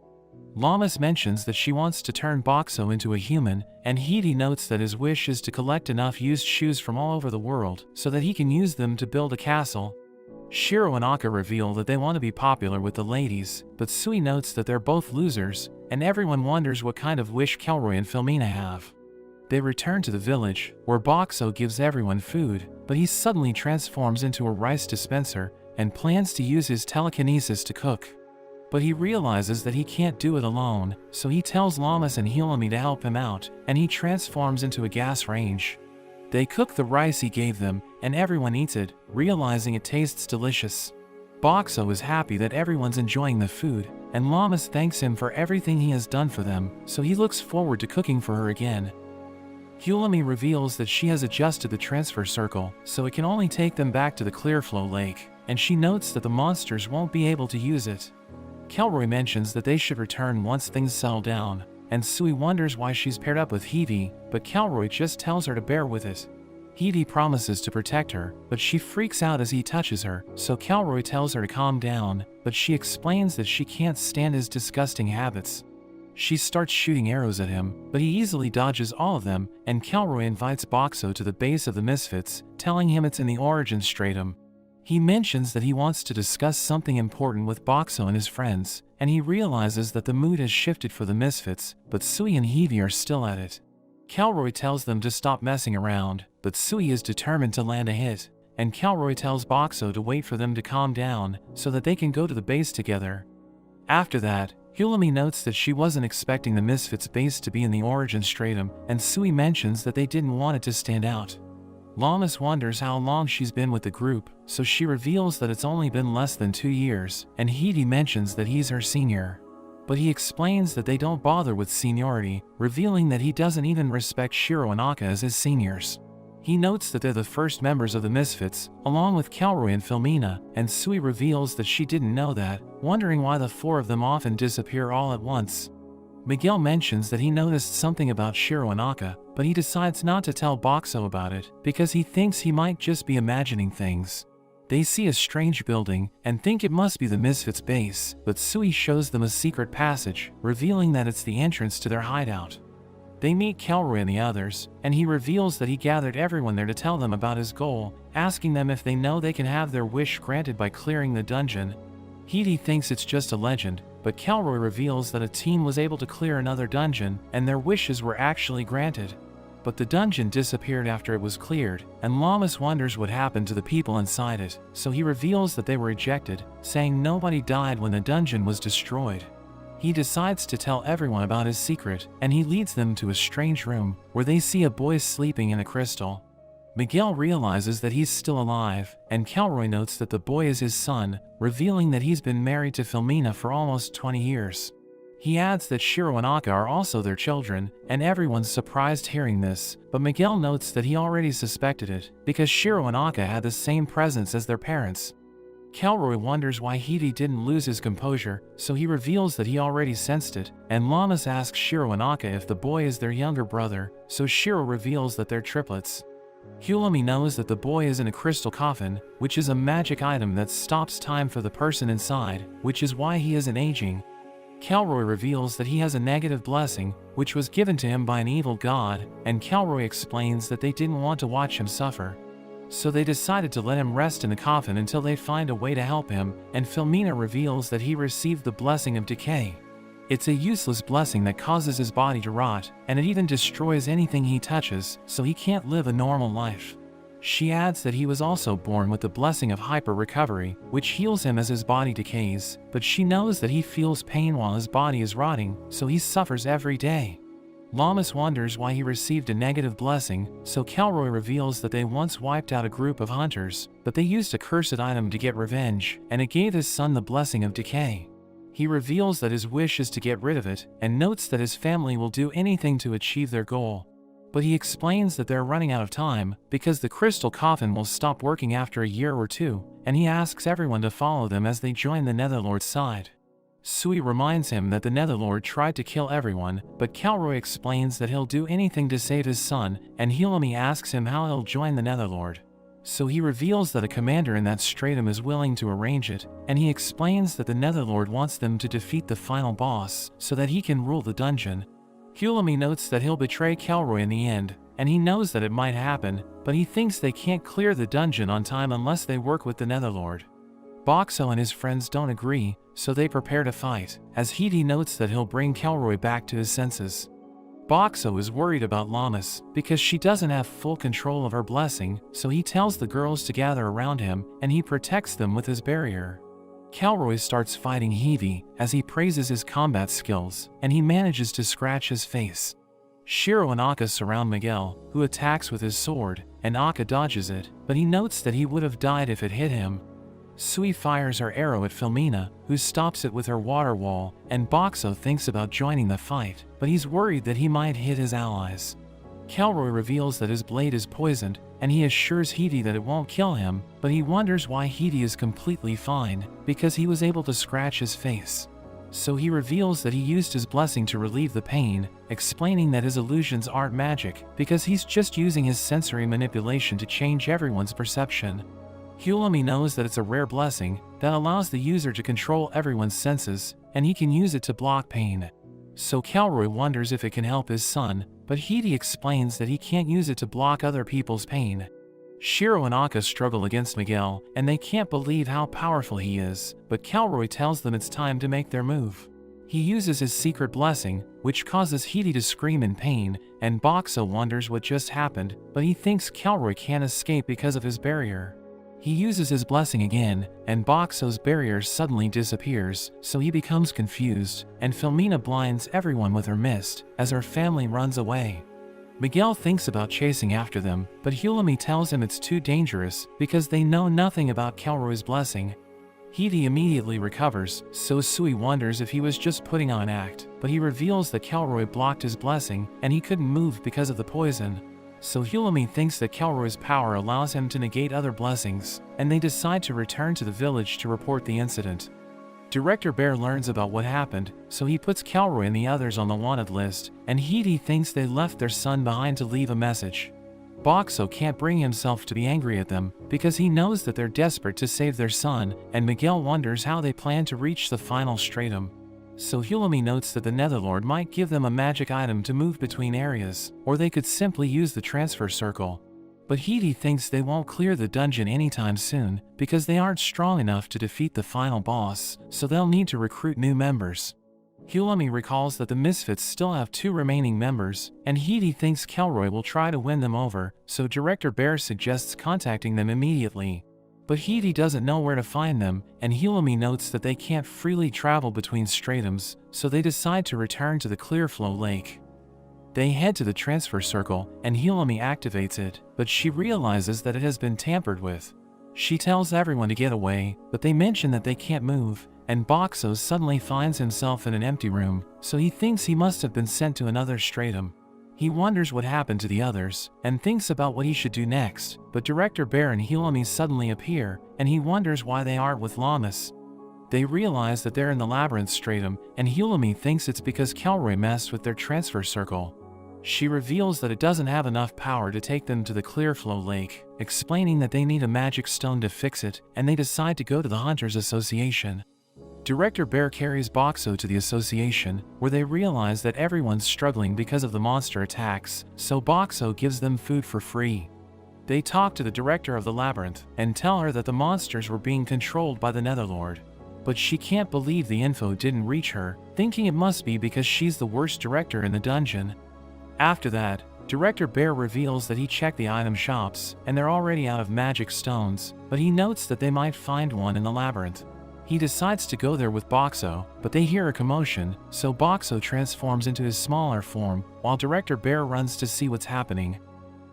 Llamas mentions that she wants to turn Boxo into a human, and Hidi notes that his wish is to collect enough used shoes from all over the world so that he can use them to build a castle. Shiro and Aka reveal that they want to be popular with the ladies, but Sui notes that they're both losers, and everyone wonders what kind of wish Kelroy and Filmina have. They return to the village, where Boxo gives everyone food, but he suddenly transforms into a rice dispenser and plans to use his telekinesis to cook. But he realizes that he can't do it alone, so he tells Llamas and Hilami to help him out, and he transforms into a gas range. They cook the rice he gave them, and everyone eats it, realizing it tastes delicious. Boxo is happy that everyone's enjoying the food, and Llamas thanks him for everything he has done for them, so he looks forward to cooking for her again. Hilami reveals that she has adjusted the transfer circle, so it can only take them back to the Clearflow Lake, and she notes that the monsters won't be able to use it. Kelroy mentions that they should return once things settle down, and Sui wonders why she's paired up with Hidi, but Kelroy just tells her to bear with it. Hidi promises to protect her, but she freaks out as he touches her, so Kelroy tells her to calm down, but she explains that she can't stand his disgusting habits. She starts shooting arrows at him, but he easily dodges all of them, and Kelroy invites Boxo to the base of the Misfits, telling him it's in the Origin Stratum. He mentions that he wants to discuss something important with Boxo and his friends, and he realizes that the mood has shifted for the Misfits, but Sui and Hidi are still at it. Kelroy tells them to stop messing around, but Sui is determined to land a hit, and Kelroy tells Boxo to wait for them to calm down so that they can go to the base together. After that, Hilami notes that she wasn't expecting the Misfits base to be in the Origin Stratum, and Sui mentions that they didn't want it to stand out. Llamas wonders how long she's been with the group, so she reveals that it's only been less than 2 years, and Hidi mentions that he's her senior. But he explains that they don't bother with seniority, revealing that he doesn't even respect Shiro and Aka as his seniors. He notes that they're the first members of the Misfits, along with Kelroy and Filmina, and Sui reveals that she didn't know that, wondering why the 4 of them often disappear all at once. Miguel mentions that he noticed something about Shiro and Aka, but he decides not to tell Boxo about it because he thinks he might just be imagining things. They see a strange building and think it must be the Misfits base, but Sui shows them a secret passage, revealing that it's the entrance to their hideout. They meet Kelroy and the others, and he reveals that he gathered everyone there to tell them about his goal, asking them if they know they can have their wish granted by clearing the dungeon. Hidi thinks it's just a legend, but Kelroy reveals that a team was able to clear another dungeon, and their wishes were actually granted. But the dungeon disappeared after it was cleared, and Llamas wonders what happened to the people inside it, so he reveals that they were ejected, saying nobody died when the dungeon was destroyed. He decides to tell everyone about his secret, and he leads them to a strange room, where they see a boy sleeping in a crystal. Miguel realizes that he's still alive, and Kelroy notes that the boy is his son, revealing that he's been married to Filmina for almost 20 years. He adds that Shiro and Aka are also their children, and everyone's surprised hearing this, but Miguel notes that he already suspected it, because Shiro and Aka had the same presence as their parents. Kelroy wonders why Hidi didn't lose his composure, so he reveals that he already sensed it, and Llamas asks Shiro and Aka if the boy is their younger brother, so Shiro reveals that they're triplets. Hilami knows that the boy is in a crystal coffin, which is a magic item that stops time for the person inside, which is why he isn't aging. Kelroy reveals that he has a negative blessing, which was given to him by an evil god, and Kelroy explains that they didn't want to watch him suffer. So they decided to let him rest in the coffin until they find a way to help him, and Filmina reveals that he received the blessing of decay. It's a useless blessing that causes his body to rot, and it even destroys anything he touches, so he can't live a normal life. She adds that he was also born with the blessing of hyper-recovery, which heals him as his body decays, but she knows that he feels pain while his body is rotting, so he suffers every day. Llamas wonders why he received a negative blessing, so Kelroy reveals that they once wiped out a group of hunters, but they used a cursed item to get revenge, and it gave his son the blessing of decay. He reveals that his wish is to get rid of it, and notes that his family will do anything to achieve their goal. But he explains that they're running out of time, because the crystal coffin will stop working after a year or 2, and he asks everyone to follow them as they join the Netherlord's side. Sui reminds him that the Netherlord tried to kill everyone, but Kelroy explains that he'll do anything to save his son, and Hilami asks him how he'll join the Netherlord. So he reveals that a commander in that stratum is willing to arrange it, and he explains that the Netherlord wants them to defeat the final boss so that he can rule the dungeon. Hulami notes that he'll betray Kelroy in the end, and he knows that it might happen, but he thinks they can't clear the dungeon on time unless they work with the Netherlord. Boxo and his friends don't agree, so they prepare to fight, as Hidi notes that he'll bring Kelroy back to his senses. Boxo is worried about Lammas because she doesn't have full control of her blessing, so he tells the girls to gather around him and he protects them with his barrier. Kelroy starts fighting Hivi as he praises his combat skills, and he manages to scratch his face. Shiro and Akka surround Miguel, who attacks with his sword, and Akka dodges it, but he notes that he would have died if it hit him. Sui fires her arrow at Filmina, who stops it with her water wall, and Boxo thinks about joining the fight, but he's worried that he might hit his allies. Kelroy reveals that his blade is poisoned, and he assures Hidi that it won't kill him, but he wonders why Hidi is completely fine, because he was able to scratch his face. So he reveals that he used his blessing to relieve the pain, explaining that his illusions aren't magic, because he's just using his sensory manipulation to change everyone's perception. Hulami knows that it's a rare blessing that allows the user to control everyone's senses, and he can use it to block pain. So Kelroy wonders if it can help his son, but Hidi explains that he can't use it to block other people's pain. Shiro and Akka struggle against Miguel, and they can't believe how powerful he is, but Kelroy tells them it's time to make their move. He uses his secret blessing, which causes Hidi to scream in pain, and Boxo wonders what just happened, but he thinks Kelroy can't escape because of his barrier. He uses his blessing again, and Boxo's barrier suddenly disappears, so he becomes confused, and Filmina blinds everyone with her mist as her family runs away. Miguel thinks about chasing after them, but Hulami tells him it's too dangerous because they know nothing about Kelroy's blessing. Hidi immediately recovers, so Sui wonders if he was just putting on an act, but he reveals that Kelroy blocked his blessing and he couldn't move because of the poison. So Hulami thinks that Kelroy's power allows him to negate other blessings, and they decide to return to the village to report the incident. Director Bear learns about what happened, so he puts Kelroy and the others on the wanted list, and Hidi thinks they left their son behind to leave a message. Boxo can't bring himself to be angry at them, because he knows that they're desperate to save their son, and Miguel wonders how they plan to reach the final stratum. So Hulami notes that the Netherlord might give them a magic item to move between areas, or they could simply use the transfer circle. But Hidi thinks they won't clear the dungeon anytime soon, because they aren't strong enough to defeat the final boss, so they'll need to recruit new members. Hulami recalls that the Misfits still have 2 remaining members, and Hidi thinks Kelroy will try to win them over, so Director Bear suggests contacting them immediately. But Hidi doesn't know where to find them, and Hulami notes that they can't freely travel between stratums, so they decide to return to the Clearflow Lake. They head to the transfer circle, and Hulami activates it, but she realizes that it has been tampered with. She tells everyone to get away, but they mention that they can't move, and Boxo suddenly finds himself in an empty room, so he thinks he must have been sent to another stratum. He wonders what happened to the others, and thinks about what he should do next, but Director Bear and Hulami suddenly appear, and he wonders why they aren't with Lammas. They realize that they're in the labyrinth stratum, and Hulami thinks it's because Kelroy messed with their transfer circle. She reveals that it doesn't have enough power to take them to the Clearflow Lake, explaining that they need a magic stone to fix it, and they decide to go to the Hunters Association. Director Bear carries Boxo to the association, where they realize that everyone's struggling because of the monster attacks, so Boxo gives them food for free. They talk to the director of the labyrinth, and tell her that the monsters were being controlled by the Netherlord. But she can't believe the info didn't reach her, thinking it must be because she's the worst director in the dungeon. After that, Director Bear reveals that he checked the item shops, and they're already out of magic stones, but he notes that they might find one in the labyrinth. He decides to go there with Boxo, but they hear a commotion, so Boxo transforms into his smaller form, while Director Bear runs to see what's happening.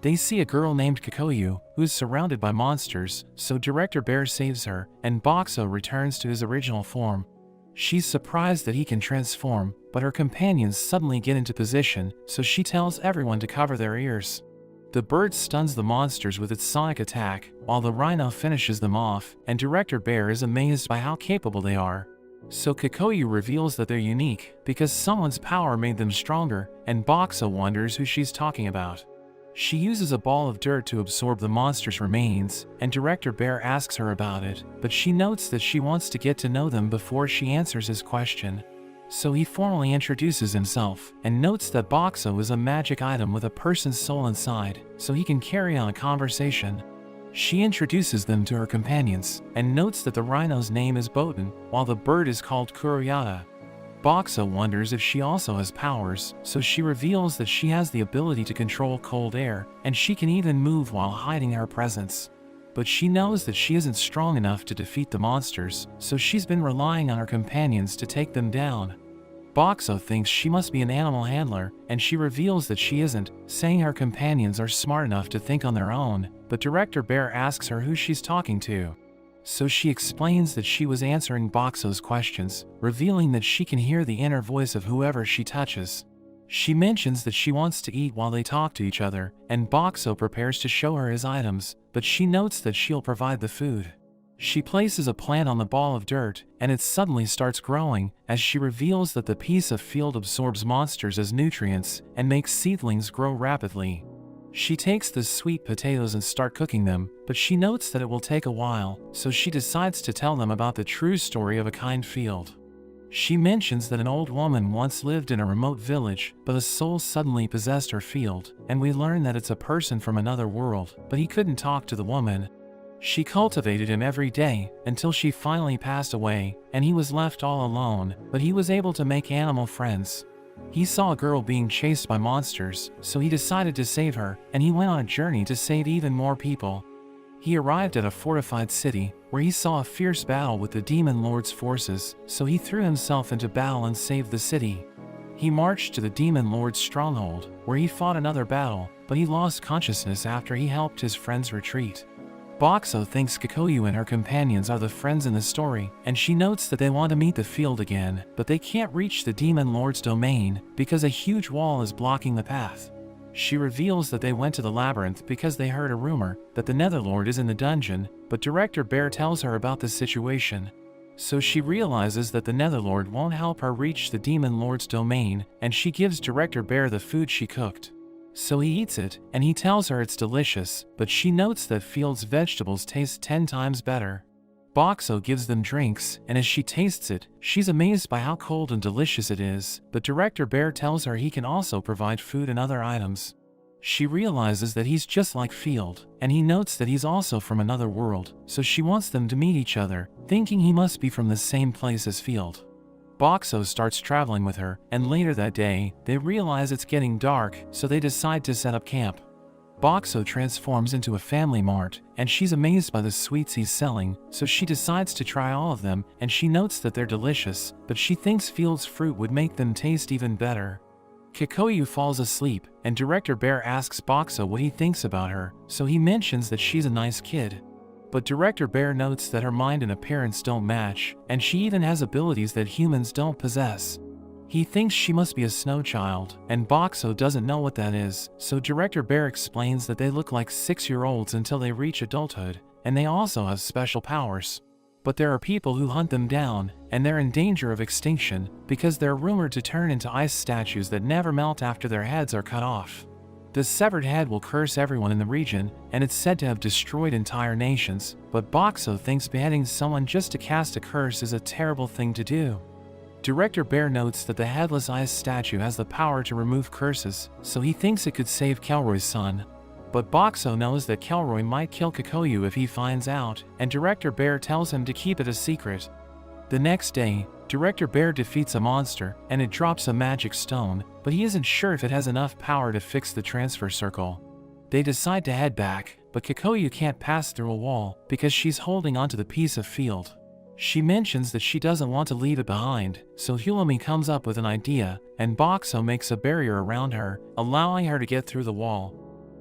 They see a girl named Kikoyu, who is surrounded by monsters, so Director Bear saves her, and Boxo returns to his original form. She's surprised that he can transform, but her companions suddenly get into position, so she tells everyone to cover their ears. The bird stuns the monsters with its sonic attack, while the rhino finishes them off, and Director Bear is amazed by how capable they are. So Kikoyu reveals that they're unique, because someone's power made them stronger, and Boxo wonders who she's talking about. She uses a ball of dirt to absorb the monster's remains, and Director Bear asks her about it, but she notes that she wants to get to know them before she answers his question. So he formally introduces himself, and notes that Boxo is a magic item with a person's soul inside, so he can carry on a conversation. She introduces them to her companions, and notes that the rhino's name is Botan, while the bird is called Kuroyata. Boxo wonders if she also has powers, so she reveals that she has the ability to control cold air, and she can even move while hiding her presence. But she knows that she isn't strong enough to defeat the monsters, so she's been relying on her companions to take them down. Boxo thinks she must be an animal handler, and she reveals that she isn't, saying her companions are smart enough to think on their own, but Director Bear asks her who she's talking to. So she explains that she was answering Boxo's questions, revealing that she can hear the inner voice of whoever she touches. She mentions that she wants to eat while they talk to each other, and Boxo prepares to show her his items, but she notes that she'll provide the food. She places a plant on the ball of dirt, and it suddenly starts growing, as she reveals that the piece of field absorbs monsters as nutrients, and makes seedlings grow rapidly. She takes the sweet potatoes and starts cooking them, but she notes that it will take a while, so she decides to tell them about the true story of a kind field. She mentions that an old woman once lived in a remote village, but a soul suddenly possessed her field, and we learn that it's a person from another world, but he couldn't talk to the woman. She cultivated him every day, until she finally passed away, and he was left all alone, but he was able to make animal friends. He saw a girl being chased by monsters, so he decided to save her, and he went on a journey to save even more people. He arrived at a fortified city, where he saw a fierce battle with the Demon Lord's forces, so he threw himself into battle and saved the city. He marched to the Demon Lord's stronghold, where he fought another battle, but he lost consciousness after he helped his friends retreat. Boxo thinks Kikoyu and her companions are the friends in the story, and she notes that they want to meet the field again, but they can't reach the Demon Lord's domain because a huge wall is blocking the path. She reveals that they went to the labyrinth because they heard a rumor that the Netherlord is in the dungeon, but Director Bear tells her about the situation. So she realizes that the Netherlord won't help her reach the Demon Lord's domain, and she gives Director Bear the food she cooked. So he eats it, and he tells her it's delicious, but she notes that Field's vegetables taste 10 times better. Boxo gives them drinks, and as she tastes it, she's amazed by how cold and delicious it is, but Director Bear tells her he can also provide food and other items. She realizes that he's just like Field, and he notes that he's also from another world, so she wants them to meet each other, thinking he must be from the same place as Field. Boxo starts traveling with her, and later that day, they realize it's getting dark, so they decide to set up camp. Boxo transforms into a family mart, and she's amazed by the sweets he's selling, so she decides to try all of them, and she notes that they're delicious, but she thinks Field's fruit would make them taste even better. Kikoyu falls asleep, and Director Bear asks Boxo what he thinks about her, so he mentions that she's a nice kid. But Director Bear notes that her mind and appearance don't match, and she even has abilities that humans don't possess. He thinks she must be a snow child, and Boxo doesn't know what that is, so Director Bear explains that they look like 6-year-olds until they reach adulthood, and they also have special powers. But there are people who hunt them down, and they're in danger of extinction, because they're rumored to turn into ice statues that never melt after their heads are cut off. The severed head will curse everyone in the region, and it's said to have destroyed entire nations, but Boxo thinks beheading someone just to cast a curse is a terrible thing to do. Director Bear notes that the headless ice statue has the power to remove curses, so he thinks it could save Kelroy's son. But Boxo knows that Kelroy might kill Kikoyu if he finds out, and Director Bear tells him to keep it a secret. The next day, Director Bear defeats a monster, and it drops a magic stone, but he isn't sure if it has enough power to fix the transfer circle. They decide to head back, but Kikoyu can't pass through a wall because she's holding onto the piece of field. She mentions that she doesn't want to leave it behind, so Hulumi comes up with an idea, and Boxo makes a barrier around her, allowing her to get through the wall.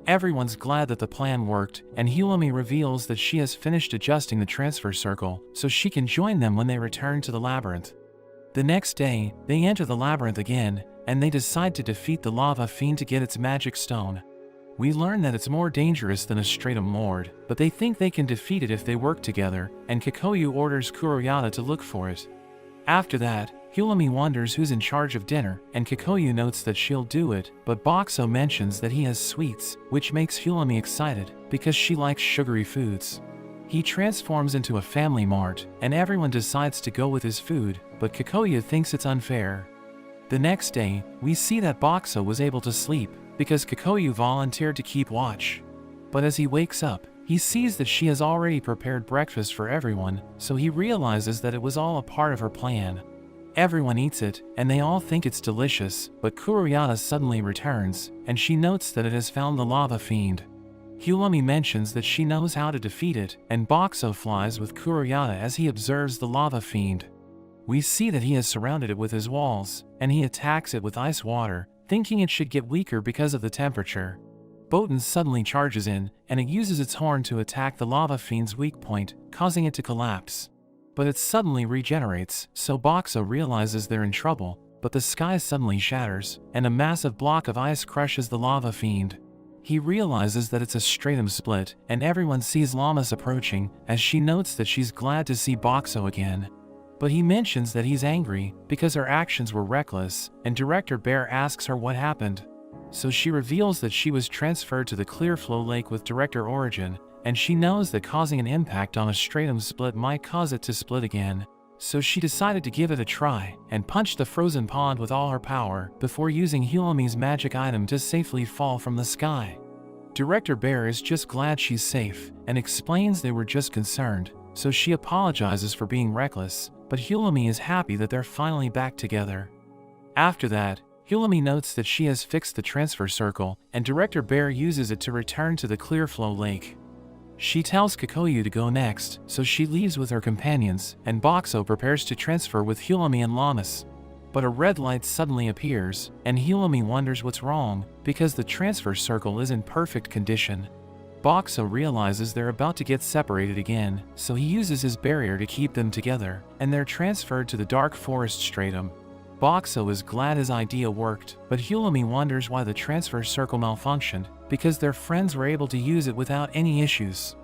Everyone's glad that the plan worked, and Hulumi reveals that she has finished adjusting the transfer circle, so she can join them when they return to the labyrinth. The next day, they enter the labyrinth again, and they decide to defeat the lava fiend to get its magic stone. We learn that it's more dangerous than a Stratum Lord, but they think they can defeat it if they work together, and Kikoyu orders Kuroyata to look for it. After that, Hulami wonders who's in charge of dinner, and Kikoyu notes that she'll do it, but Boxo mentions that he has sweets, which makes Hulami excited, because she likes sugary foods. He transforms into a family mart, and everyone decides to go with his food, but Kikoyu thinks it's unfair. The next day, we see that Boxo was able to sleep, because Kikoyu volunteered to keep watch. But as he wakes up, he sees that she has already prepared breakfast for everyone, so he realizes that it was all a part of her plan. Everyone eats it, and they all think it's delicious, but Kuroyata suddenly returns, and she notes that it has found the lava fiend. Hulami mentions that she knows how to defeat it, and Boxo flies with Kuroyata as he observes the lava fiend. We see that he has surrounded it with his walls, and he attacks it with ice water, thinking it should get weaker because of the temperature. Botan suddenly charges in, and it uses its horn to attack the lava fiend's weak point, causing it to collapse. But it suddenly regenerates, so Boxo realizes they're in trouble, but the sky suddenly shatters, and a massive block of ice crushes the lava fiend. He realizes that it's a stratum split, and everyone sees Llamas approaching, as she notes that she's glad to see Boxo again. But he mentions that he's angry, because her actions were reckless, and Director Bear asks her what happened. So she reveals that she was transferred to the Clearflow Lake with Director Origin, and she knows that causing an impact on a stratum split might cause it to split again. So she decided to give it a try, and punched the frozen pond with all her power, before using Hulami's magic item to safely fall from the sky. Director Bear is just glad she's safe, and explains they were just concerned, so she apologizes for being reckless, but Hulami is happy that they're finally back together. After that, Hulami notes that she has fixed the transfer circle, and Director Bear uses it to return to the Clearflow Lake. She tells Kikoyu to go next, so she leaves with her companions, and Boxo prepares to transfer with Hulami and Llamas. But a red light suddenly appears, and Hulami wonders what's wrong, because the transfer circle is in perfect condition. Boxo realizes they're about to get separated again, so he uses his barrier to keep them together, and they're transferred to the Dark Forest Stratum. Boxo is glad his idea worked, but Hulami wonders why the transfer circle malfunctioned, because their friends were able to use it without any issues.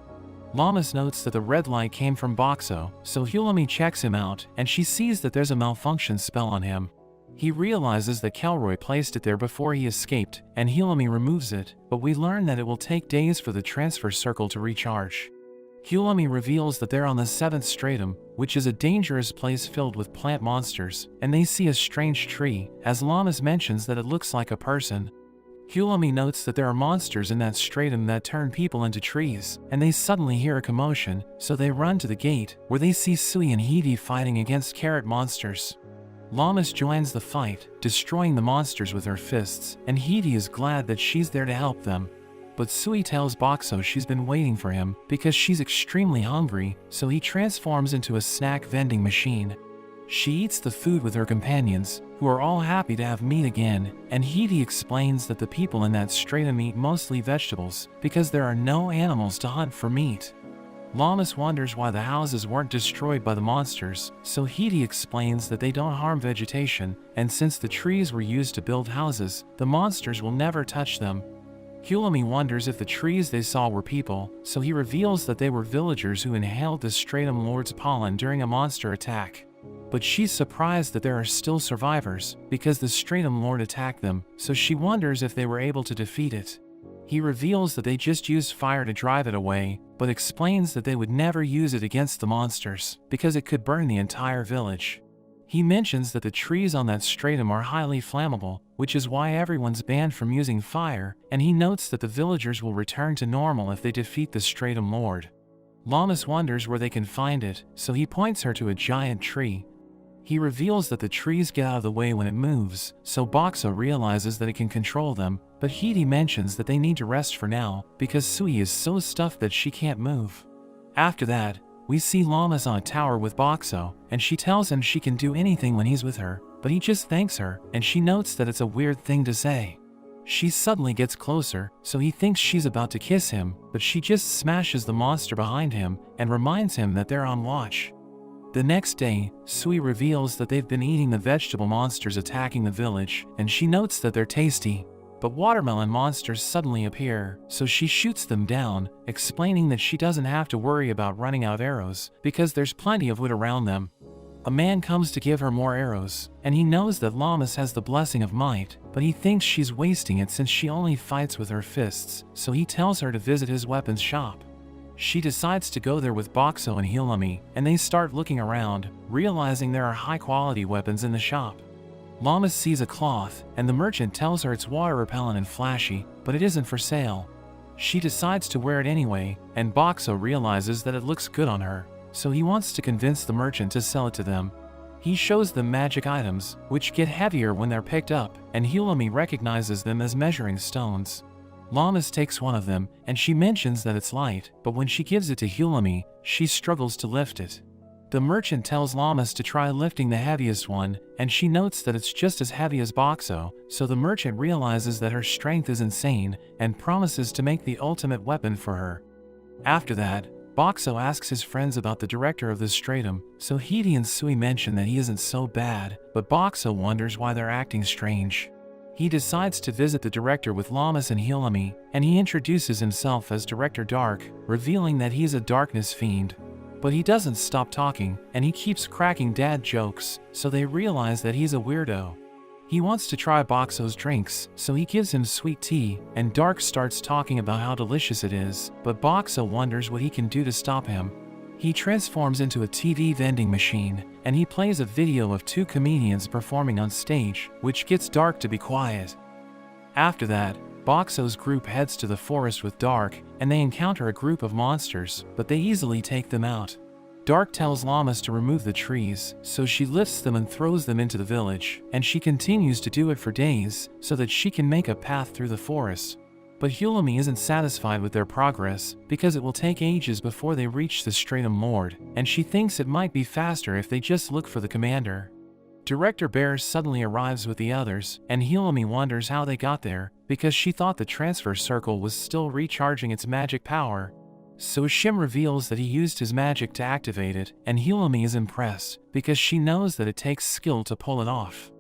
Llamas notes that the red light came from Boxo, so Hulami checks him out, and she sees that there's a malfunction spell on him. He realizes that Kelroy placed it there before he escaped, and Hulami removes it, but we learn that it will take days for the transfer circle to recharge. Hulami reveals that they're on the 7th stratum, which is a dangerous place filled with plant monsters, and they see a strange tree, as Llamas mentions that it looks like a person. Hulami notes that there are monsters in that stratum that turn people into trees, and they suddenly hear a commotion, so they run to the gate, where they see Sui and Hidi fighting against carrot monsters. Llamas joins the fight, destroying the monsters with her fists, and Hidi is glad that she's there to help them. But Sui tells Boxo she's been waiting for him, because she's extremely hungry, so he transforms into a snack vending machine. She eats the food with her companions, who are all happy to have meat again, and Hidi explains that the people in that stratum eat mostly vegetables, because there are no animals to hunt for meat. Llamas wonders why the houses weren't destroyed by the monsters, so Hidi explains that they don't harm vegetation, and since the trees were used to build houses, the monsters will never touch them. Hulami wonders if the trees they saw were people, so he reveals that they were villagers who inhaled the Stratum Lord's pollen during a monster attack. But she's surprised that there are still survivors, because the Stratum Lord attacked them, so she wonders if they were able to defeat it. He reveals that they just used fire to drive it away, but explains that they would never use it against the monsters, because it could burn the entire village. He mentions that the trees on that stratum are highly flammable, which is why everyone's banned from using fire, and he notes that the villagers will return to normal if they defeat the Stratum Lord. Llamas wonders where they can find it, so he points her to a giant tree. He reveals that the trees get out of the way when it moves, so Boxo realizes that it can control them, but Hidi mentions that they need to rest for now, because Sui is so stuffed that she can't move. After that, we see Llamas on a tower with Boxo, and she tells him she can do anything when he's with her, but he just thanks her, and she notes that it's a weird thing to say. She suddenly gets closer, so he thinks she's about to kiss him, but she just smashes the monster behind him, and reminds him that they're on watch. The next day, Sui reveals that they've been eating the vegetable monsters attacking the village, and she notes that they're tasty. But watermelon monsters suddenly appear, so she shoots them down, explaining that she doesn't have to worry about running out of arrows, because there's plenty of wood around them. A man comes to give her more arrows, and he knows that Lammas has the blessing of might, but he thinks she's wasting it since she only fights with her fists, so he tells her to visit his weapons shop. She decides to go there with Boxo and Hilami, and they start looking around, realizing there are high-quality weapons in the shop. Lammas sees a cloth, and the merchant tells her it's water-repellent and flashy, but it isn't for sale. She decides to wear it anyway, and Boxo realizes that it looks good on her, so he wants to convince the merchant to sell it to them. He shows them magic items, which get heavier when they're picked up, and Hilami recognizes them as measuring stones. Lammas takes one of them, and she mentions that it's light, but when she gives it to Hilami, she struggles to lift it. The merchant tells Lammas to try lifting the heaviest one, and she notes that it's just as heavy as Boxo, so the merchant realizes that her strength is insane, and promises to make the ultimate weapon for her. After that, Boxo asks his friends about the director of the stratum, so Hidi and Sui mention that he isn't so bad, but Boxo wonders why they're acting strange. He decides to visit the director with Lammas and Hilami, and he introduces himself as Director Dark, revealing that he's a darkness fiend. But he doesn't stop talking, and he keeps cracking dad jokes, so they realize that he's a weirdo. He wants to try Boxo's drinks, so he gives him sweet tea, and Dark starts talking about how delicious it is, but Boxo wonders what he can do to stop him. He transforms into a TV vending machine, and he plays a video of two comedians performing on stage, which gets Dark to be quiet. After that, Boxo's group heads to the forest with Dark, and they encounter a group of monsters, but they easily take them out. Dark tells Lammas to remove the trees, so she lifts them and throws them into the village, and she continues to do it for days, so that she can make a path through the forest. But Hilami isn't satisfied with their progress, because it will take ages before they reach the Stratum Lord, and she thinks it might be faster if they just look for the commander. Director Bear suddenly arrives with the others, and Hilami wonders how they got there, because she thought the transfer circle was still recharging its magic power. So Shim reveals that he used his magic to activate it, and Hilami is impressed, because she knows that it takes skill to pull it off.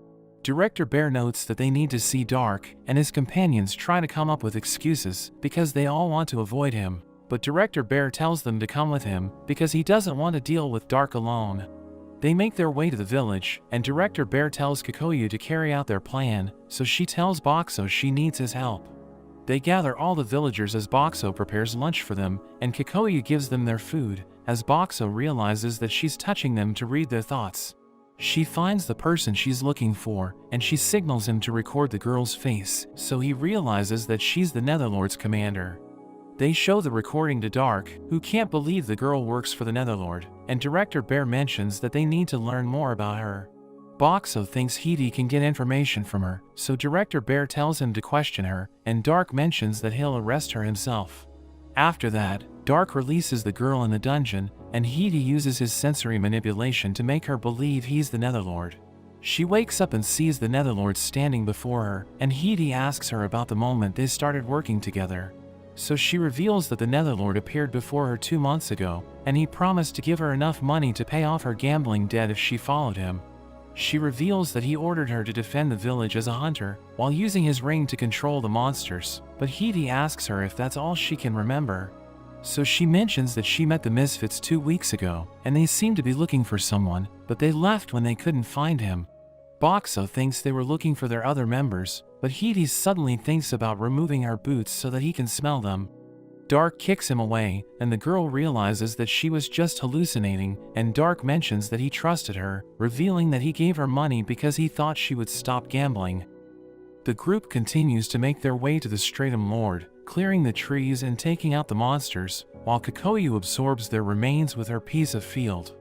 Director Bear notes that they need to see Dark, and his companions try to come up with excuses, because they all want to avoid him. But Director Bear tells them to come with him, because he doesn't want to deal with Dark alone. They make their way to the village, and Director Bear tells Kikoyu to carry out their plan, so she tells Boxo she needs his help. They gather all the villagers as Boxo prepares lunch for them, and Kikoyu gives them their food, as Boxo realizes that she's touching them to read their thoughts. She finds the person she's looking for, and she signals him to record the girl's face, so he realizes that she's the Netherlord's commander. They show the recording to Dark, who can't believe the girl works for the Netherlord, and Director Bear mentions that they need to learn more about her. Boxo thinks Hidi can get information from her, so Director Bear tells him to question her, and Dark mentions that he'll arrest her himself. After that, Dark releases the girl in the dungeon, and Hidi uses his sensory manipulation to make her believe he's the Netherlord. She wakes up and sees the Netherlord standing before her, and Hidi asks her about the moment they started working together. So she reveals that the Netherlord appeared before her 2 months ago, and he promised to give her enough money to pay off her gambling debt if she followed him. She reveals that he ordered her to defend the village as a hunter, while using his ring to control the monsters, but Hidi asks her if that's all she can remember. So she mentions that she met the Misfits 2 weeks ago, and they seemed to be looking for someone, but they left when they couldn't find him. Boxo thinks they were looking for their other members, but Hidi suddenly thinks about removing her boots so that he can smell them. Dark kicks him away, and the girl realizes that she was just hallucinating, and Dark mentions that he trusted her, revealing that he gave her money because he thought she would stop gambling. The group continues to make their way to the Stratum Lord, clearing the trees and taking out the monsters, while Kikoyu absorbs their remains with her piece of field.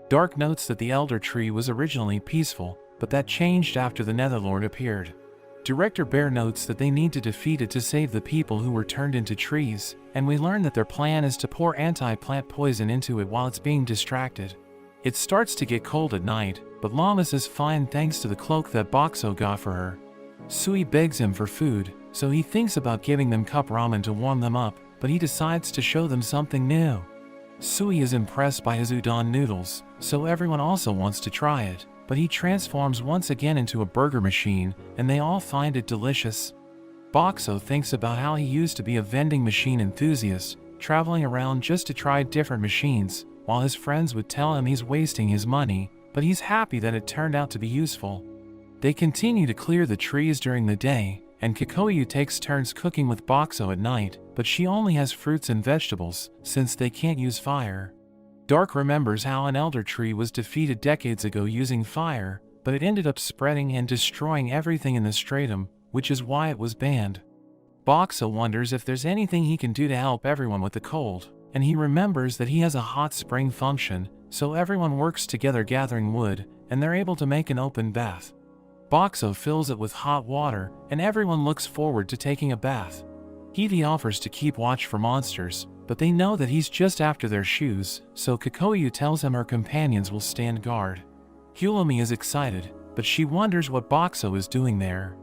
Dark notes that the Elder Tree was originally peaceful, but that changed after the Netherlord appeared. Director Bear notes that they need to defeat it to save the people who were turned into trees, and we learn that their plan is to pour anti-plant poison into it while it's being distracted. It starts to get cold at night, but Lammas is fine thanks to the cloak that Boxo got for her. Sui begs him for food, so he thinks about giving them cup ramen to warm them up, but he decides to show them something new. Sui is impressed by his udon noodles, so everyone also wants to try it, but he transforms once again into a burger machine, and they all find it delicious. Boxo thinks about how he used to be a vending machine enthusiast, traveling around just to try different machines, while his friends would tell him he's wasting his money, but he's happy that it turned out to be useful. They continue to clear the trees during the day, and Kikoyu takes turns cooking with Boxo at night, but she only has fruits and vegetables, since they can't use fire. Dark remembers how an elder tree was defeated decades ago using fire, but it ended up spreading and destroying everything in the stratum, which is why it was banned. Boxo wonders if there's anything he can do to help everyone with the cold, and he remembers that he has a hot spring function, so everyone works together gathering wood, and they're able to make an open bath. Boxo fills it with hot water, and everyone looks forward to taking a bath. Hivi offers to keep watch for monsters, but they know that he's just after their shoes, so Kikoyu tells him her companions will stand guard. Hulumi is excited, but she wonders what Boxo is doing there.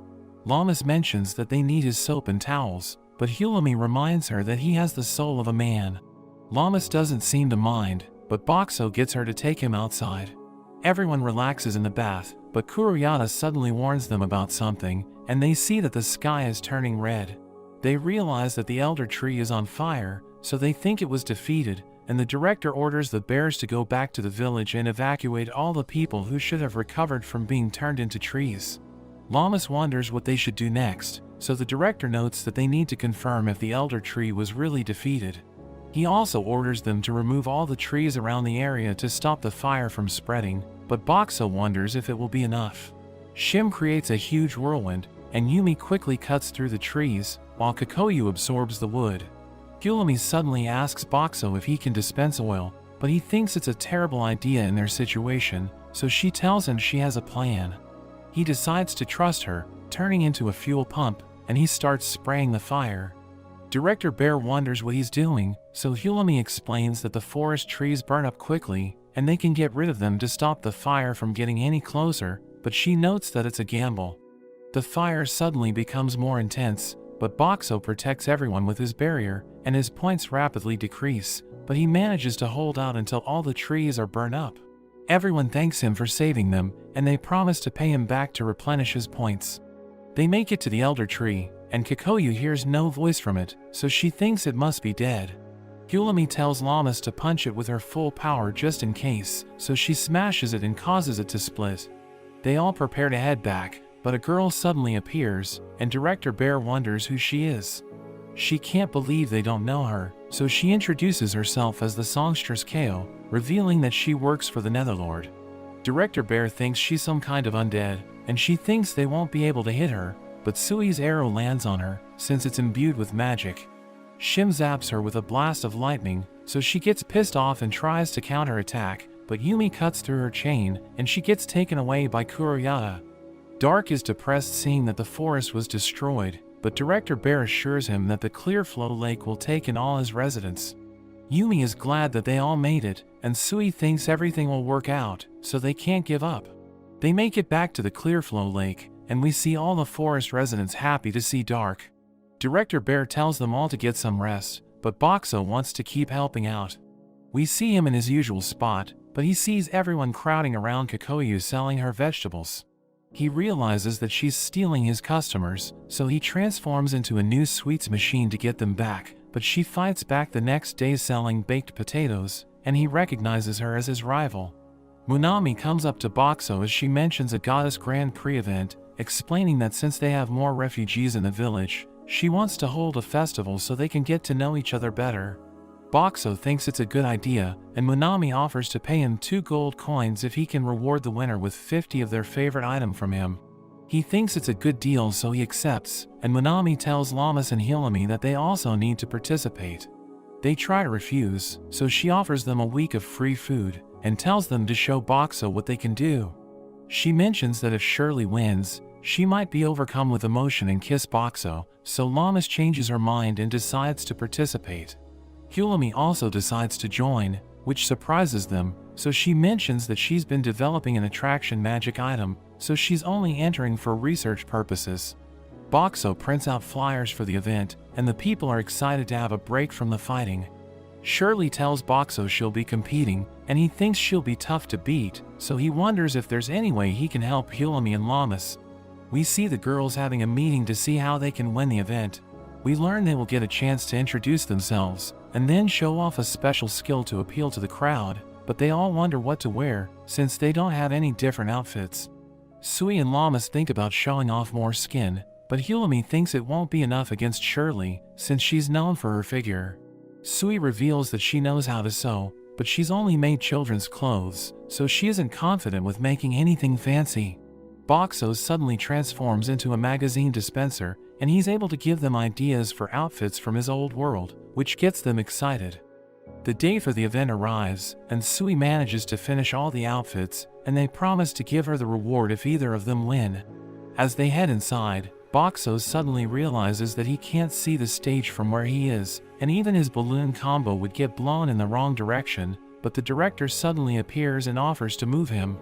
Llamas mentions that they need his soap and towels, but Hulumi reminds her that he has the soul of a man. Llamas doesn't seem to mind, but Boxo gets her to take him outside. Everyone relaxes in the bath, but Kuroyata suddenly warns them about something, and they see that the sky is turning red. They realize that the elder tree is on fire, so they think it was defeated, and the director orders the bears to go back to the village and evacuate all the people who should have recovered from being turned into trees. Llamas wonders what they should do next, so the director notes that they need to confirm if the elder tree was really defeated. He also orders them to remove all the trees around the area to stop the fire from spreading, but Boxo wonders if it will be enough. Shim creates a huge whirlwind, and Yumi quickly cuts through the trees, while Kikoyu absorbs the wood. Hulumi suddenly asks Boxo if he can dispense oil, but he thinks it's a terrible idea in their situation, so she tells him she has a plan. He decides to trust her, turning into a fuel pump, and he starts spraying the fire. Director Bear wonders what he's doing, so Hulumi explains that the forest trees burn up quickly, and they can get rid of them to stop the fire from getting any closer, but she notes that it's a gamble. The fire suddenly becomes more intense, but Boxo protects everyone with his barrier, and his points rapidly decrease, but he manages to hold out until all the trees are burned up. Everyone thanks him for saving them, and they promise to pay him back to replenish his points. They make it to the elder tree, and Kikoyu hears no voice from it, so she thinks it must be dead. Hulumi tells Llamas to punch it with her full power just in case, so she smashes it and causes it to split. They all prepare to head back, but a girl suddenly appears, and Director Bear wonders who she is. She can't believe they don't know her, so she introduces herself as the songstress Kao, revealing that she works for the Netherlord. Director Bear thinks she's some kind of undead, and she thinks they won't be able to hit her, but Sui's arrow lands on her, since it's imbued with magic. Shim zaps her with a blast of lightning, so she gets pissed off and tries to counterattack, but Yumi cuts through her chain, and she gets taken away by Kuroyata. Dark is depressed seeing that the forest was destroyed, but Director Bear assures him that the Clearflow Lake will take in all his residents. Yumi is glad that they all made it, and Sui thinks everything will work out, so they can't give up. They make it back to the Clearflow Lake, and we see all the forest residents happy to see Dark. Director Bear tells them all to get some rest, but Boxo wants to keep helping out. We see him in his usual spot, but he sees everyone crowding around Kikoyu selling her vegetables. He realizes that she's stealing his customers, so he transforms into a new sweets machine to get them back, but she fights back the next day selling baked potatoes, and he recognizes her as his rival. Munami comes up to Boxo as she mentions a Goddess Grand Prix event, explaining that since they have more refugees in the village, she wants to hold a festival so they can get to know each other better. Boxo thinks it's a good idea, and Munami offers to pay him 2 gold coins if he can reward the winner with 50 of their favorite item from him. He thinks it's a good deal, so he accepts, and Munami tells Llamas and Hilami that they also need to participate. They try to refuse, so she offers them a week of free food, and tells them to show Boxo what they can do. She mentions that if Shirley wins, she might be overcome with emotion and kiss Boxo, so Llamas changes her mind and decides to participate. Hulami also decides to join, which surprises them, so she mentions that she's been developing an attraction magic item, so she's only entering for research purposes. Boxo prints out flyers for the event, and the people are excited to have a break from the fighting. Shirley tells Boxo she'll be competing, and he thinks she'll be tough to beat, so he wonders if there's any way he can help Hulami and Llamas. We see the girls having a meeting to see how they can win the event. We learn they will get a chance to introduce themselves, and then show off a special skill to appeal to the crowd, but they all wonder what to wear since they don't have any different outfits. Sui and Llamas think about showing off more skin, but Hulami thinks it won't be enough against Shirley since she's known for her figure. Sui reveals that she knows how to sew, but she's only made children's clothes, so she isn't confident with making anything fancy. Boxo suddenly transforms into a magazine dispenser, and he's able to give them ideas for outfits from his old world, which gets them excited. The day for the event arrives, and Sui manages to finish all the outfits, and they promise to give her the reward if either of them win. As they head inside, Boxo suddenly realizes that he can't see the stage from where he is, and even his balloon combo would get blown in the wrong direction, but the director suddenly appears and offers to move him.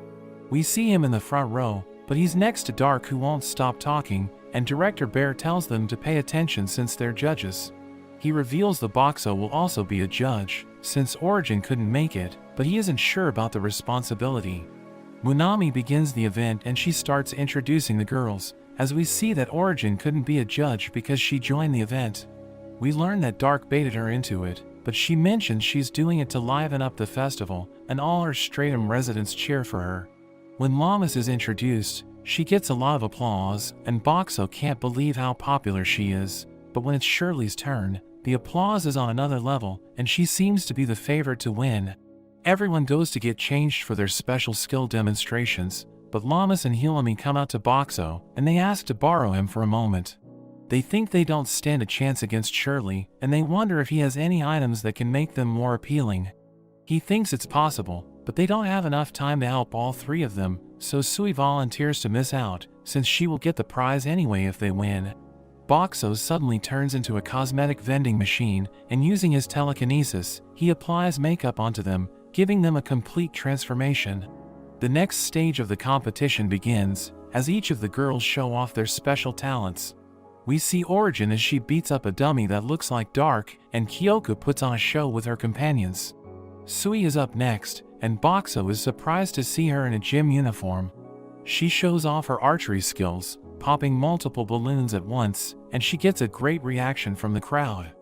We see him in the front row, but he's next to Dark, who won't stop talking, and Director Bear tells them to pay attention since they're judges. He reveals the Boxo will also be a judge, since Origin couldn't make it, but he isn't sure about the responsibility. Munami begins the event and she starts introducing the girls, as we see that Origin couldn't be a judge because she joined the event. We learn that Dark baited her into it, but she mentions she's doing it to liven up the festival, and all her Stratum residents cheer for her. When Llamas is introduced, she gets a lot of applause, and Boxo can't believe how popular she is, but when it's Shirley's turn, the applause is on another level, and she seems to be the favorite to win. Everyone goes to get changed for their special skill demonstrations, but Llamas and Hulami come out to Boxo, and they ask to borrow him for a moment. They think they don't stand a chance against Shirley, and they wonder if he has any items that can make them more appealing. He thinks it's possible, but they don't have enough time to help all three of them, so Sui volunteers to miss out, since she will get the prize anyway if they win. Boxo suddenly turns into a cosmetic vending machine, and using his telekinesis, he applies makeup onto them, giving them a complete transformation. The next stage of the competition begins, as each of the girls show off their special talents. We see Origin as she beats up a dummy that looks like Dark, and Kyoko puts on a show with her companions. Sui is up next, and Boxo is surprised to see her in a gym uniform. She shows off her archery skills, popping multiple balloons at once, and she gets a great reaction from the crowd.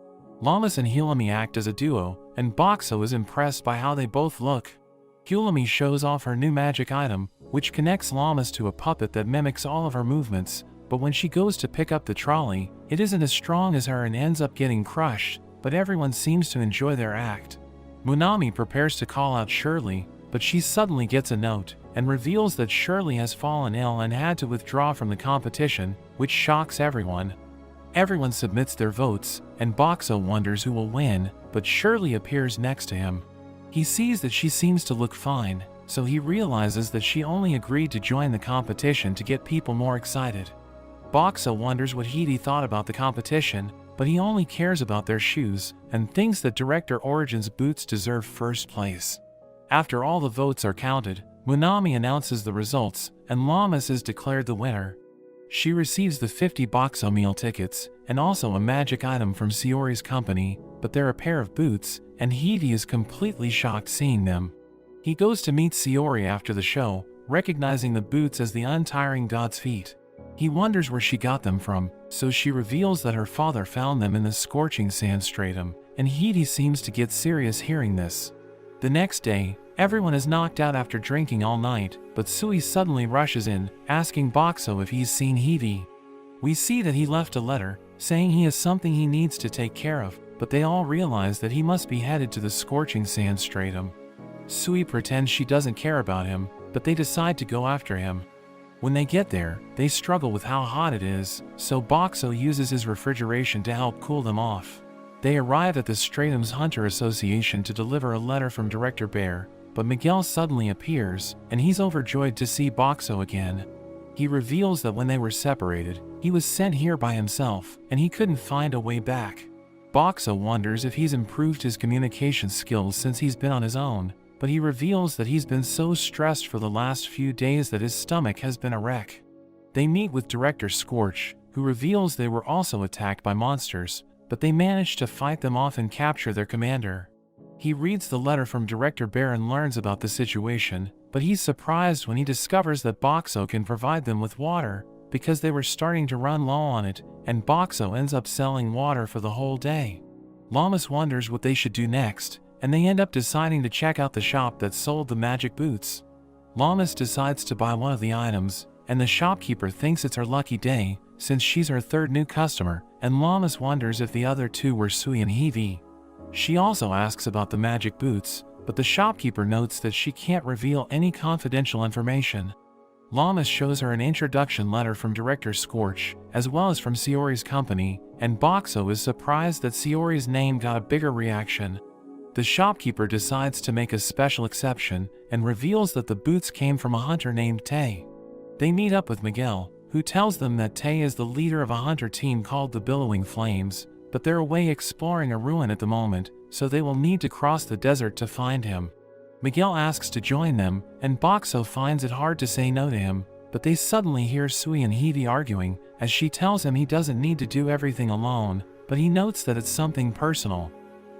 Llamas and Hulami act as a duo, and Boxo is impressed by how they both look. Hulami shows off her new magic item, which connects Llamas to a puppet that mimics all of her movements, but when she goes to pick up the trolley, it isn't as strong as her and ends up getting crushed, but everyone seems to enjoy their act. Munami prepares to call out Shirley, but she suddenly gets a note, and reveals that Shirley has fallen ill and had to withdraw from the competition, which shocks everyone. Everyone submits their votes, and Boxo wonders who will win, but Shirley appears next to him. He sees that she seems to look fine, so he realizes that she only agreed to join the competition to get people more excited. Boxo wonders what Hidi thought about the competition, but he only cares about their shoes, and thinks that Director Origin's boots deserve first place. After all the votes are counted, Munami announces the results, and Llamas is declared the winner. She receives the 50 Boxo meal tickets, and also a magic item from Sayori's company, but they're a pair of boots, and Hidi is completely shocked seeing them. He goes to meet Sayori after the show, recognizing the boots as the untiring god's feet. He wonders where she got them from, so she reveals that her father found them in the scorching sand stratum, and Hidi seems to get serious hearing this. The next day, everyone is knocked out after drinking all night, but Sui suddenly rushes in, asking Boxo if he's seen Hidi. We see that he left a letter, saying he has something he needs to take care of, but they all realize that he must be headed to the scorching sand stratum. Sui pretends she doesn't care about him, but they decide to go after him. When they get there, they struggle with how hot it is, so Boxo uses his refrigeration to help cool them off. They arrive at the Stratum's Hunter Association to deliver a letter from Director Bear, but Miguel suddenly appears, and he's overjoyed to see Boxo again. He reveals that when they were separated, he was sent here by himself, and he couldn't find a way back. Boxo wonders if he's improved his communication skills since he's been on his own, but he reveals that he's been so stressed for the last few days that his stomach has been a wreck. They meet with Director Scorch, who reveals they were also attacked by monsters, but they managed to fight them off and capture their commander. He reads the letter from Director Bear and learns about the situation, but he's surprised when he discovers that Boxo can provide them with water, because they were starting to run low on it, and Boxo ends up selling water for the whole day. Llamas wonders what they should do next, and they end up deciding to check out the shop that sold the magic boots. Llamas decides to buy one of the items, and the shopkeeper thinks it's her lucky day, since she's her third new customer, and Llamas wonders if the other two were Sui and Heavy. She also asks about the magic boots, but the shopkeeper notes that she can't reveal any confidential information. Llamas shows her an introduction letter from Director Scorch, as well as from Sayori's company, and Boxo is surprised that Sayori's name got a bigger reaction. The shopkeeper decides to make a special exception, and reveals that the boots came from a hunter named Tay. They meet up with Miguel, who tells them that Tay is the leader of a hunter team called the Billowing Flames, but they're away exploring a ruin at the moment, so they will need to cross the desert to find him. Miguel asks to join them, and Boxo finds it hard to say no to him, but they suddenly hear Sui and Heavy arguing, as she tells him he doesn't need to do everything alone, but he notes that it's something personal.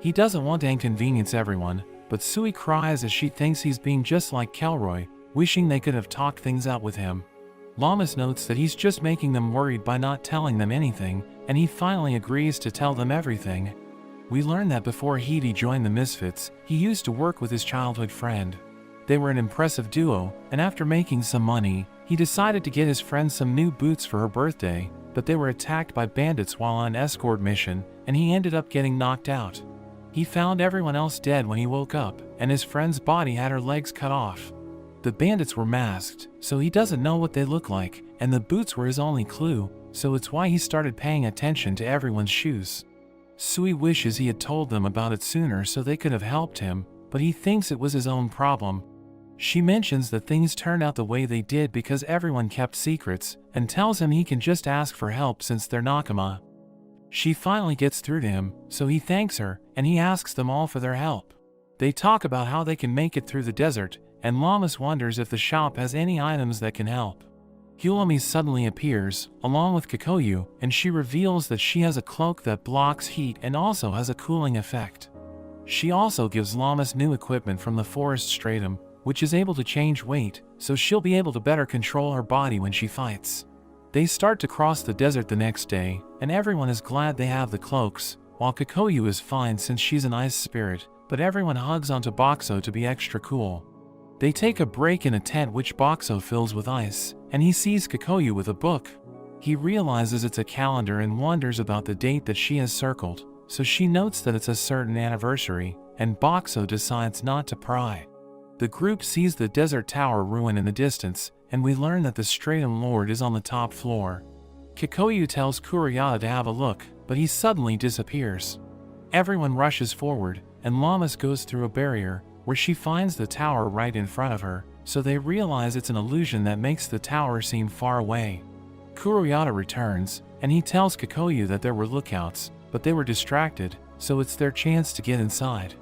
He doesn't want to inconvenience everyone, but Sui cries as she thinks he's being just like Kelroy, wishing they could have talked things out with him. Llamas notes that he's just making them worried by not telling them anything, and he finally agrees to tell them everything. We learn that before Heidi joined the Misfits, he used to work with his childhood friend. They were an impressive duo, and after making some money, he decided to get his friend some new boots for her birthday, but they were attacked by bandits while on an escort mission, and he ended up getting knocked out. He found everyone else dead when he woke up, and his friend's body had her legs cut off. The bandits were masked, so he doesn't know what they look like, and the boots were his only clue, so it's why he started paying attention to everyone's shoes. Sui wishes he had told them about it sooner so they could have helped him, but he thinks it was his own problem. She mentions that things turned out the way they did because everyone kept secrets, and tells him he can just ask for help since they're Nakama. She finally gets through to him, so he thanks her, and he asks them all for their help. They talk about how they can make it through the desert, and Llamas wonders if the shop has any items that can help. Hulami suddenly appears, along with Kikoyu, and she reveals that she has a cloak that blocks heat and also has a cooling effect. She also gives Llamas new equipment from the forest stratum, which is able to change weight, so she'll be able to better control her body when she fights. They start to cross the desert the next day, and everyone is glad they have the cloaks, while Kikoyu is fine since she's an ice spirit, but everyone hugs onto Boxo to be extra cool. They take a break in a tent which Boxo fills with ice, and he sees Kikoyu with a book. He realizes it's a calendar and wonders about the date that she has circled, so she notes that it's a certain anniversary, and Boxo decides not to pry. The group sees the desert tower ruin in the distance, and we learn that the Stratum Lord is on the top floor. Kikoyu tells Kurayada to have a look, but he suddenly disappears. Everyone rushes forward, and Llamas goes through a barrier, where she finds the tower right in front of her, so they realize it's an illusion that makes the tower seem far away. Kurayada returns, and he tells Kikoyu that there were lookouts, but they were distracted, so it's their chance to get inside.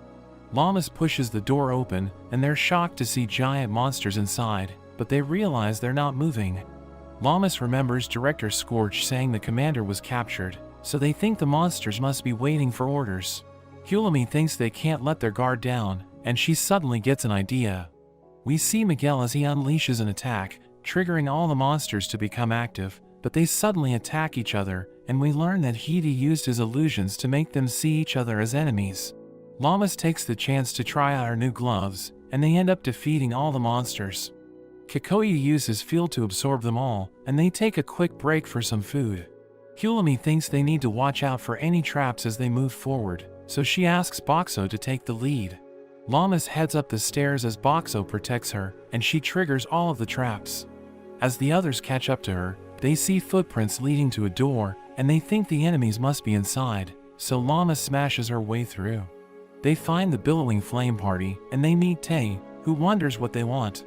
Llamas pushes the door open, and they're shocked to see giant monsters inside, but they realize they're not moving. Llamas remembers Director Scorch saying the commander was captured, so they think the monsters must be waiting for orders. Hulami thinks they can't let their guard down, and she suddenly gets an idea. We see Miguel as he unleashes an attack, triggering all the monsters to become active, but they suddenly attack each other, and we learn that Heidi used his illusions to make them see each other as enemies. Llamas takes the chance to try out her new gloves, and they end up defeating all the monsters. Kikoyu uses field to absorb them all, and they take a quick break for some food. Hulami thinks they need to watch out for any traps as they move forward, so she asks Boxo to take the lead. Llamas heads up the stairs as Boxo protects her, and she triggers all of the traps. As the others catch up to her, they see footprints leading to a door, and they think the enemies must be inside, so Llamas smashes her way through. They find the Billowing Flame Party, and they meet Tay, who wonders what they want.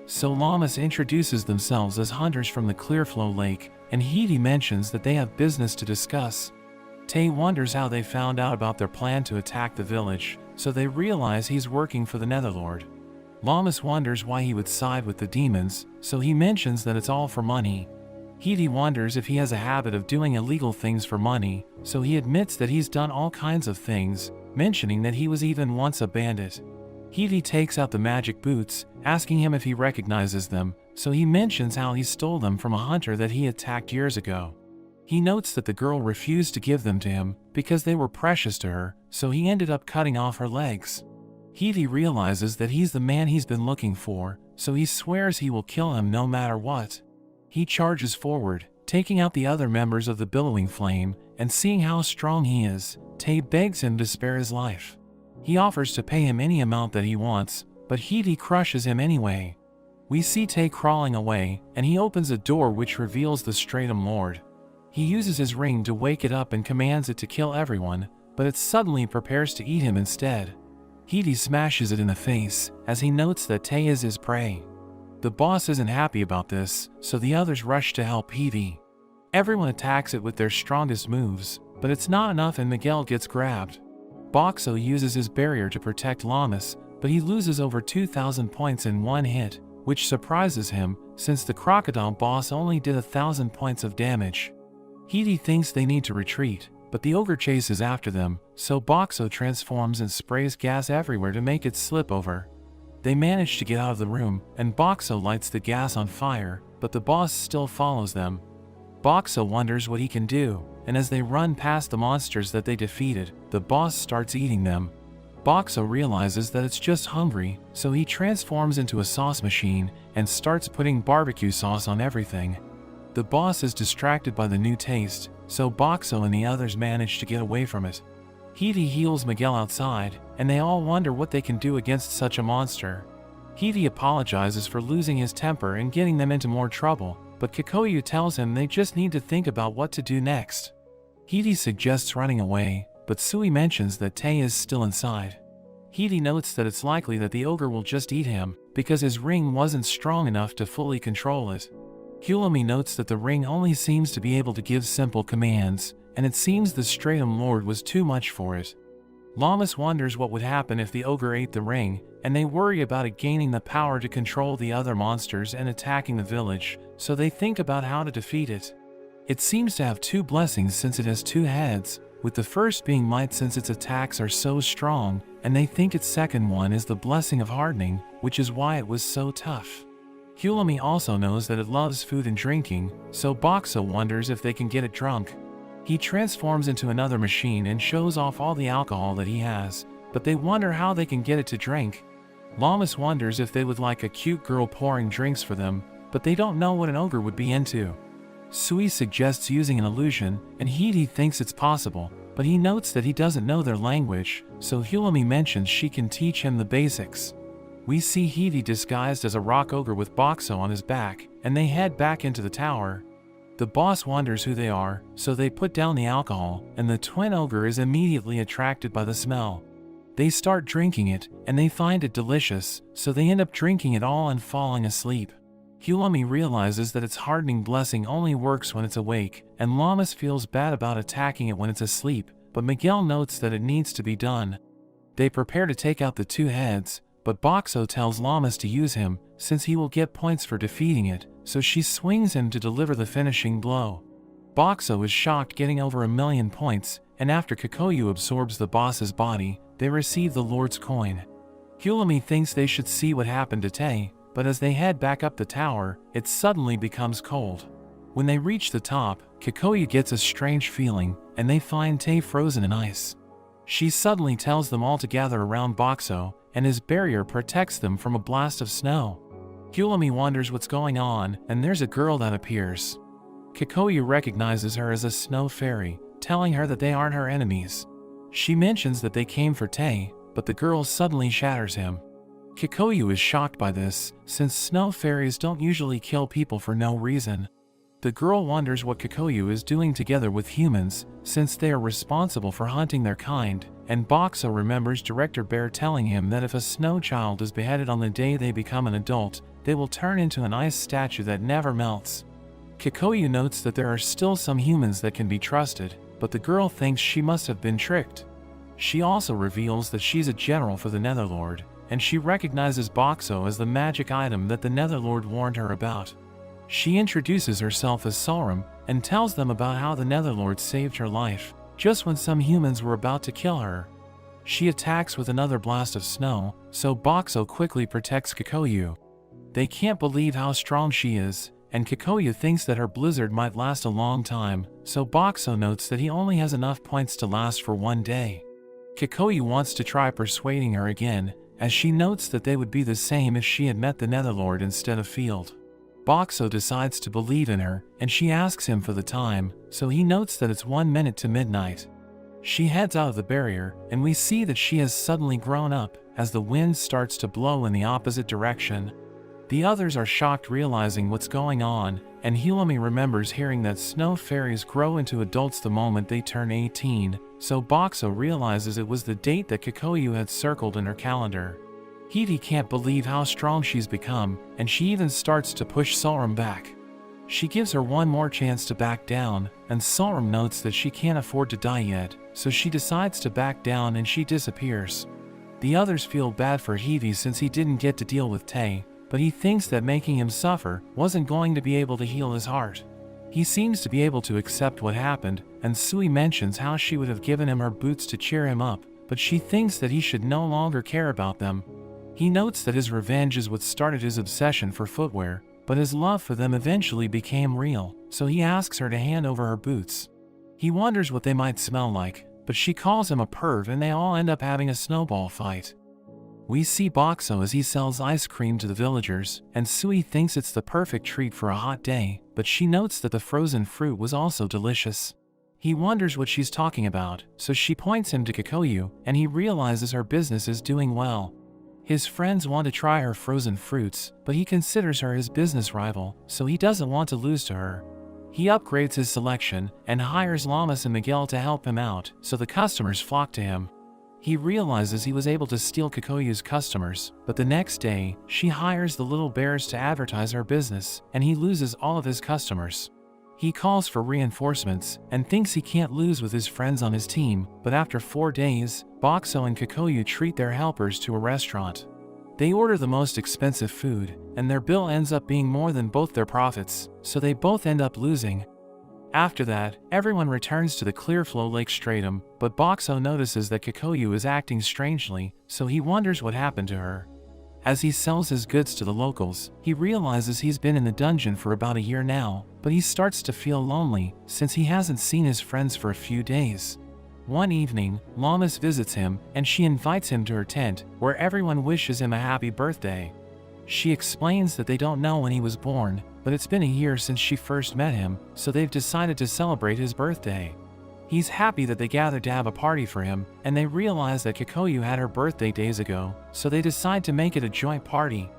So Llamas introduces themselves as hunters from the Clearflow Lake, and Heidi mentions that they have business to discuss. Tay wonders how they found out about their plan to attack the village, so they realize he's working for the Netherlord. Llamas wonders why he would side with the demons, so he mentions that it's all for money. Heidi wonders if he has a habit of doing illegal things for money, so he admits that he's done all kinds of things, mentioning that he was even once a bandit. Heidi takes out the magic boots, asking him if he recognizes them, so he mentions how he stole them from a hunter that he attacked years ago. He notes that the girl refused to give them to him because they were precious to her, so he ended up cutting off her legs. Hiti realizes that he's the man he's been looking for, so he swears he will kill him no matter what. He charges forward, taking out the other members of the billowing flame, and seeing how strong he is, Tae begs him to spare his life. He offers to pay him any amount that he wants, but Hiti crushes him anyway. We see Tae crawling away, and he opens a door which reveals the Stratum Lord. He uses his ring to wake it up and commands it to kill everyone, but it suddenly prepares to eat him instead. Hiti smashes it in the face, as he notes that Tae is his prey. The boss isn't happy about this, so the others rush to help Hiti. Everyone attacks it with their strongest moves, but it's not enough and Miguel gets grabbed. Boxo uses his barrier to protect Llamas, but he loses over 2,000 points in one hit, which surprises him, since the crocodile boss only did 1,000 points of damage. Hiti thinks they need to retreat, but the ogre chases after them, so Boxo transforms and sprays gas everywhere to make it slip over. They manage to get out of the room, and Boxo lights the gas on fire, but the boss still follows them. Boxo wonders what he can do, and as they run past the monsters that they defeated, the boss starts eating them. Boxo realizes that it's just hungry, so he transforms into a sauce machine and starts putting barbecue sauce on everything. The boss is distracted by the new taste, so Boxo and the others manage to get away from it. Hiti heals Miguel outside, and they all wonder what they can do against such a monster. Hiti apologizes for losing his temper and getting them into more trouble, but Kikoyu tells him they just need to think about what to do next. Hiti suggests running away, but Sui mentions that Tae is still inside. Hiti notes that it's likely that the ogre will just eat him, because his ring wasn't strong enough to fully control it. Kulomi notes that the ring only seems to be able to give simple commands, and it seems the Stratum Lord was too much for it. Llamas wonders what would happen if the ogre ate the ring, and they worry about it gaining the power to control the other monsters and attacking the village, so they think about how to defeat it. It seems to have two blessings since it has two heads, with the first being might since its attacks are so strong, and they think its second one is the blessing of hardening, which is why it was so tough. Kulomi also knows that it loves food and drinking, so Boxo wonders if they can get it drunk. He transforms into another machine and shows off all the alcohol that he has, but they wonder how they can get it to drink. Llamas wonders if they would like a cute girl pouring drinks for them, but they don't know what an ogre would be into. Sui suggests using an illusion, and Hiti thinks it's possible, but he notes that he doesn't know their language, so Kulomi mentions she can teach him the basics. We see Hiti disguised as a rock ogre with Boxo on his back, and they head back into the tower. The boss wonders who they are, so they put down the alcohol, and the twin ogre is immediately attracted by the smell. They start drinking it, and they find it delicious, so they end up drinking it all and falling asleep. Kulomi realizes that its hardening blessing only works when it's awake, and Llamas feels bad about attacking it when it's asleep, but Miguel notes that it needs to be done. They prepare to take out the two heads, but Boxo tells Llamas to use him, since he will get points for defeating it, so she swings him to deliver the finishing blow. Boxo is shocked getting over 1,000,000 points, and after Kikoyu absorbs the boss's body, they receive the Lord's coin. Kulomi thinks they should see what happened to Tae, but as they head back up the tower, it suddenly becomes cold. When they reach the top, Kikoyu gets a strange feeling, and they find Tae frozen in ice. She suddenly tells them all to gather around Boxo, and his barrier protects them from a blast of snow. Kulomi wonders what's going on, and there's a girl that appears. Kikoyu recognizes her as a snow fairy, telling her that they aren't her enemies. She mentions that they came for Tae, but the girl suddenly shatters him. Kikoyu is shocked by this, since snow fairies don't usually kill people for no reason. The girl wonders what Kikoyu is doing together with humans, since they are responsible for hunting their kind, and Boxo remembers Director Bear telling him that if a snow child is beheaded on the day they become an adult, they will turn into an ice statue that never melts. Kikoyu notes that there are still some humans that can be trusted, but the girl thinks she must have been tricked. She also reveals that she's a general for the Netherlord, and she recognizes Boxo as the magic item that the Netherlord warned her about. She introduces herself as Solrum, and tells them about how the Netherlord saved her life, just when some humans were about to kill her. She attacks with another blast of snow, so Boxo quickly protects Kikoyu. They can't believe how strong she is, and Kikoyu thinks that her blizzard might last a long time, so Boxo notes that he only has enough points to last for one day. Kikoyu wants to try persuading her again, as she notes that they would be the same if she had met the Netherlord instead of Field. Boxo decides to believe in her, and she asks him for the time, so he notes that it's 1 minute to midnight. She heads out of the barrier, and we see that she has suddenly grown up, as the wind starts to blow in the opposite direction. The others are shocked realizing what's going on, and Hilami remembers hearing that snow fairies grow into adults the moment they turn 18, so Boxo realizes it was the date that Kikoyu had circled in her calendar. Hiti can't believe how strong she's become, and she even starts to push Sulrim back. She gives her one more chance to back down, and Sulrim notes that she can't afford to die yet, so she decides to back down and she disappears. The others feel bad for Hiti since he didn't get to deal with Tay, but he thinks that making him suffer wasn't going to be able to heal his heart. He seems to be able to accept what happened, and Sui mentions how she would have given him her boots to cheer him up, but she thinks that he should no longer care about them. He notes that his revenge is what started his obsession for footwear, but his love for them eventually became real, so he asks her to hand over her boots. He wonders what they might smell like, but she calls him a perv and they all end up having a snowball fight. We see Boxo as he sells ice cream to the villagers, and Sui thinks it's the perfect treat for a hot day, but she notes that the frozen fruit was also delicious. He wonders what she's talking about, so she points him to Kikoyu, and he realizes her business is doing well. His friends want to try her frozen fruits, but he considers her his business rival, so he doesn't want to lose to her. He upgrades his selection, and hires Lamas and Miguel to help him out, so the customers flock to him. He realizes he was able to steal Kikoyu's customers, but the next day, she hires the little bears to advertise her business, and he loses all of his customers. He calls for reinforcements, and thinks he can't lose with his friends on his team, but after 4 days, Boxo and Kikoyu treat their helpers to a restaurant. They order the most expensive food, and their bill ends up being more than both their profits, so they both end up losing. After that, everyone returns to the Clearflow Lake Stratum, but Boxo notices that Kikoyu is acting strangely, so he wonders what happened to her. As he sells his goods to the locals, he realizes he's been in the dungeon for about a year now, but he starts to feel lonely since he hasn't seen his friends for a few days. One evening, Lamas visits him, and she invites him to her tent, where everyone wishes him a happy birthday. She explains that they don't know when he was born, but it's been a year since she first met him, so they've decided to celebrate his birthday. He's happy that they gathered to have a party for him, and they realize that Kikoyu had her birthday days ago, so they decide to make it a joint party.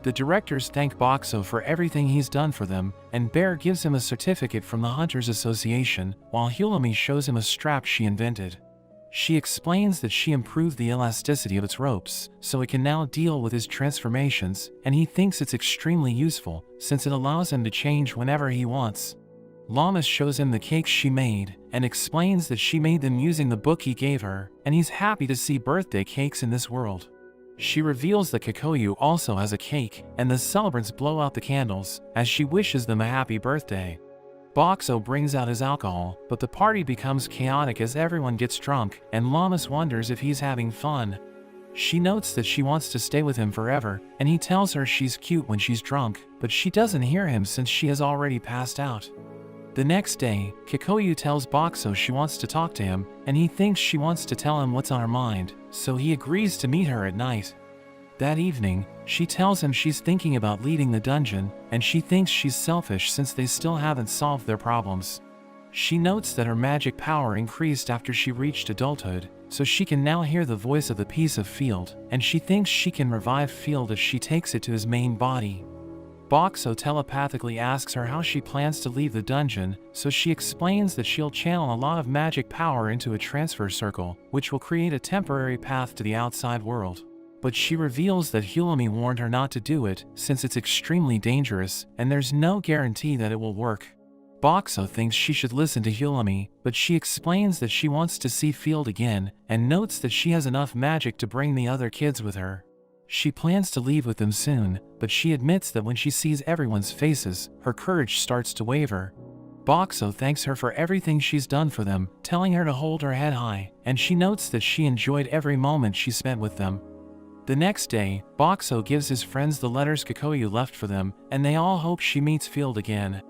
The directors thank Boxo for everything he's done for them, and Bear gives him a certificate from the Hunters Association, while Hilami shows him a strap she invented. She explains that she improved the elasticity of its ropes, so it can now deal with his transformations, and he thinks it's extremely useful, since it allows him to change whenever he wants. Lamas shows him the cakes she made, and explains that she made them using the book he gave her, and he's happy to see birthday cakes in this world. She reveals that Kikoyu also has a cake, and the celebrants blow out the candles, as she wishes them a happy birthday. Boxo brings out his alcohol, but the party becomes chaotic as everyone gets drunk, and Lamas wonders if he's having fun. She notes that she wants to stay with him forever, and he tells her she's cute when she's drunk, but she doesn't hear him since she has already passed out. The next day, Kikoyu tells Boxo she wants to talk to him, and he thinks she wants to tell him what's on her mind, so he agrees to meet her at night. That evening, she tells him she's thinking about leading the dungeon, and she thinks she's selfish since they still haven't solved their problems. She notes that her magic power increased after she reached adulthood, so she can now hear the voice of the piece of Field, and she thinks she can revive Field if she takes it to his main body. Boxo telepathically asks her how she plans to leave the dungeon, so she explains that she'll channel a lot of magic power into a transfer circle, which will create a temporary path to the outside world. But she reveals that Hilami warned her not to do it, since it's extremely dangerous, and there's no guarantee that it will work. Boxo thinks she should listen to Hilami, but she explains that she wants to see Field again, and notes that she has enough magic to bring the other kids with her. She plans to leave with them soon, but she admits that when she sees everyone's faces, her courage starts to waver. Boxo thanks her for everything she's done for them, telling her to hold her head high, and she notes that she enjoyed every moment she spent with them. The next day, Boxo gives his friends the letters Kikoyu left for them, and they all hope she meets Field again.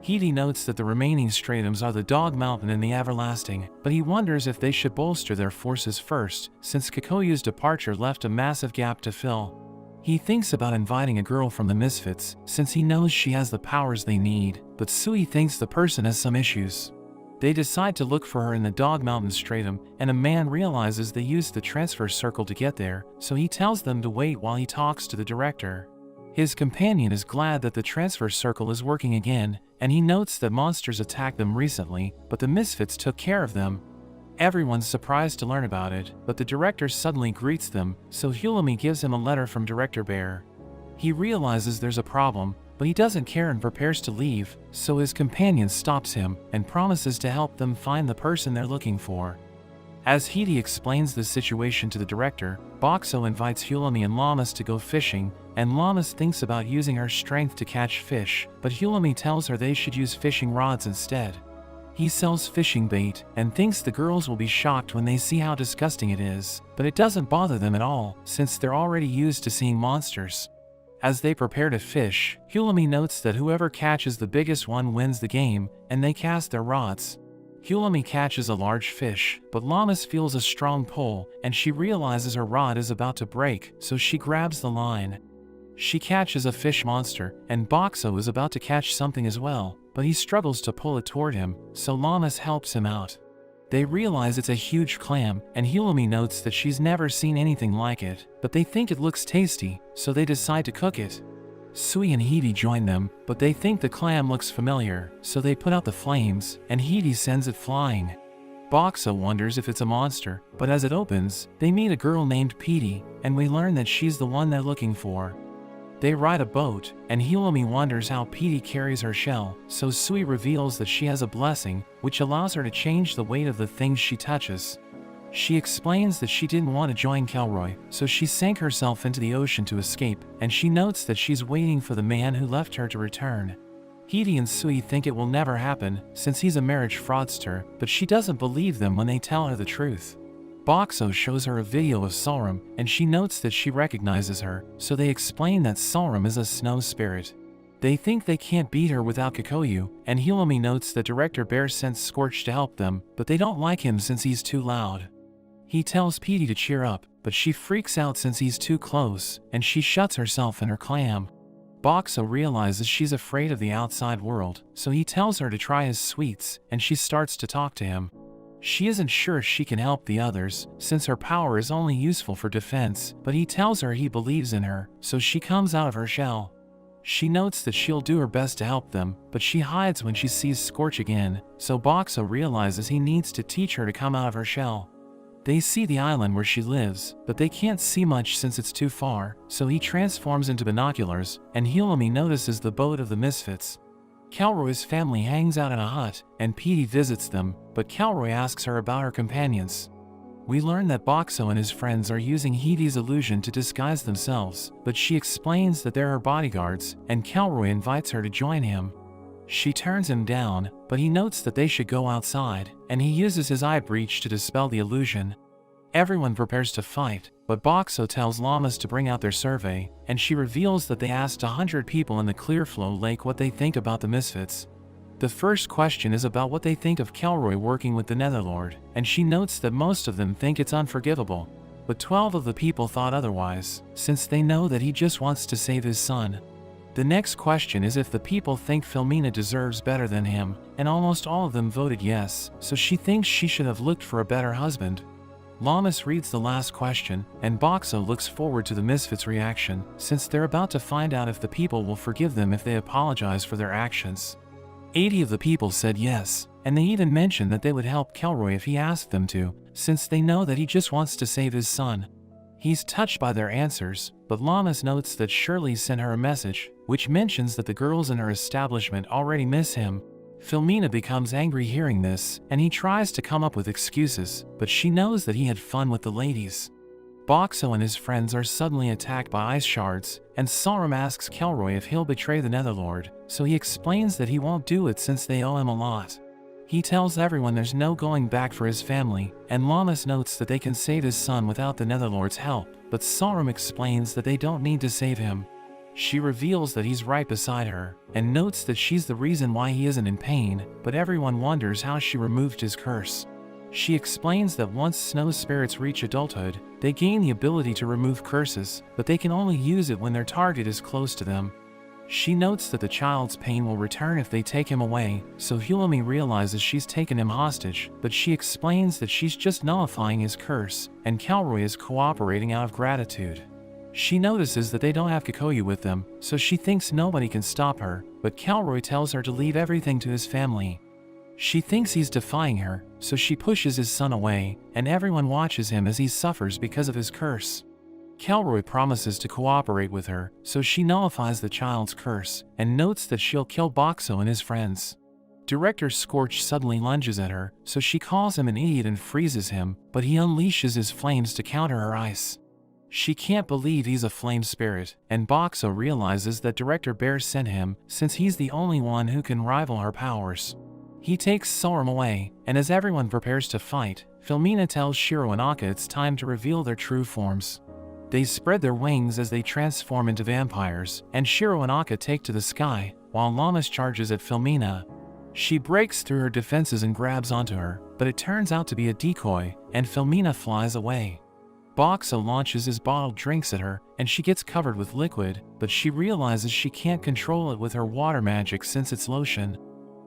Hidi notes that the remaining stratums are the Dog Mountain and the Everlasting, but he wonders if they should bolster their forces first, since Kikoyu's departure left a massive gap to fill. He thinks about inviting a girl from the Misfits, since he knows she has the powers they need, but Sui thinks the person has some issues. They decide to look for her in the Dog Mountain stratum, and a man realizes they used the transfer circle to get there, so he tells them to wait while he talks to the director. His companion is glad that the transfer circle is working again, and he notes that monsters attacked them recently, but the Misfits took care of them. Everyone's surprised to learn about it, but the director suddenly greets them, so Hulami gives him a letter from Director Bear. He realizes there's a problem, but he doesn't care and prepares to leave, so his companion stops him and promises to help them find the person they're looking for. As Hidi explains the situation to the director, Boxo invites Hulami and Lamas to go fishing, and Lamas thinks about using her strength to catch fish, but Hulami tells her they should use fishing rods instead. He sells fishing bait and thinks the girls will be shocked when they see how disgusting it is, but it doesn't bother them at all, since they're already used to seeing monsters. As they prepare to fish, Hulami notes that whoever catches the biggest one wins the game, and they cast their rods. Hulami catches a large fish, but Lamas feels a strong pull, and she realizes her rod is about to break, so she grabs the line. She catches a fish monster, and Boxo is about to catch something as well, but he struggles to pull it toward him, so Lamas helps him out. They realize it's a huge clam, and Hulami notes that she's never seen anything like it, but they think it looks tasty, so they decide to cook it. Sui and Hidi join them, but they think the clam looks familiar, so they put out the flames, and Hidi sends it flying. Boxo wonders if it's a monster, but as it opens, they meet a girl named Petey, and we learn that she's the one they're looking for. They ride a boat, and Hulami wonders how Petey carries her shell, so Sui reveals that she has a blessing, which allows her to change the weight of the things she touches. She explains that she didn't want to join Kelroy, so she sank herself into the ocean to escape, and she notes that she's waiting for the man who left her to return. Hidi and Sui think it will never happen, since he's a marriage fraudster, but she doesn't believe them when they tell her the truth. Boxo shows her a video of Solrum, and she notes that she recognizes her, so they explain that Solrum is a snow spirit. They think they can't beat her without Kikoyu, and Hulami notes that Director Bear sent Scorch to help them, but they don't like him since he's too loud. He tells Petey to cheer up, but she freaks out since he's too close, and she shuts herself in her clam. Boxo realizes she's afraid of the outside world, so he tells her to try his sweets, and she starts to talk to him. She isn't sure she can help the others, since her power is only useful for defense, but he tells her he believes in her, so she comes out of her shell. She notes that she'll do her best to help them, but she hides when she sees Scorch again, so Boxo realizes he needs to teach her to come out of her shell. They see the island where she lives, but they can't see much since it's too far, so he transforms into binoculars, and Hulami notices the boat of the Misfits. Kelroy's family hangs out in a hut, and Petey visits them, but Kelroy asks her about her companions. We learn that Boxo and his friends are using Hidi's illusion to disguise themselves, but she explains that they're her bodyguards, and Kelroy invites her to join him. She turns him down, but he notes that they should go outside, and he uses his eye breach to dispel the illusion. Everyone prepares to fight, but Boxo tells Lamas to bring out their survey, and she reveals that they asked 100 people in the Clearflow Lake what they think about the Misfits. The first question is about what they think of Kelroy working with the Netherlord, and she notes that most of them think it's unforgivable, but 12 of the people thought otherwise, since they know that he just wants to save his son. The next question is if the people think Filmina deserves better than him, and almost all of them voted yes, so she thinks she should have looked for a better husband. Lamas reads the last question, and Boxo looks forward to the Misfits' reaction, since they're about to find out if the people will forgive them if they apologize for their actions. 80 of the people said yes, and they even mentioned that they would help Kelroy if he asked them to, since they know that he just wants to save his son. He's touched by their answers, but Lamas notes that Shirley sent her a message, which mentions that the girls in her establishment already miss him. Filmina becomes angry hearing this, and he tries to come up with excuses, but she knows that he had fun with the ladies. Boxo and his friends are suddenly attacked by ice shards, and Solrum asks Kelroy if he'll betray the Netherlord, so he explains that he won't do it since they owe him a lot. He tells everyone there's no going back for his family, and Lamas notes that they can save his son without the Netherlord's help, but Solrum explains that they don't need to save him. She reveals that he's right beside her, and notes that she's the reason why he isn't in pain, but everyone wonders how she removed his curse. She explains that once snow spirits reach adulthood, they gain the ability to remove curses, but they can only use it when their target is close to them. She notes that the child's pain will return if they take him away, so Hulami realizes she's taken him hostage, but she explains that she's just nullifying his curse, and Calroy is cooperating out of gratitude. She notices that they don't have Kikoyu with them, so she thinks nobody can stop her, but Calroy tells her to leave everything to his family. She thinks he's defying her, so she pushes his son away, and everyone watches him as he suffers because of his curse. Calroy promises to cooperate with her, so she nullifies the child's curse, and notes that she'll kill Boxo and his friends. Director Scorch suddenly lunges at her, so she calls him an idiot and freezes him, but he unleashes his flames to counter her ice. She can't believe he's a flame spirit, and Boxo realizes that Director Bear sent him, since he's the only one who can rival her powers. He takes Sorum away, and as everyone prepares to fight, Filmina tells Shiro and Akka it's time to reveal their true forms. They spread their wings as they transform into vampires, and Shiro and Akka take to the sky, while Llamas charges at Filmina. She breaks through her defenses and grabs onto her, but it turns out to be a decoy, and Filmina flies away. Boxo launches his bottled drinks at her, and she gets covered with liquid, but she realizes she can't control it with her water magic since it's lotion.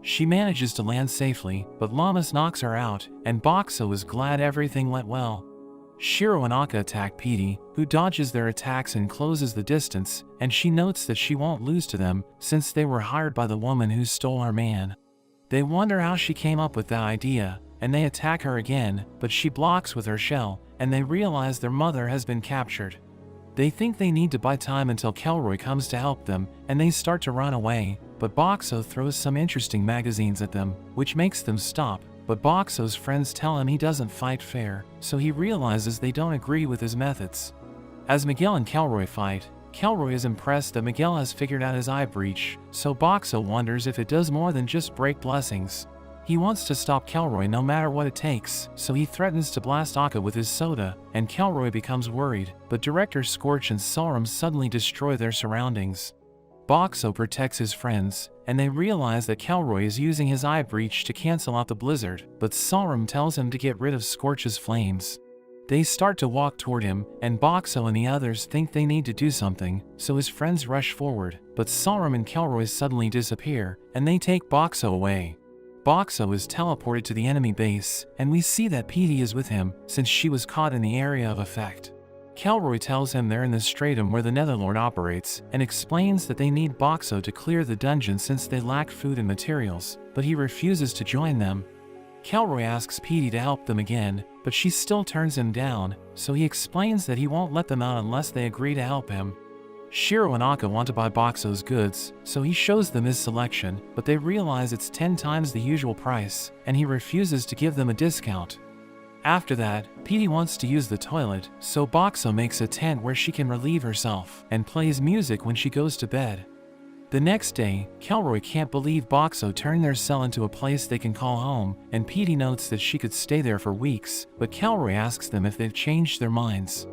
She manages to land safely, but Llamas knocks her out, and Boxo is glad everything went well. Shiro and Akka attack Petey, who dodges their attacks and closes the distance, and she notes that she won't lose to them, since they were hired by the woman who stole her man. They wonder how she came up with that idea, and they attack her again, but she blocks with her shell, and they realize their mother has been captured. They think they need to buy time until Kelroy comes to help them, and they start to run away, but Boxo throws some interesting magazines at them, which makes them stop, but Boxo's friends tell him he doesn't fight fair, so he realizes they don't agree with his methods. As Miguel and Kelroy fight, Kelroy is impressed that Miguel has figured out his eye breach, so Boxo wonders if it does more than just break blessings. He wants to stop Kelroy no matter what it takes, so he threatens to blast Akka with his soda, and Kelroy becomes worried, but Director Scorch and Sorum suddenly destroy their surroundings. Boxo protects his friends, and they realize that Kelroy is using his eye breach to cancel out the blizzard, but Sorum tells him to get rid of Scorch's flames. They start to walk toward him, and Boxo and the others think they need to do something, so his friends rush forward, but Sorum and Kelroy suddenly disappear, and they take Boxo away. Boxo is teleported to the enemy base, and we see that Petey is with him, since she was caught in the area of effect. Kelroy tells him they're in the stratum where the Netherlord operates, and explains that they need Boxo to clear the dungeon since they lack food and materials, but he refuses to join them. Kelroy asks Petey to help them again, but she still turns him down, so he explains that he won't let them out unless they agree to help him. Shiro and Akka want to buy Boxo's goods, so he shows them his selection, but they realize it's 10 times the usual price, and he refuses to give them a discount. After that, Petey wants to use the toilet, so Boxo makes a tent where she can relieve herself, and plays music when she goes to bed. The next day, Kelroy can't believe Boxo turned their cell into a place they can call home, and Petey notes that she could stay there for weeks, but Kelroy asks them if they've changed their minds.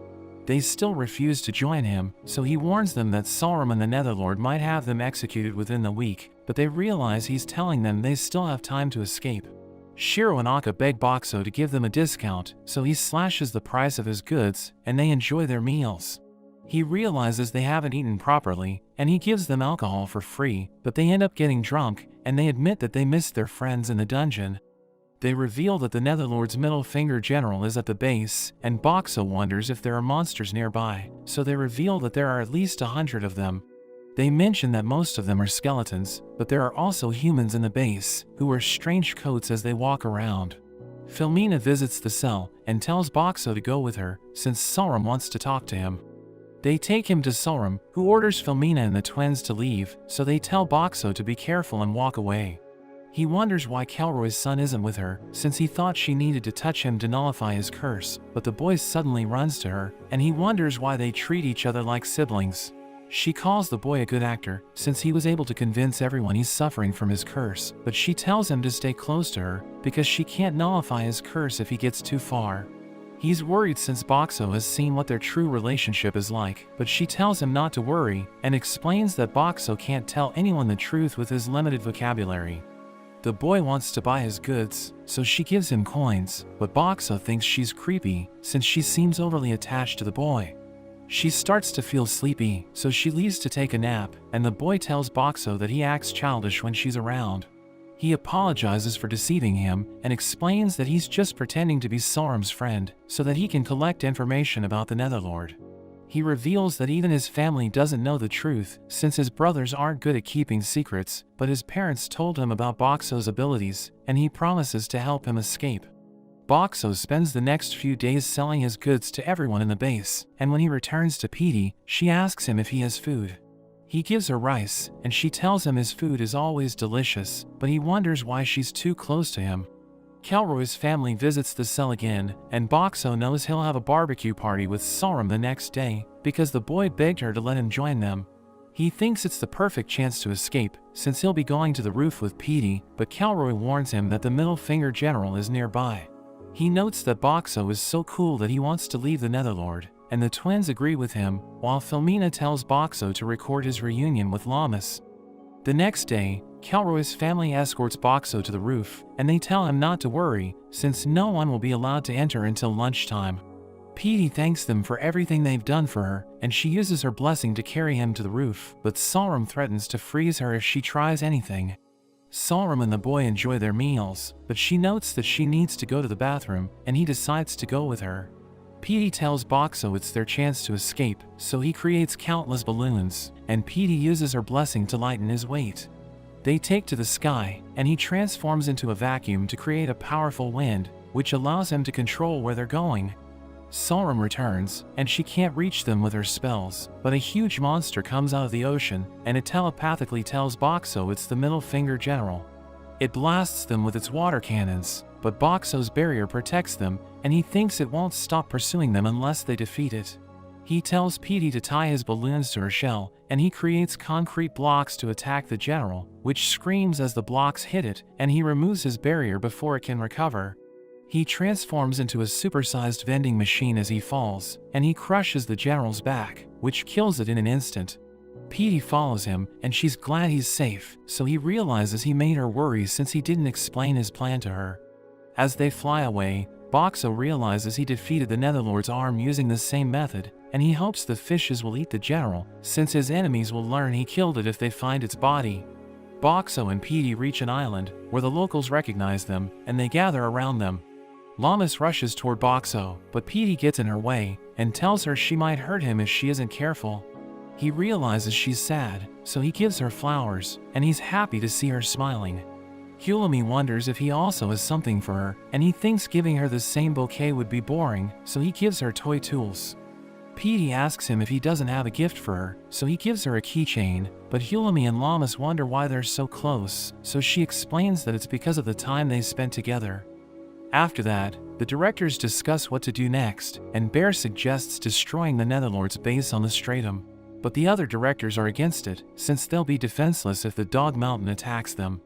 They still refuse to join him, so he warns them that Sorum and the Netherlord might have them executed within the week, but they realize he's telling them they still have time to escape. Shiro and Akka beg Boxo to give them a discount, so he slashes the price of his goods, and they enjoy their meals. He realizes they haven't eaten properly, and he gives them alcohol for free, but they end up getting drunk, and they admit that they missed their friends in the dungeon. They reveal that the Netherlord's middle finger general is at the base, and Boxo wonders if there are monsters nearby, so they reveal that there are at least 100 of them. They mention that most of them are skeletons, but there are also humans in the base, who wear strange coats as they walk around. Filmina visits the cell, and tells Boxo to go with her, since Sorum wants to talk to him. They take him to Sorum, who orders Filmina and the twins to leave, so they tell Boxo to be careful and walk away. He wonders why Kelroy's son isn't with her, since he thought she needed to touch him to nullify his curse, but the boy suddenly runs to her, and he wonders why they treat each other like siblings. She calls the boy a good actor, since he was able to convince everyone he's suffering from his curse, but she tells him to stay close to her, because she can't nullify his curse if he gets too far. He's worried since Boxo has seen what their true relationship is like, but she tells him not to worry and explains that Boxo can't tell anyone the truth with his limited vocabulary. The boy wants to buy his goods, so she gives him coins, but Boxo thinks she's creepy since she seems overly attached to the boy. She starts to feel sleepy, so she leaves to take a nap, and the boy tells Boxo that he acts childish when she's around. He apologizes for deceiving him and explains that he's just pretending to be Sorum's friend so that he can collect information about the Netherlord. He reveals that even his family doesn't know the truth since his brothers aren't good at keeping secrets, but his parents told him about Boxo's abilities and he promises to help him escape. Boxo spends the next few days selling his goods to everyone in the base, and when he returns to Petey, she asks him if he has food. He gives her rice, and she tells him his food is always delicious, but he wonders why she's too close to him. Kelroy's family visits the cell again, and Boxo knows he'll have a barbecue party with Sorum the next day, because the boy begged her to let him join them. He thinks it's the perfect chance to escape, since he'll be going to the roof with Petey, but Kelroy warns him that the Middle Finger General is nearby. He notes that Boxo is so cool that he wants to leave the Netherlord, and the twins agree with him, while Filmina tells Boxo to record his reunion with Lammas. The next day, Kelroy's family escorts Boxo to the roof, and they tell him not to worry, since no one will be allowed to enter until lunchtime. Petey thanks them for everything they've done for her, and she uses her blessing to carry him to the roof, but Sorum threatens to freeze her if she tries anything. Sorum and the boy enjoy their meals, but she notes that she needs to go to the bathroom, and he decides to go with her. Petey tells Boxo it's their chance to escape, so he creates countless balloons, and Petey uses her blessing to lighten his weight. They take to the sky, and he transforms into a vacuum to create a powerful wind, which allows him to control where they're going. Sorum returns, and she can't reach them with her spells, but a huge monster comes out of the ocean, and it telepathically tells Boxo it's the Middle Finger General. It blasts them with its water cannons, but Boxo's barrier protects them, and he thinks it won't stop pursuing them unless they defeat it. He tells Petey to tie his balloons to her shell, and he creates concrete blocks to attack the general, which screams as the blocks hit it, and he removes his barrier before it can recover. He transforms into a supersized vending machine as he falls, and he crushes the general's back, which kills it in an instant. Petey follows him, and she's glad he's safe, so he realizes he made her worry since he didn't explain his plan to her. As they fly away, Boxo realizes he defeated the Netherlord's arm using the same method, and he hopes the fishes will eat the general, since his enemies will learn he killed it if they find its body. Boxo and Petey reach an island, where the locals recognize them, and they gather around them. Lammas rushes toward Boxo, but Petey gets in her way, and tells her she might hurt him if she isn't careful. He realizes she's sad, so he gives her flowers, and he's happy to see her smiling. Hulami wonders if he also has something for her, and he thinks giving her the same bouquet would be boring, so he gives her toy tools. Petey asks him if he doesn't have a gift for her, so he gives her a keychain, but Hulami and Lammas wonder why they're so close, so she explains that it's because of the time they spent together. After that, the directors discuss what to do next, and Bear suggests destroying the Netherlord's base on the Stratum. But the other directors are against it, since they'll be defenseless if the Dog Mountain attacks them.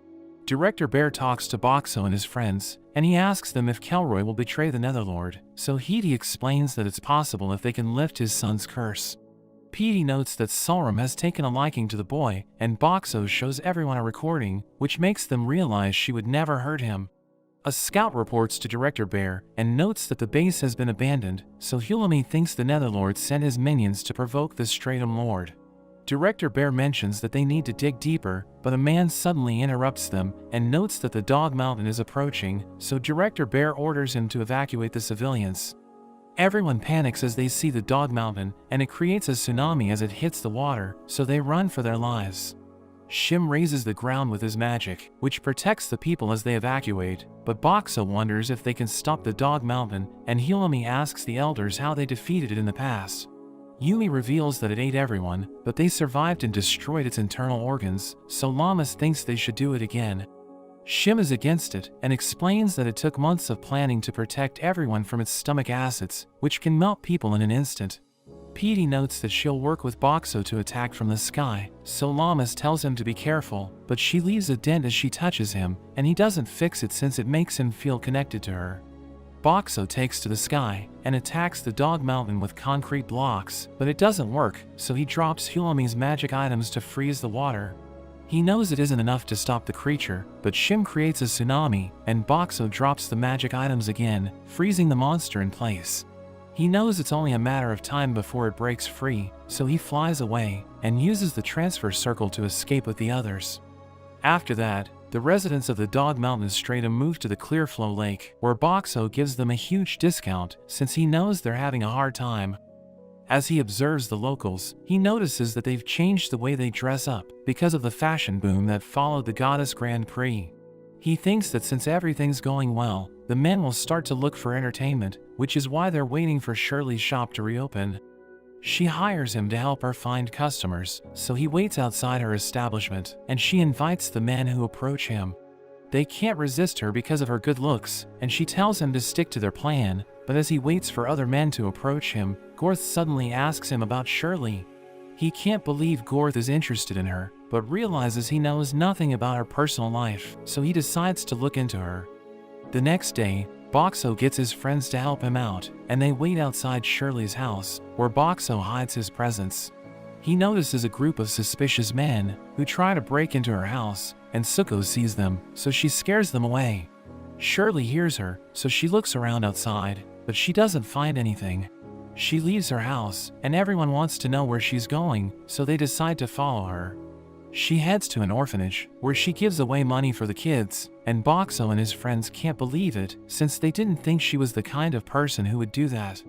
Director Bear talks to Boxo and his friends, and he asks them if Kelroy will betray the Netherlord, so Petey explains that it's possible if they can lift his son's curse. Petey notes that Sorum has taken a liking to the boy, and Boxo shows everyone a recording, which makes them realize she would never hurt him. A scout reports to Director Bear, and notes that the base has been abandoned, so Hulami thinks the Netherlord sent his minions to provoke the Stratum Lord. Director Bear mentions that they need to dig deeper, but a man suddenly interrupts them, and notes that the Dog Mountain is approaching, so Director Bear orders him to evacuate the civilians. Everyone panics as they see the Dog Mountain, and it creates a tsunami as it hits the water, so they run for their lives. Shim raises the ground with his magic, which protects the people as they evacuate, but Boxo wonders if they can stop the Dog Mountain, and Hulami asks the elders how they defeated it in the past. Yumi reveals that it ate everyone, but they survived and destroyed its internal organs, so Lammas thinks they should do it again. Shim is against it, and explains that it took months of planning to protect everyone from its stomach acids, which can melt people in an instant. Petey notes that she'll work with Boxo to attack from the sky, so Lammas tells him to be careful, but she leaves a dent as she touches him, and he doesn't fix it since it makes him feel connected to her. Boxo takes to the sky and attacks the dog mountain with concrete blocks, but it doesn't work, so he drops Hulami's magic items to freeze the water. He knows it isn't enough to stop the creature, but Shim creates a tsunami, and Boxo drops the magic items again, freezing the monster in place. He knows it's only a matter of time before it breaks free, so he flies away and uses the transfer circle to escape with the others. After that, the residents of the Dog Mountain Stratum move to the Clearflow Lake, where Boxo gives them a huge discount since he knows they're having a hard time. As he observes the locals, he notices that they've changed the way they dress up because of the fashion boom that followed the Goddess Grand Prix. He thinks that since everything's going well, the men will start to look for entertainment, which is why they're waiting for Shirley's shop to reopen. She hires him to help her find customers, so he waits outside her establishment, and she invites the men who approach him. They can't resist her because of her good looks, and she tells him to stick to their plan, but as he waits for other men to approach him, Gorth suddenly asks him about Shirley. He can't believe Gorth is interested in her, but realizes he knows nothing about her personal life, so he decides to look into her. The next day, Boxo gets his friends to help him out, and they wait outside Shirley's house, where Boxo hides his presence. He notices a group of suspicious men who try to break into her house, and Suko sees them, so she scares them away. Shirley hears her, so she looks around outside, but she doesn't find anything. She leaves her house, and everyone wants to know where she's going, so they decide to follow her. She heads to an orphanage, where she gives away money for the kids, and Boxo and his friends can't believe it, since they didn't think she was the kind of person who would do that.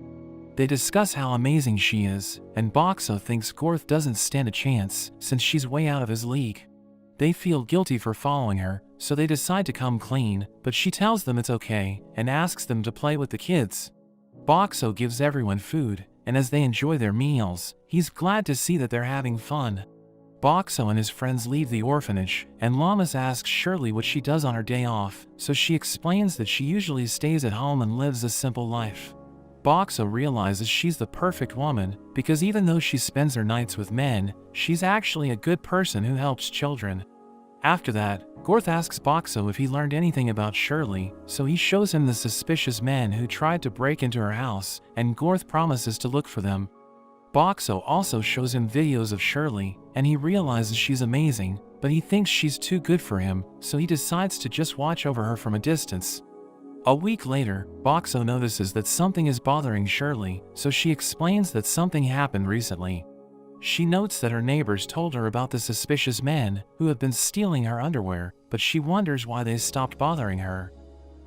They discuss how amazing she is, and Boxo thinks Gorth doesn't stand a chance, since she's way out of his league. They feel guilty for following her, so they decide to come clean, but she tells them it's okay, and asks them to play with the kids. Boxo gives everyone food, and as they enjoy their meals, he's glad to see that they're having fun. Boxo and his friends leave the orphanage, and Llamas asks Shirley what she does on her day off, so she explains that she usually stays at home and lives a simple life. Boxo realizes she's the perfect woman, because even though she spends her nights with men, she's actually a good person who helps children. After that, Gorth asks Boxo if he learned anything about Shirley, so he shows him the suspicious men who tried to break into her house, and Gorth promises to look for them. Boxo also shows him videos of Shirley, and he realizes she's amazing, but he thinks she's too good for him, so he decides to just watch over her from a distance. A week later, Boxo notices that something is bothering Shirley, so she explains that something happened recently. She notes that her neighbors told her about the suspicious men who have been stealing her underwear, but she wonders why they stopped bothering her.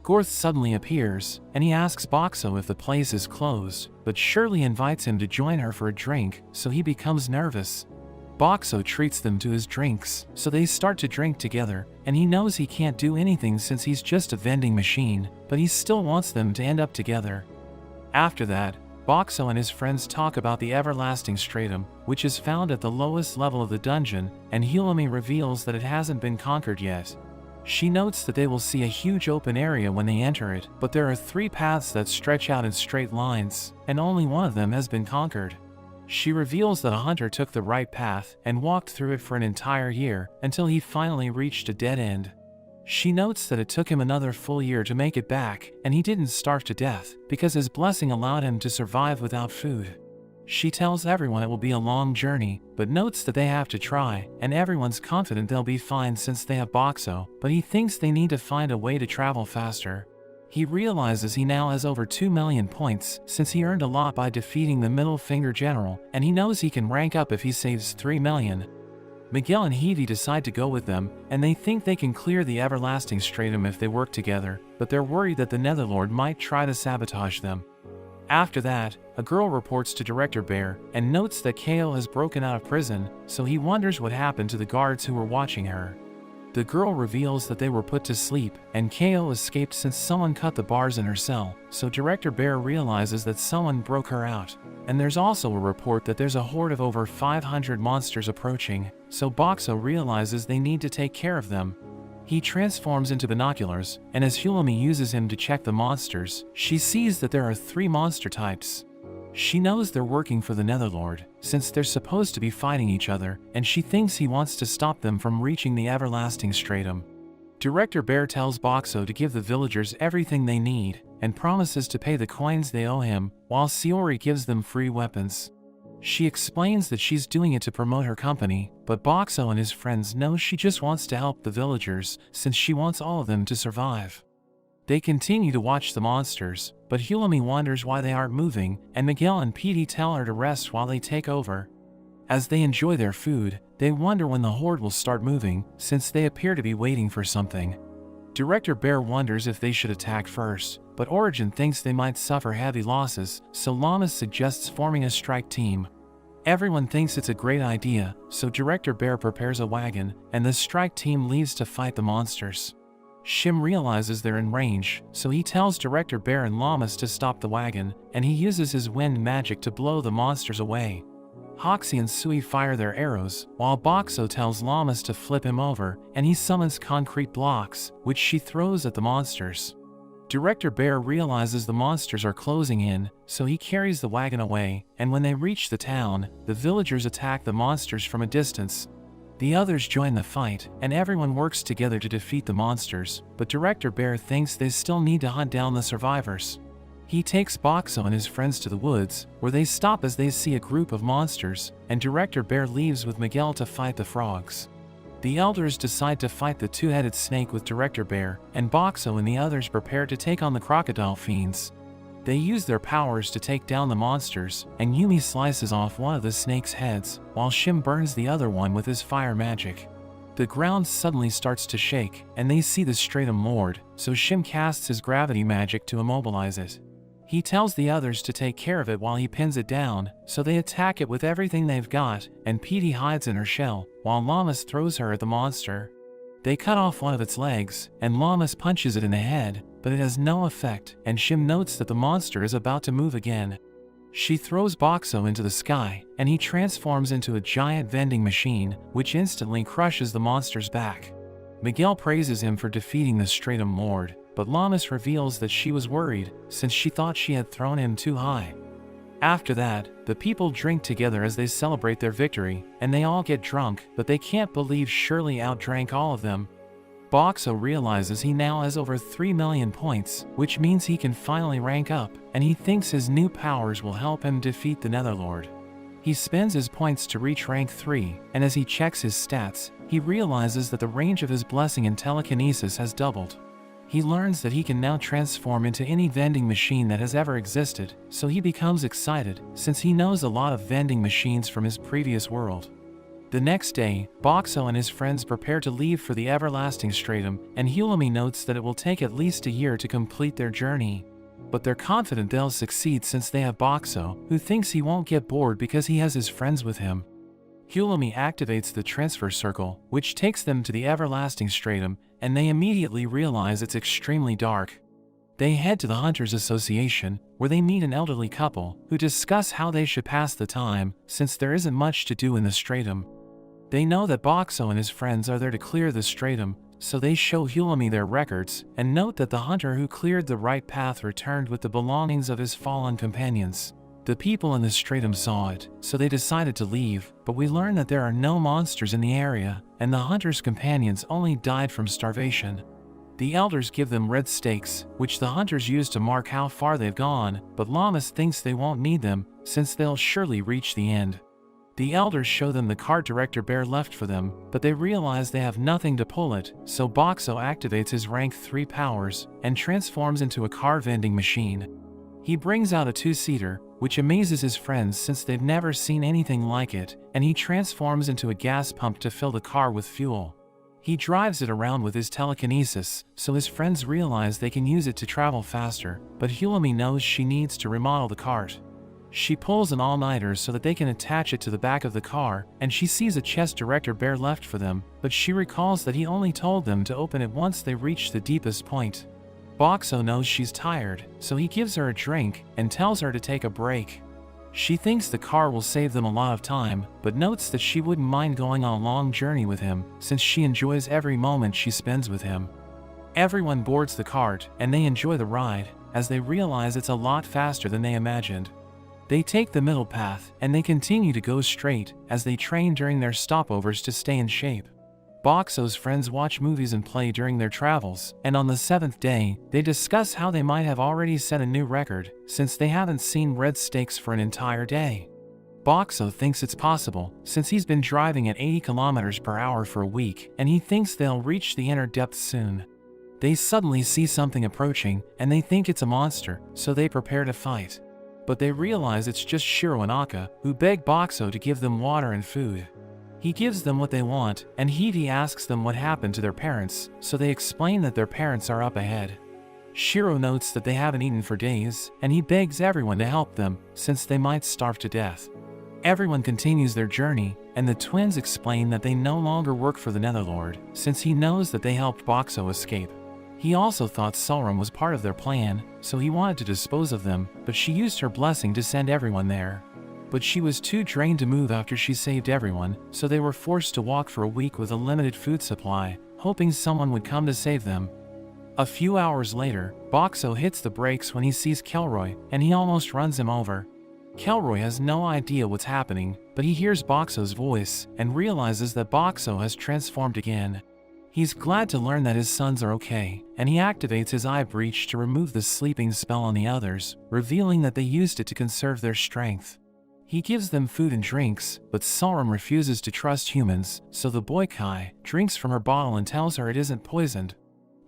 Gorth suddenly appears, and he asks Boxo if the place is closed, but Shirley invites him to join her for a drink, so he becomes nervous. Boxo treats them to his drinks, so they start to drink together, and he knows he can't do anything since he's just a vending machine, but he still wants them to end up together. After that, Boxo and his friends talk about the Everlasting Stratum, which is found at the lowest level of the dungeon, and Hulami reveals that it hasn't been conquered yet. She notes that they will see a huge open area when they enter it, but there are 3 paths that stretch out in straight lines, and only one of them has been conquered. She reveals that a hunter took the right path and walked through it for an entire year until he finally reached a dead end. She notes that it took him another full year to make it back, and he didn't starve to death because his blessing allowed him to survive without food. She tells everyone it will be a long journey, but notes that they have to try, and everyone's confident they'll be fine since they have Boxo, but he thinks they need to find a way to travel faster. He realizes he now has over 2 million points since he earned a lot by defeating the Middle Finger General, and he knows he can rank up if he saves 3 million. Miguel and Heavy decide to go with them, and they think they can clear the Everlasting Stratum if they work together, but they're worried that the Netherlord might try to sabotage them. After that, a girl reports to Director Bear and notes that Kale has broken out of prison, so he wonders what happened to the guards who were watching her. The girl reveals that they were put to sleep, and Kale escaped since someone cut the bars in her cell, so Director Bear realizes that someone broke her out. And there's also a report that there's a horde of over 500 monsters approaching, so Boxo realizes they need to take care of them. He transforms into binoculars, and as Hulami uses him to check the monsters, she sees that there are 3 monster types. She knows they're working for the Netherlord, since they're supposed to be fighting each other, and she thinks he wants to stop them from reaching the Everlasting Stratum. Director Bear tells Boxo to give the villagers everything they need, and promises to pay the coins they owe him, while Sayori gives them free weapons. She explains that she's doing it to promote her company, but Boxo and his friends know she just wants to help the villagers, since she wants all of them to survive. They continue to watch the monsters, but Hulumi wonders why they aren't moving, and Miguel and Petey tell her to rest while they take over. As they enjoy their food, they wonder when the horde will start moving, since they appear to be waiting for something. Director Bear wonders if they should attack first, but Origin thinks they might suffer heavy losses, so Llamas suggests forming a strike team. Everyone thinks it's a great idea, so Director Bear prepares a wagon, and the strike team leaves to fight the monsters. Shim realizes they're in range, so he tells Director Bear and Llamas to stop the wagon, and he uses his wind magic to blow the monsters away. Hoxie and Sui fire their arrows, while Boxo tells Llamas to flip him over, and he summons concrete blocks, which she throws at the monsters. Director Bear realizes the monsters are closing in, so he carries the wagon away, and when they reach the town, the villagers attack the monsters from a distance. The others join the fight, and everyone works together to defeat the monsters, but Director Bear thinks they still need to hunt down the survivors. He takes Boxo and his friends to the woods, where they stop as they see a group of monsters, and Director Bear leaves with Miguel to fight the frogs. The elders decide to fight the two-headed snake with Director Bear, and Boxo and the others prepare to take on the crocodile fiends. They use their powers to take down the monsters, and Yumi slices off one of the snake's heads, while Shim burns the other one with his fire magic. The ground suddenly starts to shake, and they see the Stratum Lord, so Shim casts his gravity magic to immobilize it. He tells the others to take care of it while he pins it down, so they attack it with everything they've got, and Petey hides in her shell, while Llamas throws her at the monster. They cut off one of its legs, and Llamas punches it in the head, but it has no effect, and Shim notes that the monster is about to move again. She throws Boxo into the sky, and he transforms into a giant vending machine, which instantly crushes the monster's back. Miguel praises him for defeating the Stratum Lord, but Llamas reveals that she was worried, since she thought she had thrown him too high. After that, the people drink together as they celebrate their victory, and they all get drunk, but they can't believe Shirley outdrank all of them. Boxo realizes he now has over 3 million points, which means he can finally rank up, and he thinks his new powers will help him defeat the Netherlord. He spends his points to reach rank 3, and as he checks his stats, he realizes that the range of his blessing and telekinesis has doubled. He learns that he can now transform into any vending machine that has ever existed, so he becomes excited, since he knows a lot of vending machines from his previous world. The next day, Boxo and his friends prepare to leave for the Everlasting Stratum, and Hulumi notes that it will take at least a year to complete their journey. But they're confident they'll succeed since they have Boxo, who thinks he won't get bored because he has his friends with him. Hulumi activates the transfer circle, which takes them to the Everlasting Stratum, and they immediately realize it's extremely dark. They head to the Hunters Association, where they meet an elderly couple, who discuss how they should pass the time, since there isn't much to do in the Stratum. They know that Boxo and his friends are there to clear the Stratum, so they show Hulumi their records, and note that the hunter who cleared the right path returned with the belongings of his fallen companions. The people in the Stratum saw it, so they decided to leave, but we learn that there are no monsters in the area, and the hunter's companions only died from starvation. The elders give them red stakes, which the hunters use to mark how far they've gone, but Llamas thinks they won't need them, since they'll surely reach the end. The elders show them the cart Director Bear left for them, but they realize they have nothing to pull it, so Boxo activates his rank 3 powers, and transforms into a car vending machine. He brings out a 2-seater, which amazes his friends since they've never seen anything like it, and he transforms into a gas pump to fill the car with fuel. He drives it around with his telekinesis, so his friends realize they can use it to travel faster, but Hulumi knows she needs to remodel the cart. She pulls an all-nighter so that they can attach it to the back of the car, and she sees a chest Director Bear left for them, but she recalls that he only told them to open it once they reach the deepest point. Boxo knows she's tired, so he gives her a drink and tells her to take a break. She thinks the car will save them a lot of time, but notes that she wouldn't mind going on a long journey with him, since she enjoys every moment she spends with him. Everyone boards the cart, and they enjoy the ride, as they realize it's a lot faster than they imagined. They take the middle path, and they continue to go straight, as they train during their stopovers to stay in shape. Boxo's friends watch movies and play during their travels, and on the 7th day, they discuss how they might have already set a new record, since they haven't seen red steaks for an entire day. Boxo thinks it's possible, since he's been driving at 80 kilometers per hour for a week, and he thinks they'll reach the inner depths soon. They suddenly see something approaching, and they think it's a monster, so they prepare to fight. But they realize it's just Shiro and Aka, who beg Boxo to give them water and food. He gives them what they want, and Hiti asks them what happened to their parents, so they explain that their parents are up ahead. Shiro notes that they haven't eaten for days, and he begs everyone to help them, since they might starve to death. Everyone continues their journey, and the twins explain that they no longer work for the Netherlord, since he knows that they helped Boxo escape. He also thought Sulram was part of their plan, so he wanted to dispose of them, but she used her blessing to send everyone there. But she was too drained to move after she saved everyone, so they were forced to walk for a week with a limited food supply, hoping someone would come to save them. A few hours later, Boxo hits the brakes when he sees Kelroy, and he almost runs him over. Kelroy has no idea what's happening, but he hears Boxo's voice, and realizes that Boxo has transformed again. He's glad to learn that his sons are okay, and he activates his eye breach to remove the sleeping spell on the others, revealing that they used it to conserve their strength. He gives them food and drinks, but Sulram refuses to trust humans, so the boy Kai drinks from her bottle and tells her it isn't poisoned.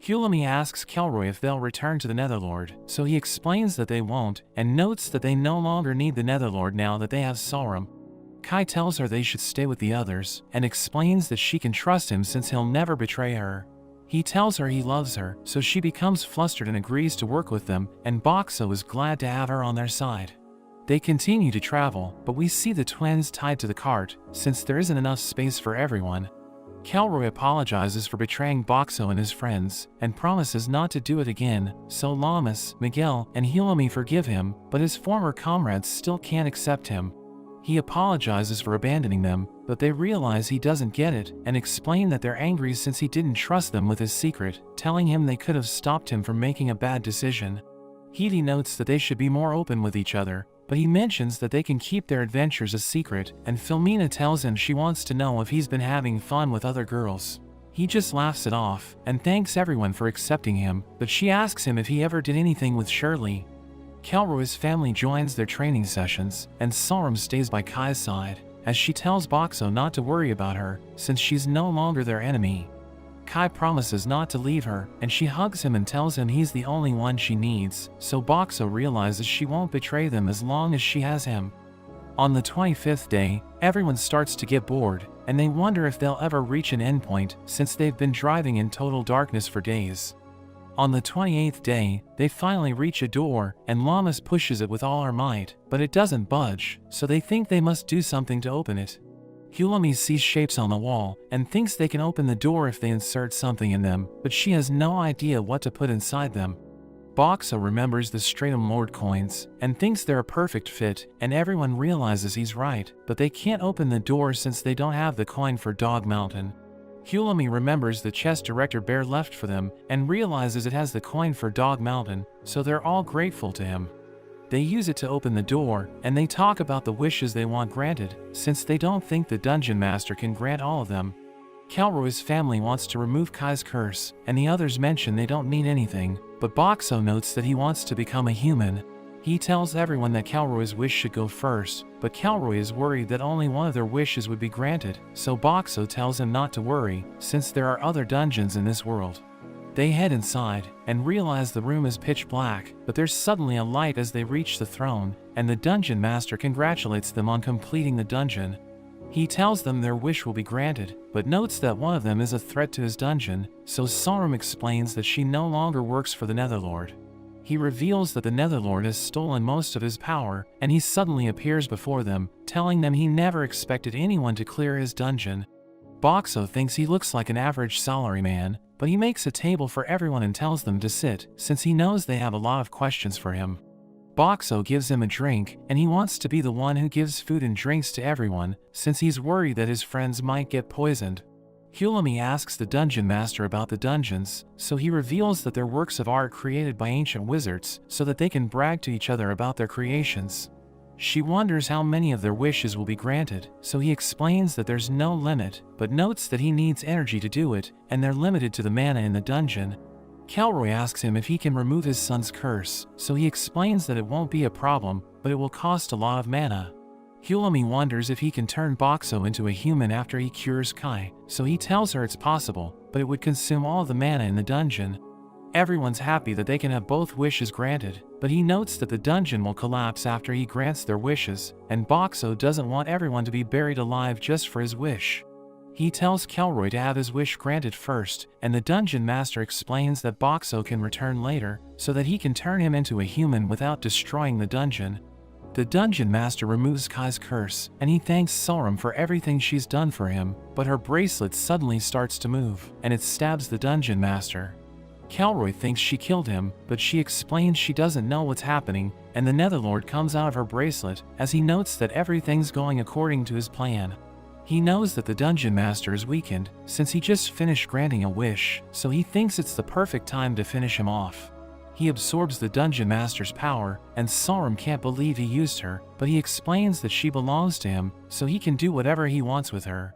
Hulami asks Kelroy if they'll return to the Netherlord, so he explains that they won't, and notes that they no longer need the Netherlord now that they have Sulram. Kai tells her they should stay with the others, and explains that she can trust him since he'll never betray her. He tells her he loves her, so she becomes flustered and agrees to work with them, and Boxo is glad to have her on their side. They continue to travel, but we see the twins tied to the cart, since there isn't enough space for everyone. Kelroy apologizes for betraying Boxo and his friends, and promises not to do it again, so Lamas, Miguel, and Hulami forgive him, but his former comrades still can't accept him. He apologizes for abandoning them, but they realize he doesn't get it, and explain that they're angry since he didn't trust them with his secret, telling him they could have stopped him from making a bad decision. Hiti notes that they should be more open with each other, but he mentions that they can keep their adventures a secret, and Filmina tells him she wants to know if he's been having fun with other girls. He just laughs it off, and thanks everyone for accepting him, but she asks him if he ever did anything with Shirley. Kelroy's family joins their training sessions, and Sulram stays by Kai's side, as she tells Boxo not to worry about her, since she's no longer their enemy. Kai promises not to leave her, and she hugs him and tells him he's the only one she needs, so Boxo realizes she won't betray them as long as she has him. On the 25th day, everyone starts to get bored, and they wonder if they'll ever reach an endpoint, since they've been driving in total darkness for days. On the 28th day, they finally reach a door, and Lamas pushes it with all her might, but it doesn't budge, so they think they must do something to open it. Hulami sees shapes on the wall, and thinks they can open the door if they insert something in them, but she has no idea what to put inside them. Boxo remembers the Stratum Lord coins, and thinks they're a perfect fit, and everyone realizes he's right, but they can't open the door since they don't have the coin for Dog Mountain. Hulami remembers the chest Director Bear left for them, and realizes it has the coin for Dog Mountain, so they're all grateful to him. They use it to open the door, and they talk about the wishes they want granted, since they don't think the Dungeon Master can grant all of them. Kelroy's family wants to remove Kai's curse, and the others mention they don't need anything, but Boxo notes that he wants to become a human. He tells everyone that Kelroy's wish should go first, but Kelroy is worried that only one of their wishes would be granted, so Boxo tells him not to worry, since there are other dungeons in this world. They head inside, and realize the room is pitch black, but there's suddenly a light as they reach the throne, and the Dungeon Master congratulates them on completing the dungeon. He tells them their wish will be granted, but notes that one of them is a threat to his dungeon, so Sulram explains that she no longer works for the Netherlord. He reveals that the Netherlord has stolen most of his power, and he suddenly appears before them, telling them he never expected anyone to clear his dungeon. Boxo thinks he looks like an average salaryman, but he makes a table for everyone and tells them to sit, since he knows they have a lot of questions for him. Boxo gives him a drink, and he wants to be the one who gives food and drinks to everyone, since he's worried that his friends might get poisoned. Hulami asks the Dungeon Master about the dungeons, so he reveals that they're works of art created by ancient wizards, so that they can brag to each other about their creations. She wonders how many of their wishes will be granted, so he explains that there's no limit, but notes that he needs energy to do it, and they're limited to the mana in the dungeon. Kelroy asks him if he can remove his son's curse, so he explains that it won't be a problem, but it will cost a lot of mana. Hulami wonders if he can turn Boxo into a human after he cures Kai, so he tells her it's possible, but it would consume all the mana in the dungeon. Everyone's happy that they can have both wishes granted, but he notes that the dungeon will collapse after he grants their wishes, and Boxo doesn't want everyone to be buried alive just for his wish. He tells Kelroy to have his wish granted first, and the dungeon master explains that Boxo can return later, so that he can turn him into a human without destroying the dungeon. The dungeon master removes Kai's curse, and he thanks Sorum for everything she's done for him, but her bracelet suddenly starts to move, and it stabs the dungeon master. Kelroy thinks she killed him, but she explains she doesn't know what's happening, and the Netherlord comes out of her bracelet, as he notes that everything's going according to his plan. He knows that the dungeon master is weakened, since he just finished granting a wish, so he thinks it's the perfect time to finish him off. He absorbs the dungeon master's power, and Sorum can't believe he used her, but he explains that she belongs to him, so he can do whatever he wants with her.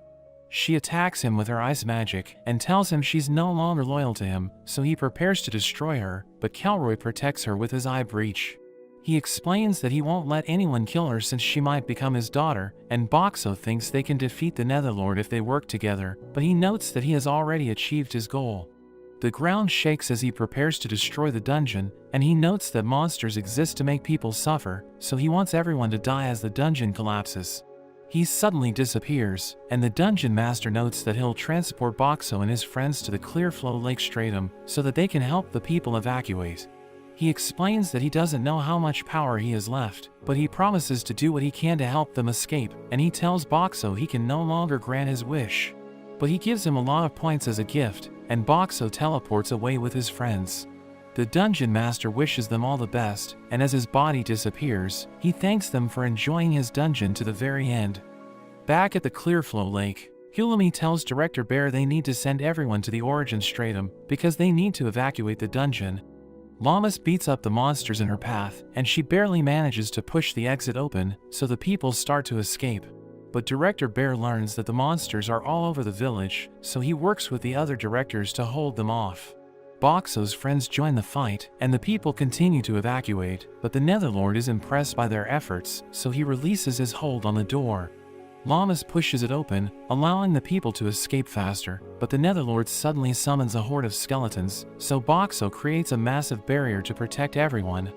She attacks him with her ice magic, and tells him she's no longer loyal to him, so he prepares to destroy her, but Kelroy protects her with his eye breach. He explains that he won't let anyone kill her since she might become his daughter, and Boxo thinks they can defeat the Netherlord if they work together, but he notes that he has already achieved his goal. The ground shakes as he prepares to destroy the dungeon, and he notes that monsters exist to make people suffer, so he wants everyone to die as the dungeon collapses. He suddenly disappears, and the dungeon master notes that he'll transport Boxo and his friends to the Clearflow Lake Stratum so that they can help the people evacuate. He explains that he doesn't know how much power he has left, but he promises to do what he can to help them escape, and he tells Boxo he can no longer grant his wish. But he gives him a lot of points as a gift, and Boxo teleports away with his friends. The dungeon master wishes them all the best, and as his body disappears, he thanks them for enjoying his dungeon to the very end. Back at the Clearflow Lake, Hulami tells Director Bear they need to send everyone to the Origin Stratum because they need to evacuate the dungeon. Llamas beats up the monsters in her path, and she barely manages to push the exit open, so the people start to escape. But Director Bear learns that the monsters are all over the village, so he works with the other directors to hold them off. Boxo's friends join the fight, and the people continue to evacuate, but the Netherlord is impressed by their efforts, so he releases his hold on the door. Llamas pushes it open, allowing the people to escape faster, but the Netherlord suddenly summons a horde of skeletons, so Boxo creates a massive barrier to protect everyone.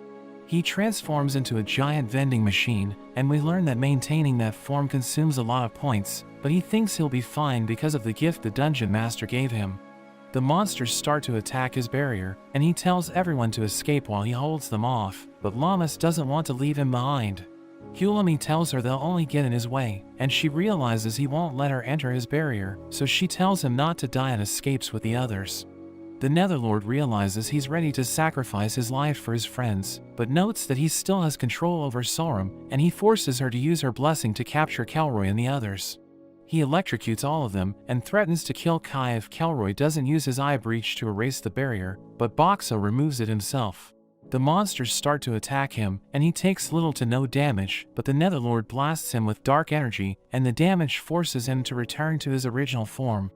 He transforms into a giant vending machine, and we learn that maintaining that form consumes a lot of points, but he thinks he'll be fine because of the gift the dungeon master gave him. The monsters start to attack his barrier, and he tells everyone to escape while he holds them off, but Llamas doesn't want to leave him behind. Hulami tells her they'll only get in his way, and she realizes he won't let her enter his barrier, so she tells him not to die and escapes with the others. The Netherlord realizes he's ready to sacrifice his life for his friends, but notes that he still has control over Sorum, and he forces her to use her blessing to capture Kelroy and the others. He electrocutes all of them, and threatens to kill Kai if Kelroy doesn't use his eye breach to erase the barrier, but Boxo removes it himself. The monsters start to attack him, and he takes little to no damage, but the Netherlord blasts him with dark energy, and the damage forces him to return to his original form.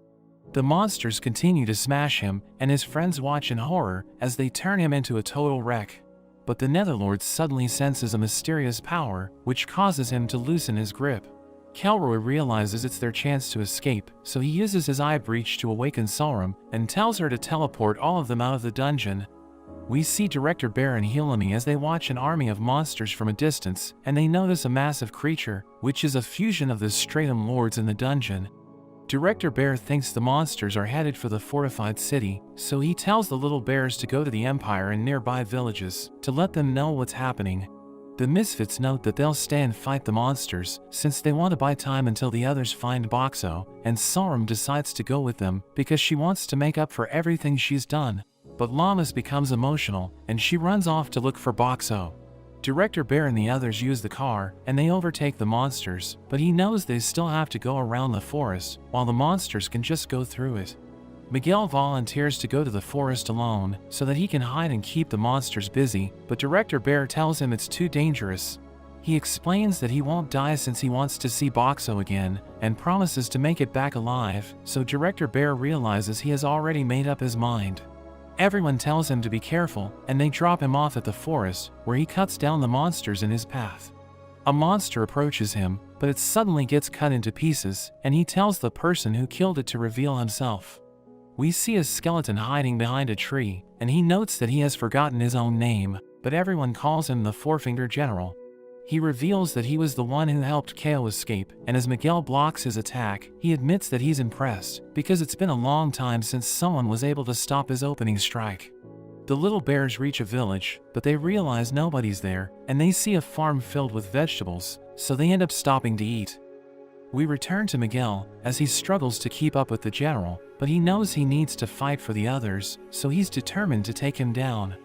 The monsters continue to smash him, and his friends watch in horror as they turn him into a total wreck. But the Netherlord suddenly senses a mysterious power, which causes him to loosen his grip. Kelroy realizes it's their chance to escape, so he uses his eye breach to awaken Sorum, and tells her to teleport all of them out of the dungeon. We see Director Bear and Hulami as they watch an army of monsters from a distance, and they notice a massive creature, which is a fusion of the Stratum Lords in the dungeon. Director Bear thinks the monsters are headed for the fortified city, so he tells the little bears to go to the Empire and nearby villages, to let them know what's happening. The Misfits note that they'll stay and fight the monsters, since they want to buy time until the others find Boxo, and Sorum decides to go with them, because she wants to make up for everything she's done. But Llamas becomes emotional, and she runs off to look for Boxo. Director Bear and the others use the car, and they overtake the monsters, but he knows they still have to go around the forest, while the monsters can just go through it. Miguel volunteers to go to the forest alone, so that he can hide and keep the monsters busy, but Director Bear tells him it's too dangerous. He explains that he won't die since he wants to see Boxo again, and promises to make it back alive, so Director Bear realizes he has already made up his mind. Everyone tells him to be careful, and they drop him off at the forest, where he cuts down the monsters in his path. A monster approaches him, but it suddenly gets cut into pieces, and he tells the person who killed it to reveal himself. We see a skeleton hiding behind a tree, and he notes that he has forgotten his own name, but everyone calls him the Four-Finger General. He reveals that he was the one who helped KO escape, and as Miguel blocks his attack, he admits that he's impressed, because it's been a long time since someone was able to stop his opening strike. The little bears reach a village, but they realize nobody's there, and they see a farm filled with vegetables, so they end up stopping to eat. We return to Miguel, as he struggles to keep up with the general, but he knows he needs to fight for the others, so he's determined to take him down.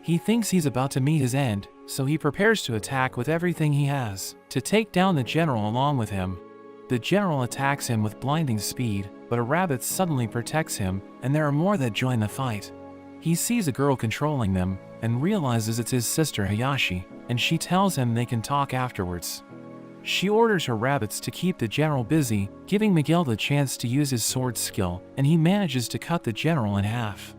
He thinks he's about to meet his end, so he prepares to attack with everything he has, to take down the general along with him. The general attacks him with blinding speed, but a rabbit suddenly protects him, and there are more that join the fight. He sees a girl controlling them, and realizes it's his sister Hayashi, and she tells him they can talk afterwards. She orders her rabbits to keep the general busy, giving Miguel the chance to use his sword skill, and he manages to cut the general in half.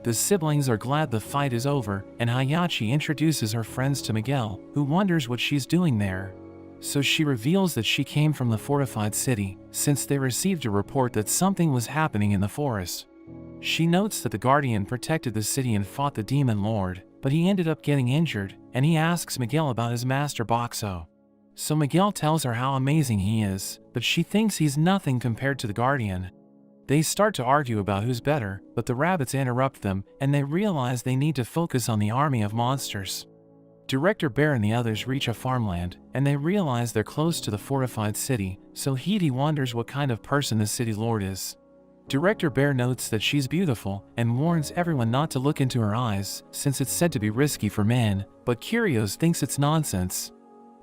The siblings are glad the fight is over, and Hayashi introduces her friends to Miguel, who wonders what she's doing there. So she reveals that she came from the fortified city, since they received a report that something was happening in the forest. She notes that the Guardian protected the city and fought the Demon Lord, but he ended up getting injured, and he asks Miguel about his master Boxo. So Miguel tells her how amazing he is, but she thinks he's nothing compared to the Guardian. They start to argue about who's better, but the rabbits interrupt them, and they realize they need to focus on the army of monsters. Director Bear and the others reach a farmland, and they realize they're close to the fortified city, so Hidi wonders what kind of person the city lord is. Director Bear notes that she's beautiful, and warns everyone not to look into her eyes, since it's said to be risky for men, but Curios thinks it's nonsense.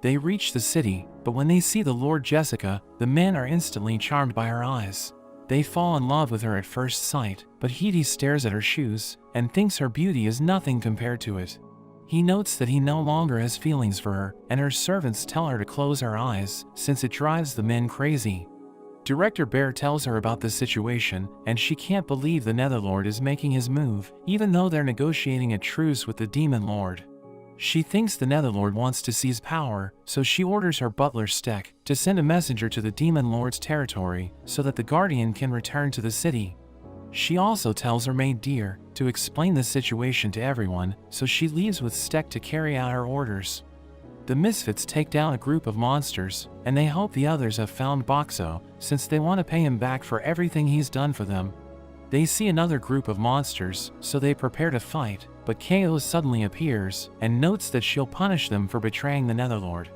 They reach the city, but when they see the Lord Jessica, the men are instantly charmed by her eyes. They fall in love with her at first sight, but Hidi stares at her shoes, and thinks her beauty is nothing compared to it. He notes that he no longer has feelings for her, and her servants tell her to close her eyes, since it drives the men crazy. Director Bear tells her about the situation, and she can't believe the Netherlord is making his move, even though they're negotiating a truce with the Demon Lord. She thinks the Netherlord wants to seize power, so she orders her butler Stek to send a messenger to the Demon Lord's territory so that the Guardian can return to the city. She also tells her maid Deer to explain the situation to everyone, so she leaves with Stek to carry out her orders. The Misfits take down a group of monsters, and they hope the others have found Boxo, since they want to pay him back for everything he's done for them. They see another group of monsters, so they prepare to fight, but KO suddenly appears, and notes that she'll punish them for betraying the Netherlord.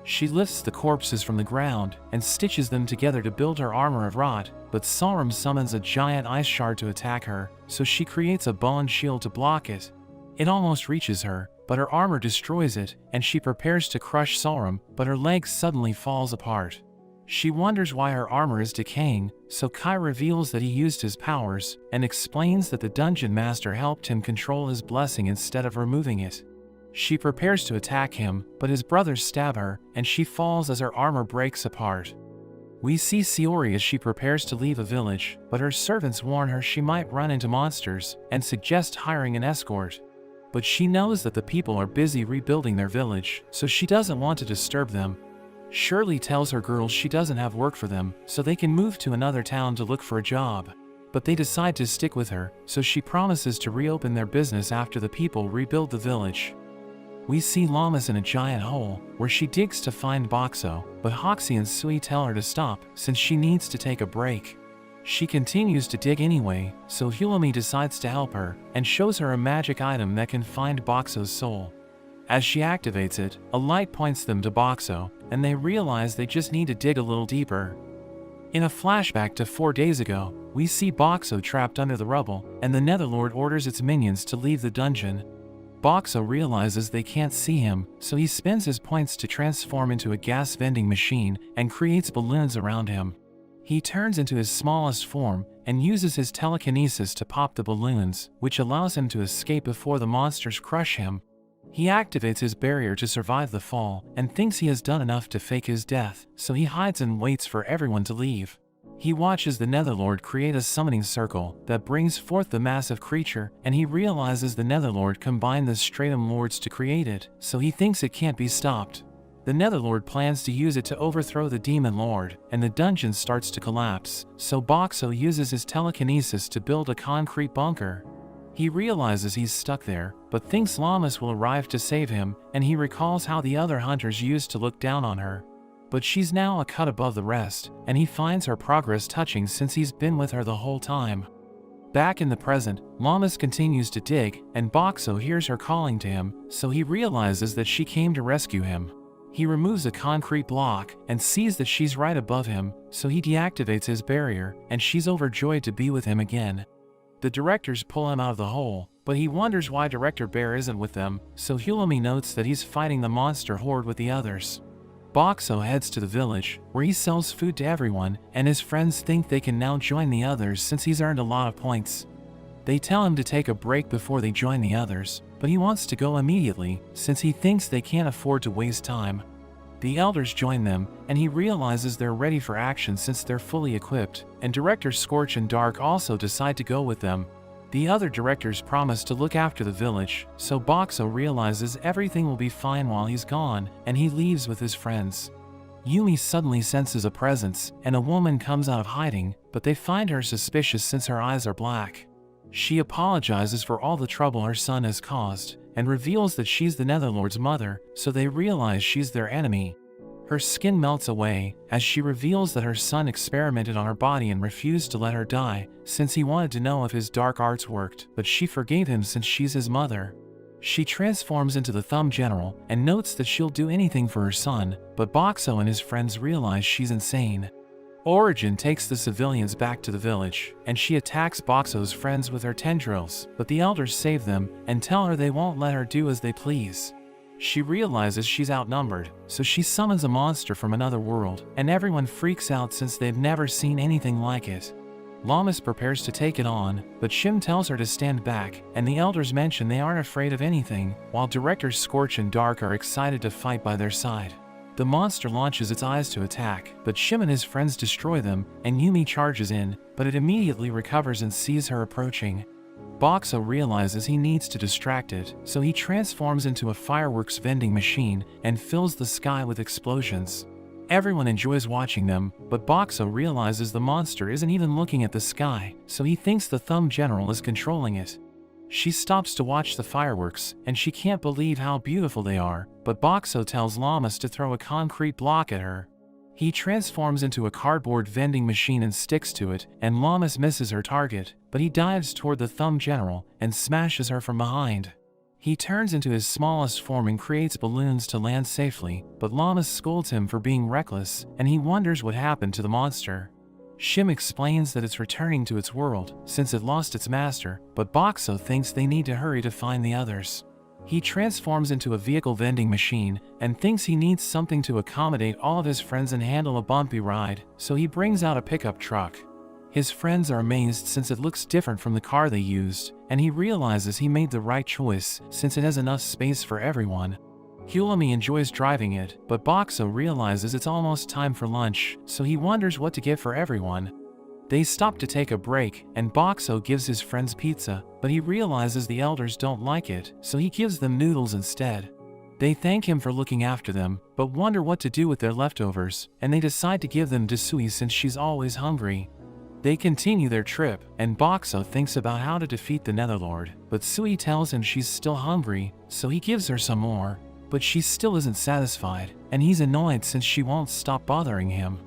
She lifts the corpses from the ground, and stitches them together to build her armor of rot, but Sauron summons a giant ice shard to attack her, so she creates a bone shield to block it. It almost reaches her, but her armor destroys it, and she prepares to crush Sauron, but her leg suddenly falls apart. She wonders why her armor is decaying, so Kai reveals that he used his powers, and explains that the Dungeon Master helped him control his blessing instead of removing it. She prepares to attack him, but his brothers stab her, and she falls as her armor breaks apart. We see Siori as she prepares to leave a village, but her servants warn her she might run into monsters, and suggest hiring an escort. But she knows that the people are busy rebuilding their village, so she doesn't want to disturb them. Shirley tells her girls she doesn't have work for them, so they can move to another town to look for a job. But they decide to stick with her, so she promises to reopen their business after the people rebuild the village. We see Llamas in a giant hole, where she digs to find Boxo, but Hoxie and Sui tell her to stop, since she needs to take a break. She continues to dig anyway, so Hulami decides to help her, and shows her a magic item that can find Boxo's soul. As she activates it, a light points them to Boxo, and they realize they just need to dig a little deeper. In a flashback to 4 days ago, we see Boxo trapped under the rubble, and the Netherlord orders its minions to leave the dungeon. Boxo realizes they can't see him, so he spends his points to transform into a gas vending machine and creates balloons around him. He turns into his smallest form and uses his telekinesis to pop the balloons, which allows him to escape before the monsters crush him. He activates his barrier to survive the fall and thinks he has done enough to fake his death, so he hides and waits for everyone to leave. He watches the Netherlord create a summoning circle that brings forth the massive creature, and he realizes the Netherlord combined the Stratum Lords to create it, so he thinks it can't be stopped. The Netherlord plans to use it to overthrow the Demon Lord, and the dungeon starts to collapse, so Boxo uses his telekinesis to build a concrete bunker. He realizes he's stuck there, but thinks Lammas will arrive to save him, and he recalls how the other hunters used to look down on her. But she's now a cut above the rest, and he finds her progress touching since he's been with her the whole time. Back in the present, Lammas continues to dig, and Boxo hears her calling to him, so he realizes that she came to rescue him. He removes a concrete block and sees that she's right above him, so he deactivates his barrier, and she's overjoyed to be with him again. The directors pull him out of the hole, but he wonders why Director Bear isn't with them, so Hulumi notes that he's fighting the monster horde with the others. Boxo heads to the village, where he sells food to everyone, and his friends think they can now join the others since he's earned a lot of points. They tell him to take a break before they join the others, but he wants to go immediately, since he thinks they can't afford to waste time. The elders join them, and he realizes they're ready for action since they're fully equipped, and Director Scorch and Dark also decide to go with them. The other directors promise to look after the village, so Boxo realizes everything will be fine while he's gone, and he leaves with his friends. Yumi suddenly senses a presence, and a woman comes out of hiding, but they find her suspicious since her eyes are black. She apologizes for all the trouble her son has caused, and reveals that she's the Netherlord's mother, so they realize she's their enemy. Her skin melts away, as she reveals that her son experimented on her body and refused to let her die, since he wanted to know if his dark arts worked, but she forgave him since she's his mother. She transforms into the Thumb General, and notes that she'll do anything for her son, but Boxo and his friends realize she's insane. Origin takes the civilians back to the village, and she attacks Boxo's friends with her tendrils, but the elders save them, and tell her they won't let her do as they please. She realizes she's outnumbered, so she summons a monster from another world, and everyone freaks out since they've never seen anything like it. Lammas prepares to take it on, but Shim tells her to stand back, and the elders mention they aren't afraid of anything, while Directors Scorch and Dark are excited to fight by their side. The monster launches its eyes to attack, but Shim and his friends destroy them, and Yumi charges in, but it immediately recovers and sees her approaching. Boxo realizes he needs to distract it, so he transforms into a fireworks vending machine and fills the sky with explosions. Everyone enjoys watching them, but Boxo realizes the monster isn't even looking at the sky, so he thinks the Thumb General is controlling it. She stops to watch the fireworks, and she can't believe how beautiful they are, but Boxo tells Lammas to throw a concrete block at her. He transforms into a cardboard vending machine and sticks to it, and Lammas misses her target, but he dives toward the Thumb General and smashes her from behind. He turns into his smallest form and creates balloons to land safely, but Lammas scolds him for being reckless, and he wonders what happened to the monster. Shim explains that it's returning to its world, since it lost its master, but Boxo thinks they need to hurry to find the others. He transforms into a vehicle vending machine, and thinks he needs something to accommodate all of his friends and handle a bumpy ride, so he brings out a pickup truck. His friends are amazed since it looks different from the car they used, and he realizes he made the right choice, since it has enough space for everyone. Hulumi enjoys driving it, but Boxo realizes it's almost time for lunch, so he wonders what to get for everyone. They stop to take a break, and Boxo gives his friends pizza, but he realizes the elders don't like it, so he gives them noodles instead. They thank him for looking after them, but wonder what to do with their leftovers, and they decide to give them to Sui since she's always hungry. They continue their trip, and Boxo thinks about how to defeat the Netherlord, but Sui tells him she's still hungry, so he gives her some more. But she still isn't satisfied, and he's annoyed since she won't stop bothering him.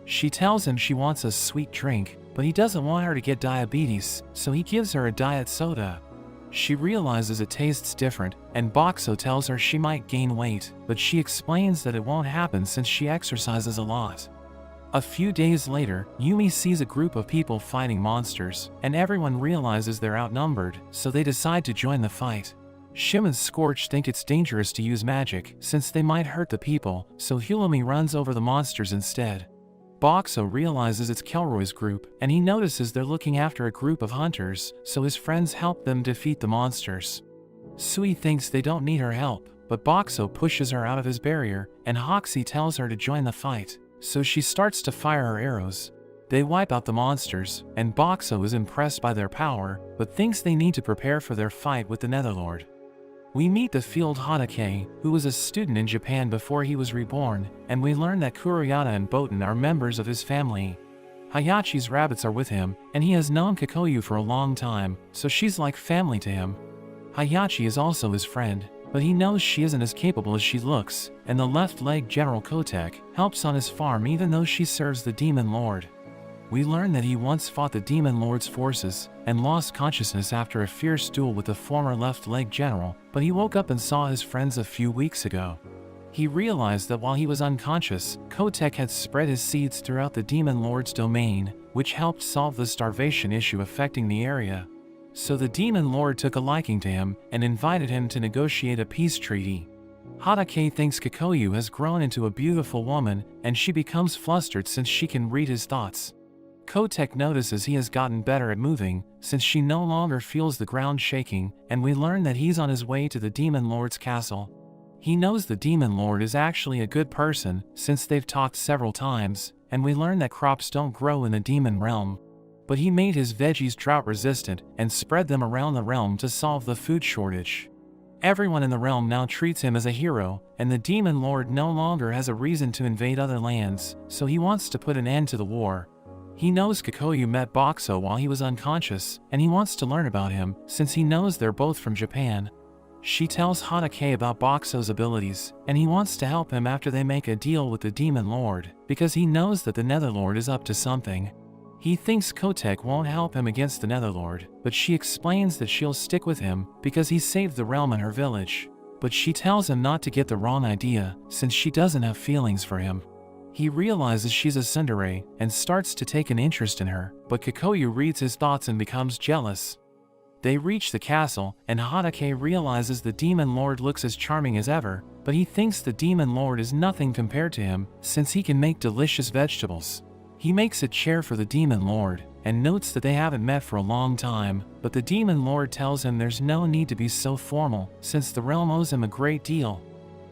She tells him she wants a sweet drink, but he doesn't want her to get diabetes, so he gives her a diet soda. She realizes it tastes different, and Boxo tells her she might gain weight, but she explains that it won't happen since she exercises a lot. A few days later, Yumi sees a group of people fighting monsters, and everyone realizes they're outnumbered, so they decide to join the fight. Shim and Scorch think it's dangerous to use magic, since they might hurt the people, so Hulumi runs over the monsters instead. Boxo realizes it's Kelroy's group, and he notices they're looking after a group of hunters, so his friends help them defeat the monsters. Sui thinks they don't need her help, but Boxo pushes her out of his barrier, and Hoxie tells her to join the fight, so she starts to fire her arrows. They wipe out the monsters, and Boxo is impressed by their power, but thinks they need to prepare for their fight with the Netherlord. We meet the field Hadake, who was a student in Japan before he was reborn, and we learn that Kuriyata and Boten are members of his family. Hayachi's rabbits are with him, and he has known Kikoyu for a long time, so she's like family to him. Hayachi is also his friend, but he knows she isn't as capable as she looks, and the left-leg General Kotek helps on his farm even though she serves the Demon Lord. We learn that he once fought the Demon Lord's forces, and lost consciousness after a fierce duel with the former left-leg general, but he woke up and saw his friends a few weeks ago. He realized that while he was unconscious, Kotek had spread his seeds throughout the Demon Lord's domain, which helped solve the starvation issue affecting the area. So the Demon Lord took a liking to him, and invited him to negotiate a peace treaty. Hadake thinks Kikoyu has grown into a beautiful woman, and she becomes flustered since she can read his thoughts. Kotek notices he has gotten better at moving, since she no longer feels the ground shaking, and we learn that he's on his way to the Demon Lord's castle. He knows the Demon Lord is actually a good person, since they've talked several times, and we learn that crops don't grow in the demon realm. But he made his veggies drought resistant, and spread them around the realm to solve the food shortage. Everyone in the realm now treats him as a hero, and the Demon Lord no longer has a reason to invade other lands, so he wants to put an end to the war. He knows Kikoyu met Boxo while he was unconscious, and he wants to learn about him, since he knows they're both from Japan. She tells Hadake about Boxo's abilities, and he wants to help him after they make a deal with the Demon Lord, because he knows that the Netherlord is up to something. He thinks Kotek won't help him against the Netherlord, but she explains that she'll stick with him because he saved the realm and her village. But she tells him not to get the wrong idea, since she doesn't have feelings for him. He realizes she's a tsundere and starts to take an interest in her, but Kikoyu reads his thoughts and becomes jealous. They reach the castle, and Hadake realizes the Demon Lord looks as charming as ever, but he thinks the Demon Lord is nothing compared to him, since he can make delicious vegetables. He makes a chair for the Demon Lord, and notes that they haven't met for a long time, but the Demon Lord tells him there's no need to be so formal, since the realm owes him a great deal.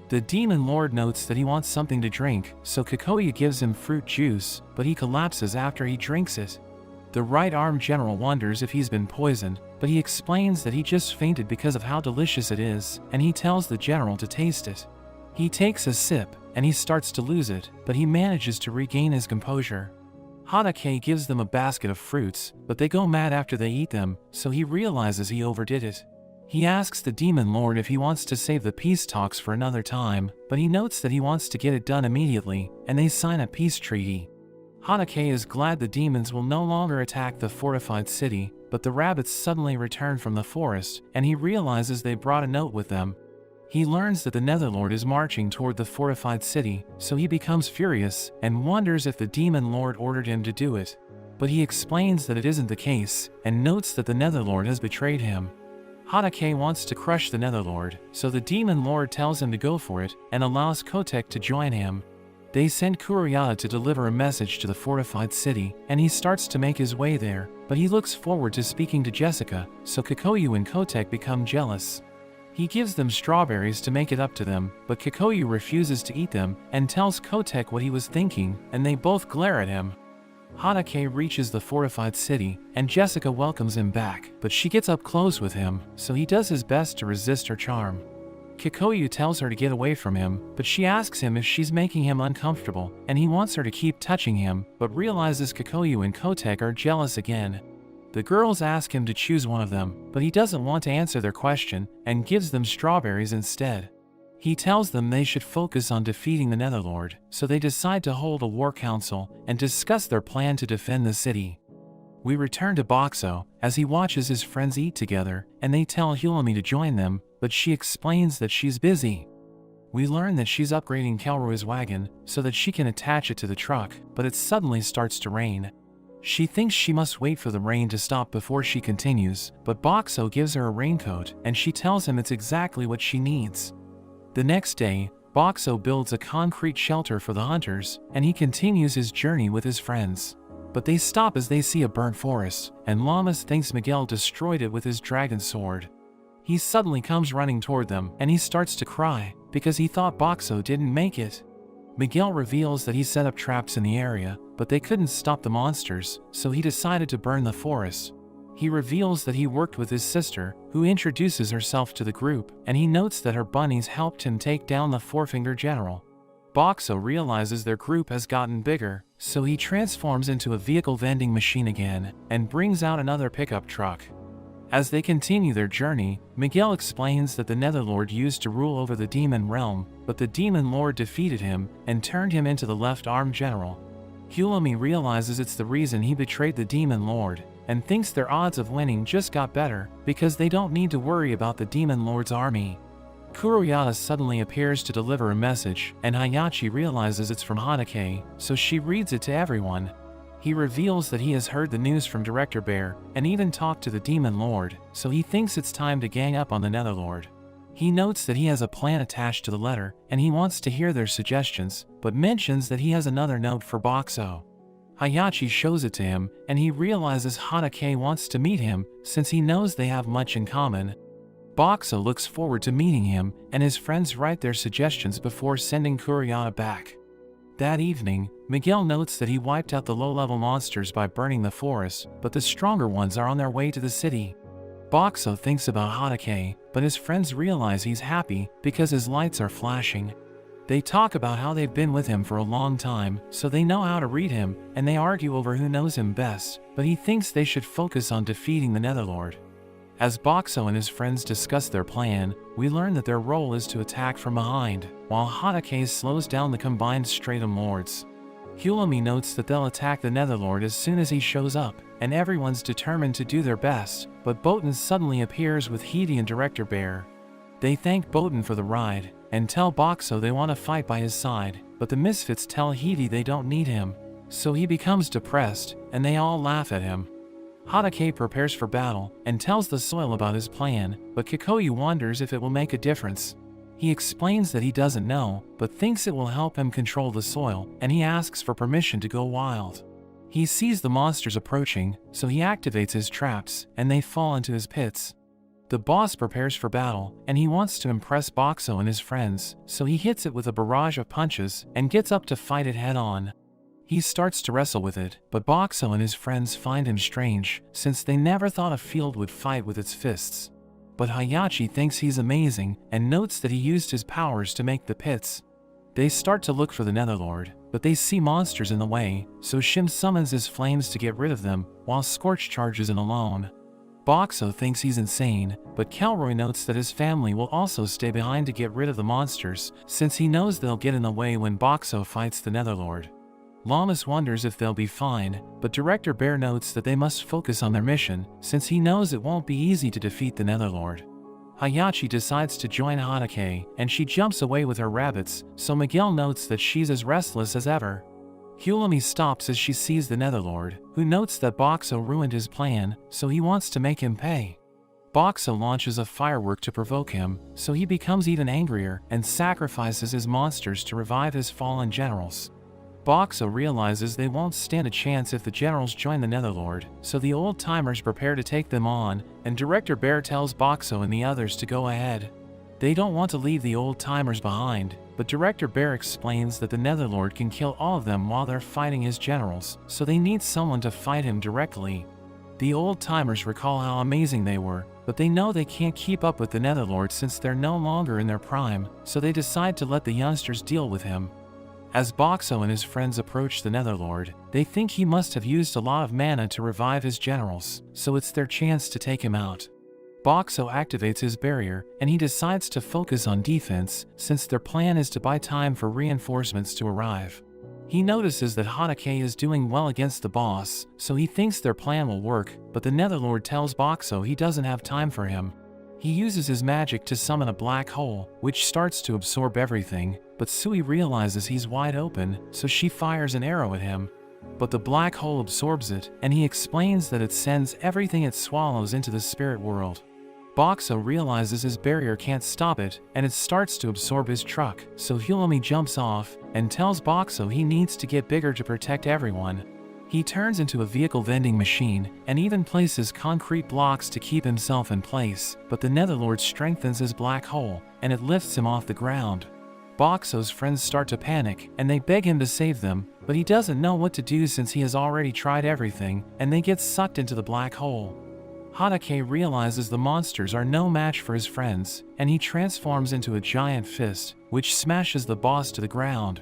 The Demon Lord notes that he wants something to drink, so Kikoyu gives him fruit juice, but he collapses after he drinks it. The right-arm general wonders if he's been poisoned, but he explains that he just fainted because of how delicious it is, and he tells the general to taste it. He takes a sip, and he starts to lose it, but he manages to regain his composure. Hadake gives them a basket of fruits, but they go mad after they eat them, so he realizes he overdid it. He asks the Demon Lord if he wants to save the peace talks for another time, but he notes that he wants to get it done immediately, and they sign a peace treaty. Hadake is glad the demons will no longer attack the fortified city, but the rabbits suddenly return from the forest, and he realizes they brought a note with them. He learns that the Netherlord is marching toward the fortified city, so he becomes furious, and wonders if the Demon Lord ordered him to do it. But he explains that it isn't the case, and notes that the Netherlord has betrayed him. Hadake wants to crush the Netherlord, so the Demon Lord tells him to go for it, and allows Kotek to join him. They send Kuriyata to deliver a message to the fortified city, and he starts to make his way there, but he looks forward to speaking to Jessica, so Kikoyu and Kotek become jealous. He gives them strawberries to make it up to them, but Kikoyu refuses to eat them, and tells Kotek what he was thinking, and they both glare at him. Hadake reaches the fortified city, and Jessica welcomes him back, but she gets up close with him, so he does his best to resist her charm. Kikoyu tells her to get away from him, but she asks him if she's making him uncomfortable, and he wants her to keep touching him, but realizes Kikoyu and Kotek are jealous again. The girls ask him to choose one of them, but he doesn't want to answer their question, and gives them strawberries instead. He tells them they should focus on defeating the Netherlord, so they decide to hold a war council, and discuss their plan to defend the city. We return to Boxo, as he watches his friends eat together, and they tell Hulami to join them, but she explains that she's busy. We learn that she's upgrading Kelroy's wagon, so that she can attach it to the truck, but it suddenly starts to rain. She thinks she must wait for the rain to stop before she continues, but Boxo gives her a raincoat, and she tells him it's exactly what she needs. The next day, Boxo builds a concrete shelter for the hunters, and he continues his journey with his friends. But they stop as they see a burnt forest, and Lamas thinks Miguel destroyed it with his dragon sword. He suddenly comes running toward them and he starts to cry because he thought Boxo didn't make it. Miguel reveals that he set up traps in the area, but they couldn't stop the monsters, so he decided to burn the forest. He reveals that he worked with his sister, who introduces herself to the group, and he notes that her bunnies helped him take down the four-finger general. Boxo realizes their group has gotten bigger, so he transforms into a vehicle vending machine again and brings out another pickup truck. As they continue their journey, Miguel explains that the Netherlord used to rule over the demon realm, but the demon lord defeated him and turned him into the left-arm general. Hulami realizes it's the reason he betrayed the demon lord, and thinks their odds of winning just got better because they don't need to worry about the demon lord's army. Kuroyata suddenly appears to deliver a message, and Hayachi realizes it's from Hanake, so she reads it to everyone. He reveals that he has heard the news from Director Bear, and even talked to the Demon Lord, so he thinks it's time to gang up on the Netherlord. He notes that he has a plan attached to the letter, and he wants to hear their suggestions, but mentions that he has another note for Boxo. Hayachi shows it to him, and he realizes Hanake wants to meet him, since he knows they have much in common. Boxo looks forward to meeting him, and his friends write their suggestions before sending Kuroyata back. That evening, Miguel notes that he wiped out the low-level monsters by burning the forest, but the stronger ones are on their way to the city. Boxo thinks about Hanake, but his friends realize he's happy because his lights are flashing. They talk about how they've been with him for a long time, so they know how to read him, and they argue over who knows him best, but he thinks they should focus on defeating the Netherlord. As Boxo and his friends discuss their plan, we learn that their role is to attack from behind, while Hanake slows down the combined Stratum Lords. Hulami notes that they'll attack the Netherlord as soon as he shows up, and everyone's determined to do their best, but Botan suddenly appears with Hidi and Director Bear. They thank Botan for the ride, and tell Boxo they want to fight by his side, but the Misfits tell Hidi they don't need him, so he becomes depressed, and they all laugh at him. Hanake prepares for battle and tells the soil about his plan, but Kikoyu wonders if it will make a difference. He explains that he doesn't know, but thinks it will help him control the soil, and he asks for permission to go wild. He sees the monsters approaching, so he activates his traps, and they fall into his pits. The boss prepares for battle, and he wants to impress Boxo and his friends, so he hits it with a barrage of punches and gets up to fight it head-on. He starts to wrestle with it, but Boxo and his friends find him strange, since they never thought a field would fight with its fists. But Hayachi thinks he's amazing, and notes that he used his powers to make the pits. They start to look for the Netherlord, but they see monsters in the way, so Shim summons his flames to get rid of them, while Scorch charges in alone. Boxo thinks he's insane, but Kelroy notes that his family will also stay behind to get rid of the monsters, since he knows they'll get in the way when Boxo fights the Netherlord. Lamas wonders if they'll be fine, but Director Bear notes that they must focus on their mission, since he knows it won't be easy to defeat the Netherlord. Hayachi decides to join Hanake, and she jumps away with her rabbits, so Miguel notes that she's as restless as ever. Hulami stops as she sees the Netherlord, who notes that Boxo ruined his plan, so he wants to make him pay. Boxo launches a firework to provoke him, so he becomes even angrier and sacrifices his monsters to revive his fallen generals. Boxo realizes they won't stand a chance if the generals join the Netherlord, so the old-timers prepare to take them on, and Director Bear tells Boxo and the others to go ahead. They don't want to leave the old-timers behind, but Director Bear explains that the Netherlord can kill all of them while they're fighting his generals, so they need someone to fight him directly. The old-timers recall how amazing they were, but they know they can't keep up with the Netherlord since they're no longer in their prime, so they decide to let the youngsters deal with him. As Boxo and his friends approach the Netherlord, they think he must have used a lot of mana to revive his generals, so it's their chance to take him out. Boxo activates his barrier, and he decides to focus on defense, since their plan is to buy time for reinforcements to arrive. He notices that Hanake is doing well against the boss, so he thinks their plan will work, but the Netherlord tells Boxo he doesn't have time for him. He uses his magic to summon a black hole, which starts to absorb everything, but Sui realizes he's wide open, so she fires an arrow at him. But the black hole absorbs it, and he explains that it sends everything it swallows into the spirit world. Boxo realizes his barrier can't stop it, and it starts to absorb his truck, so Hulami jumps off, and tells Boxo he needs to get bigger to protect everyone. He turns into a vehicle vending machine, and even places concrete blocks to keep himself in place, but the Netherlord strengthens his black hole, and it lifts him off the ground. Boxo's friends start to panic, and they beg him to save them, but he doesn't know what to do since he has already tried everything, and they get sucked into the black hole. Hanake realizes the monsters are no match for his friends, and he transforms into a giant fist, which smashes the boss to the ground.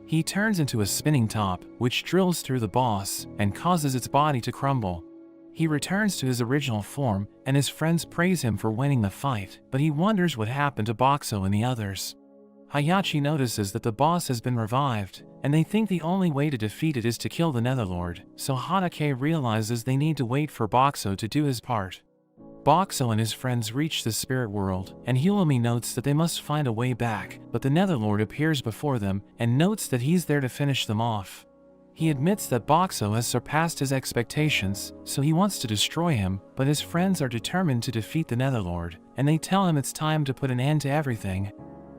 He turns into a spinning top, which drills through the boss, and causes its body to crumble. He returns to his original form, and his friends praise him for winning the fight, but he wonders what happened to Boxo and the others. Hayachi notices that the boss has been revived, and they think the only way to defeat it is to kill the Netherlord, so Hanake realizes they need to wait for Boxo to do his part. Boxo and his friends reach the spirit world, and Hirumi notes that they must find a way back, but the Netherlord appears before them, and notes that he's there to finish them off. He admits that Boxo has surpassed his expectations, so he wants to destroy him, but his friends are determined to defeat the Netherlord, and they tell him it's time to put an end to everything.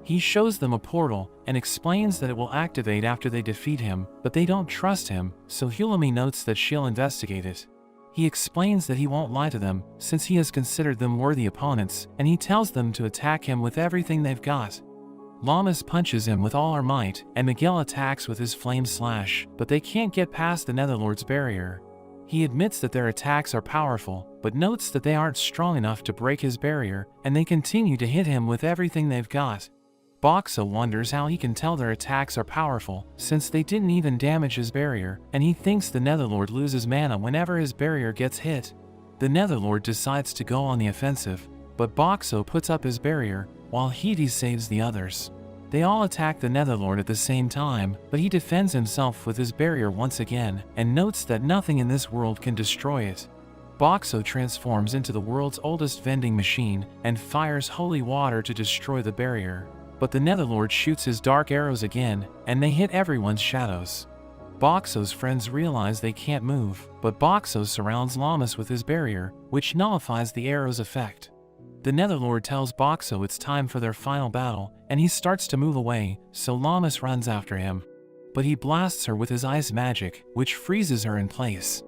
He shows them a portal, and explains that it will activate after they defeat him, but they don't trust him, so Hirumi notes that she'll investigate it. He explains that he won't lie to them, since he has considered them worthy opponents, and he tells them to attack him with everything they've got. Llamas punches him with all her might, and Miguel attacks with his flame slash, but they can't get past the Netherlord's barrier. He admits that their attacks are powerful, but notes that they aren't strong enough to break his barrier, and they continue to hit him with everything they've got. Boxo wonders how he can tell their attacks are powerful, since they didn't even damage his barrier, and he thinks the Netherlord loses mana whenever his barrier gets hit. The Netherlord decides to go on the offensive, but Boxo puts up his barrier, while Hidi saves the others. They all attack the Netherlord at the same time, but he defends himself with his barrier once again, and notes that nothing in this world can destroy it. Boxo transforms into the world's oldest vending machine, and fires holy water to destroy the barrier. But the Netherlord shoots his dark arrows again, and they hit everyone's shadows. Boxo's friends realize they can't move, but Boxo surrounds Llamas with his barrier, which nullifies the arrow's effect. The Netherlord tells Boxo it's time for their final battle, and he starts to move away, so Llamas runs after him. But he blasts her with his ice magic, which freezes her in place.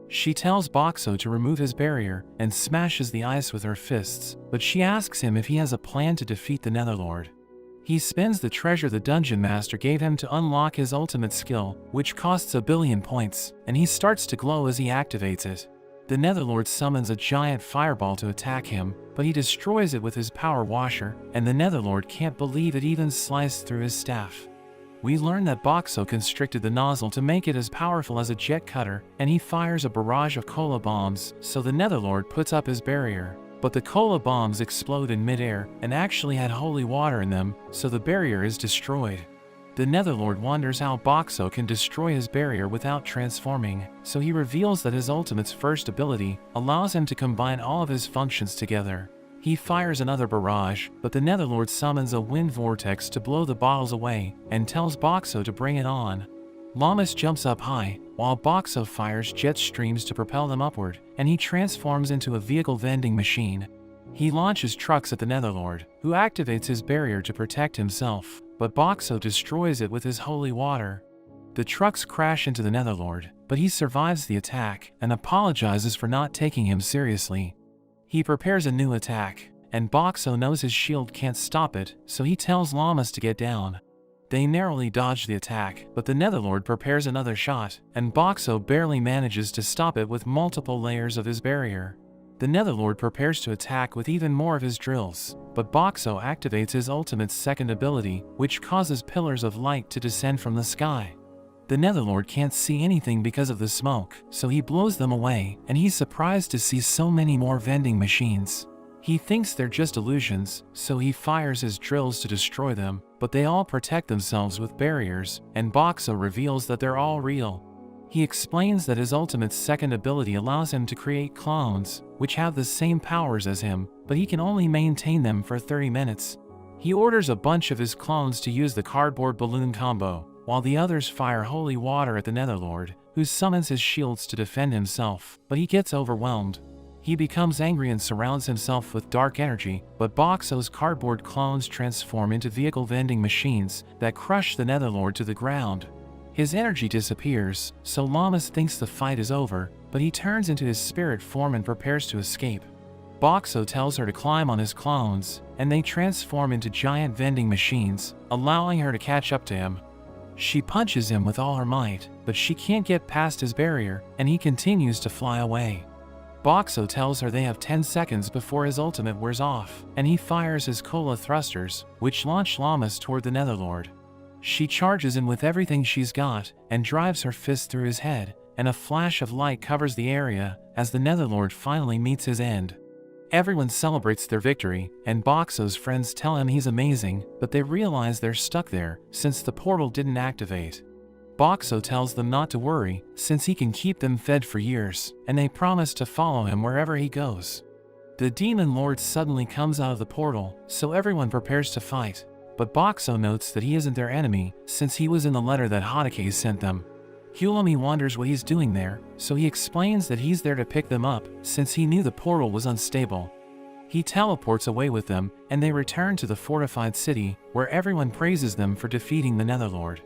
She tells Boxo to remove his barrier, and smashes the ice with her fists, but she asks him if he has a plan to defeat the Netherlord. He spends the treasure the Dungeon Master gave him to unlock his ultimate skill, which costs 1 billion points, and he starts to glow as he activates it. The Netherlord summons a giant fireball to attack him, but he destroys it with his power washer, and the Netherlord can't believe it even sliced through his staff. We learn that Boxo constricted the nozzle to make it as powerful as a jet cutter, and he fires a barrage of cola bombs, so the Netherlord puts up his barrier. But the cola bombs explode in midair, and actually had holy water in them, so the barrier is destroyed. The Netherlord wonders how Boxo can destroy his barrier without transforming, so he reveals that his ultimate's first ability allows him to combine all of his functions together. He fires another barrage, but the Netherlord summons a wind vortex to blow the bottles away, and tells Boxo to bring it on. Llamas jumps up high, while Boxo fires jet streams to propel them upward, and he transforms into a vehicle vending machine. He launches trucks at the Netherlord, who activates his barrier to protect himself, but Boxo destroys it with his holy water. The trucks crash into the Netherlord, but he survives the attack, and apologizes for not taking him seriously. He prepares a new attack, and Boxo knows his shield can't stop it, so he tells Llamas to get down. They narrowly dodge the attack, but the Netherlord prepares another shot, and Boxo barely manages to stop it with multiple layers of his barrier. The Netherlord prepares to attack with even more of his drills, but Boxo activates his ultimate's second ability, which causes pillars of light to descend from the sky. The Netherlord can't see anything because of the smoke, so he blows them away, and he's surprised to see so many more vending machines. He thinks they're just illusions, so he fires his drills to destroy them, but they all protect themselves with barriers, and Boxo reveals that they're all real. He explains that his ultimate's second ability allows him to create clones, which have the same powers as him, but he can only maintain them for 30 minutes. He orders a bunch of his clones to use the cardboard balloon combo, while the others fire holy water at the Netherlord, who summons his shields to defend himself, but he gets overwhelmed. He becomes angry and surrounds himself with dark energy, but Boxo's cardboard clones transform into vehicle vending machines that crush the Netherlord to the ground. His energy disappears, so Llamas thinks the fight is over, but he turns into his spirit form and prepares to escape. Boxo tells her to climb on his clones, and they transform into giant vending machines, allowing her to catch up to him. She punches him with all her might, but she can't get past his barrier, and he continues to fly away. Boxo tells her they have 10 seconds before his ultimate wears off, and he fires his cola thrusters, which launch Llamas toward the Netherlord. She charges in with everything she's got, and drives her fist through his head, and a flash of light covers the area, as the Netherlord finally meets his end. Everyone celebrates their victory, and Boxo's friends tell him he's amazing, but they realize they're stuck there, since the portal didn't activate. Boxo tells them not to worry, since he can keep them fed for years, and they promise to follow him wherever he goes. The Demon Lord suddenly comes out of the portal, so everyone prepares to fight, but Boxo notes that he isn't their enemy, since he was in the letter that Hadake sent them. Hulami wonders what he's doing there, so he explains that he's there to pick them up, since he knew the portal was unstable. He teleports away with them, and they return to the fortified city, where everyone praises them for defeating the Netherlord.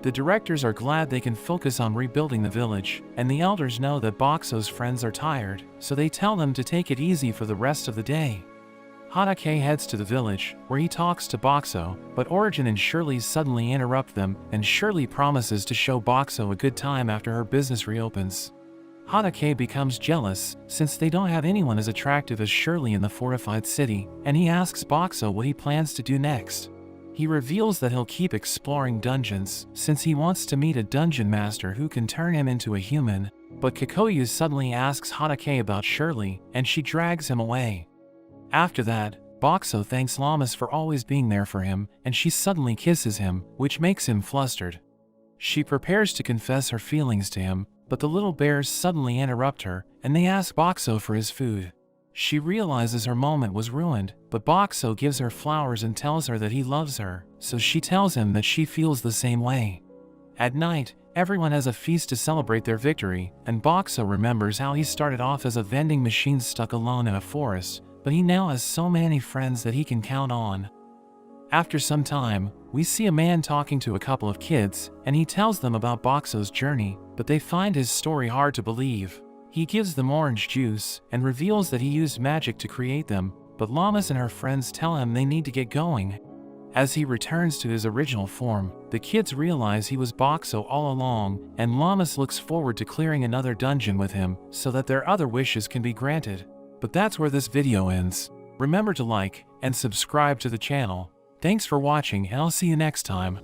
The directors are glad they can focus on rebuilding the village, and the elders know that Boxo's friends are tired, so they tell them to take it easy for the rest of the day. Hadake heads to the village, where he talks to Boxo, but Origin and Shirley suddenly interrupt them, and Shirley promises to show Boxo a good time after her business reopens. Hadake becomes jealous, since they don't have anyone as attractive as Shirley in the fortified city, and he asks Boxo what he plans to do next. He reveals that he'll keep exploring dungeons, since he wants to meet a dungeon master who can turn him into a human, but Kikoyu suddenly asks Hadake about Shirley, and she drags him away. After that, Boxo thanks Llamas for always being there for him, and she suddenly kisses him, which makes him flustered. She prepares to confess her feelings to him, but the little bears suddenly interrupt her, and they ask Boxo for his food. She realizes her moment was ruined, but Boxo gives her flowers and tells her that he loves her, so she tells him that she feels the same way. At night, everyone has a feast to celebrate their victory, and Boxo remembers how he started off as a vending machine stuck alone in a forest, but he now has so many friends that he can count on. After some time, we see a man talking to a couple of kids, and he tells them about Boxo's journey, but they find his story hard to believe. He gives them orange juice, and reveals that he used magic to create them, but Llamas and her friends tell him they need to get going. As he returns to his original form, the kids realize he was Boxo all along, and Llamas looks forward to clearing another dungeon with him, so that their other wishes can be granted. But that's where this video ends. Remember to like and subscribe to the channel. Thanks for watching, and I'll see you next time.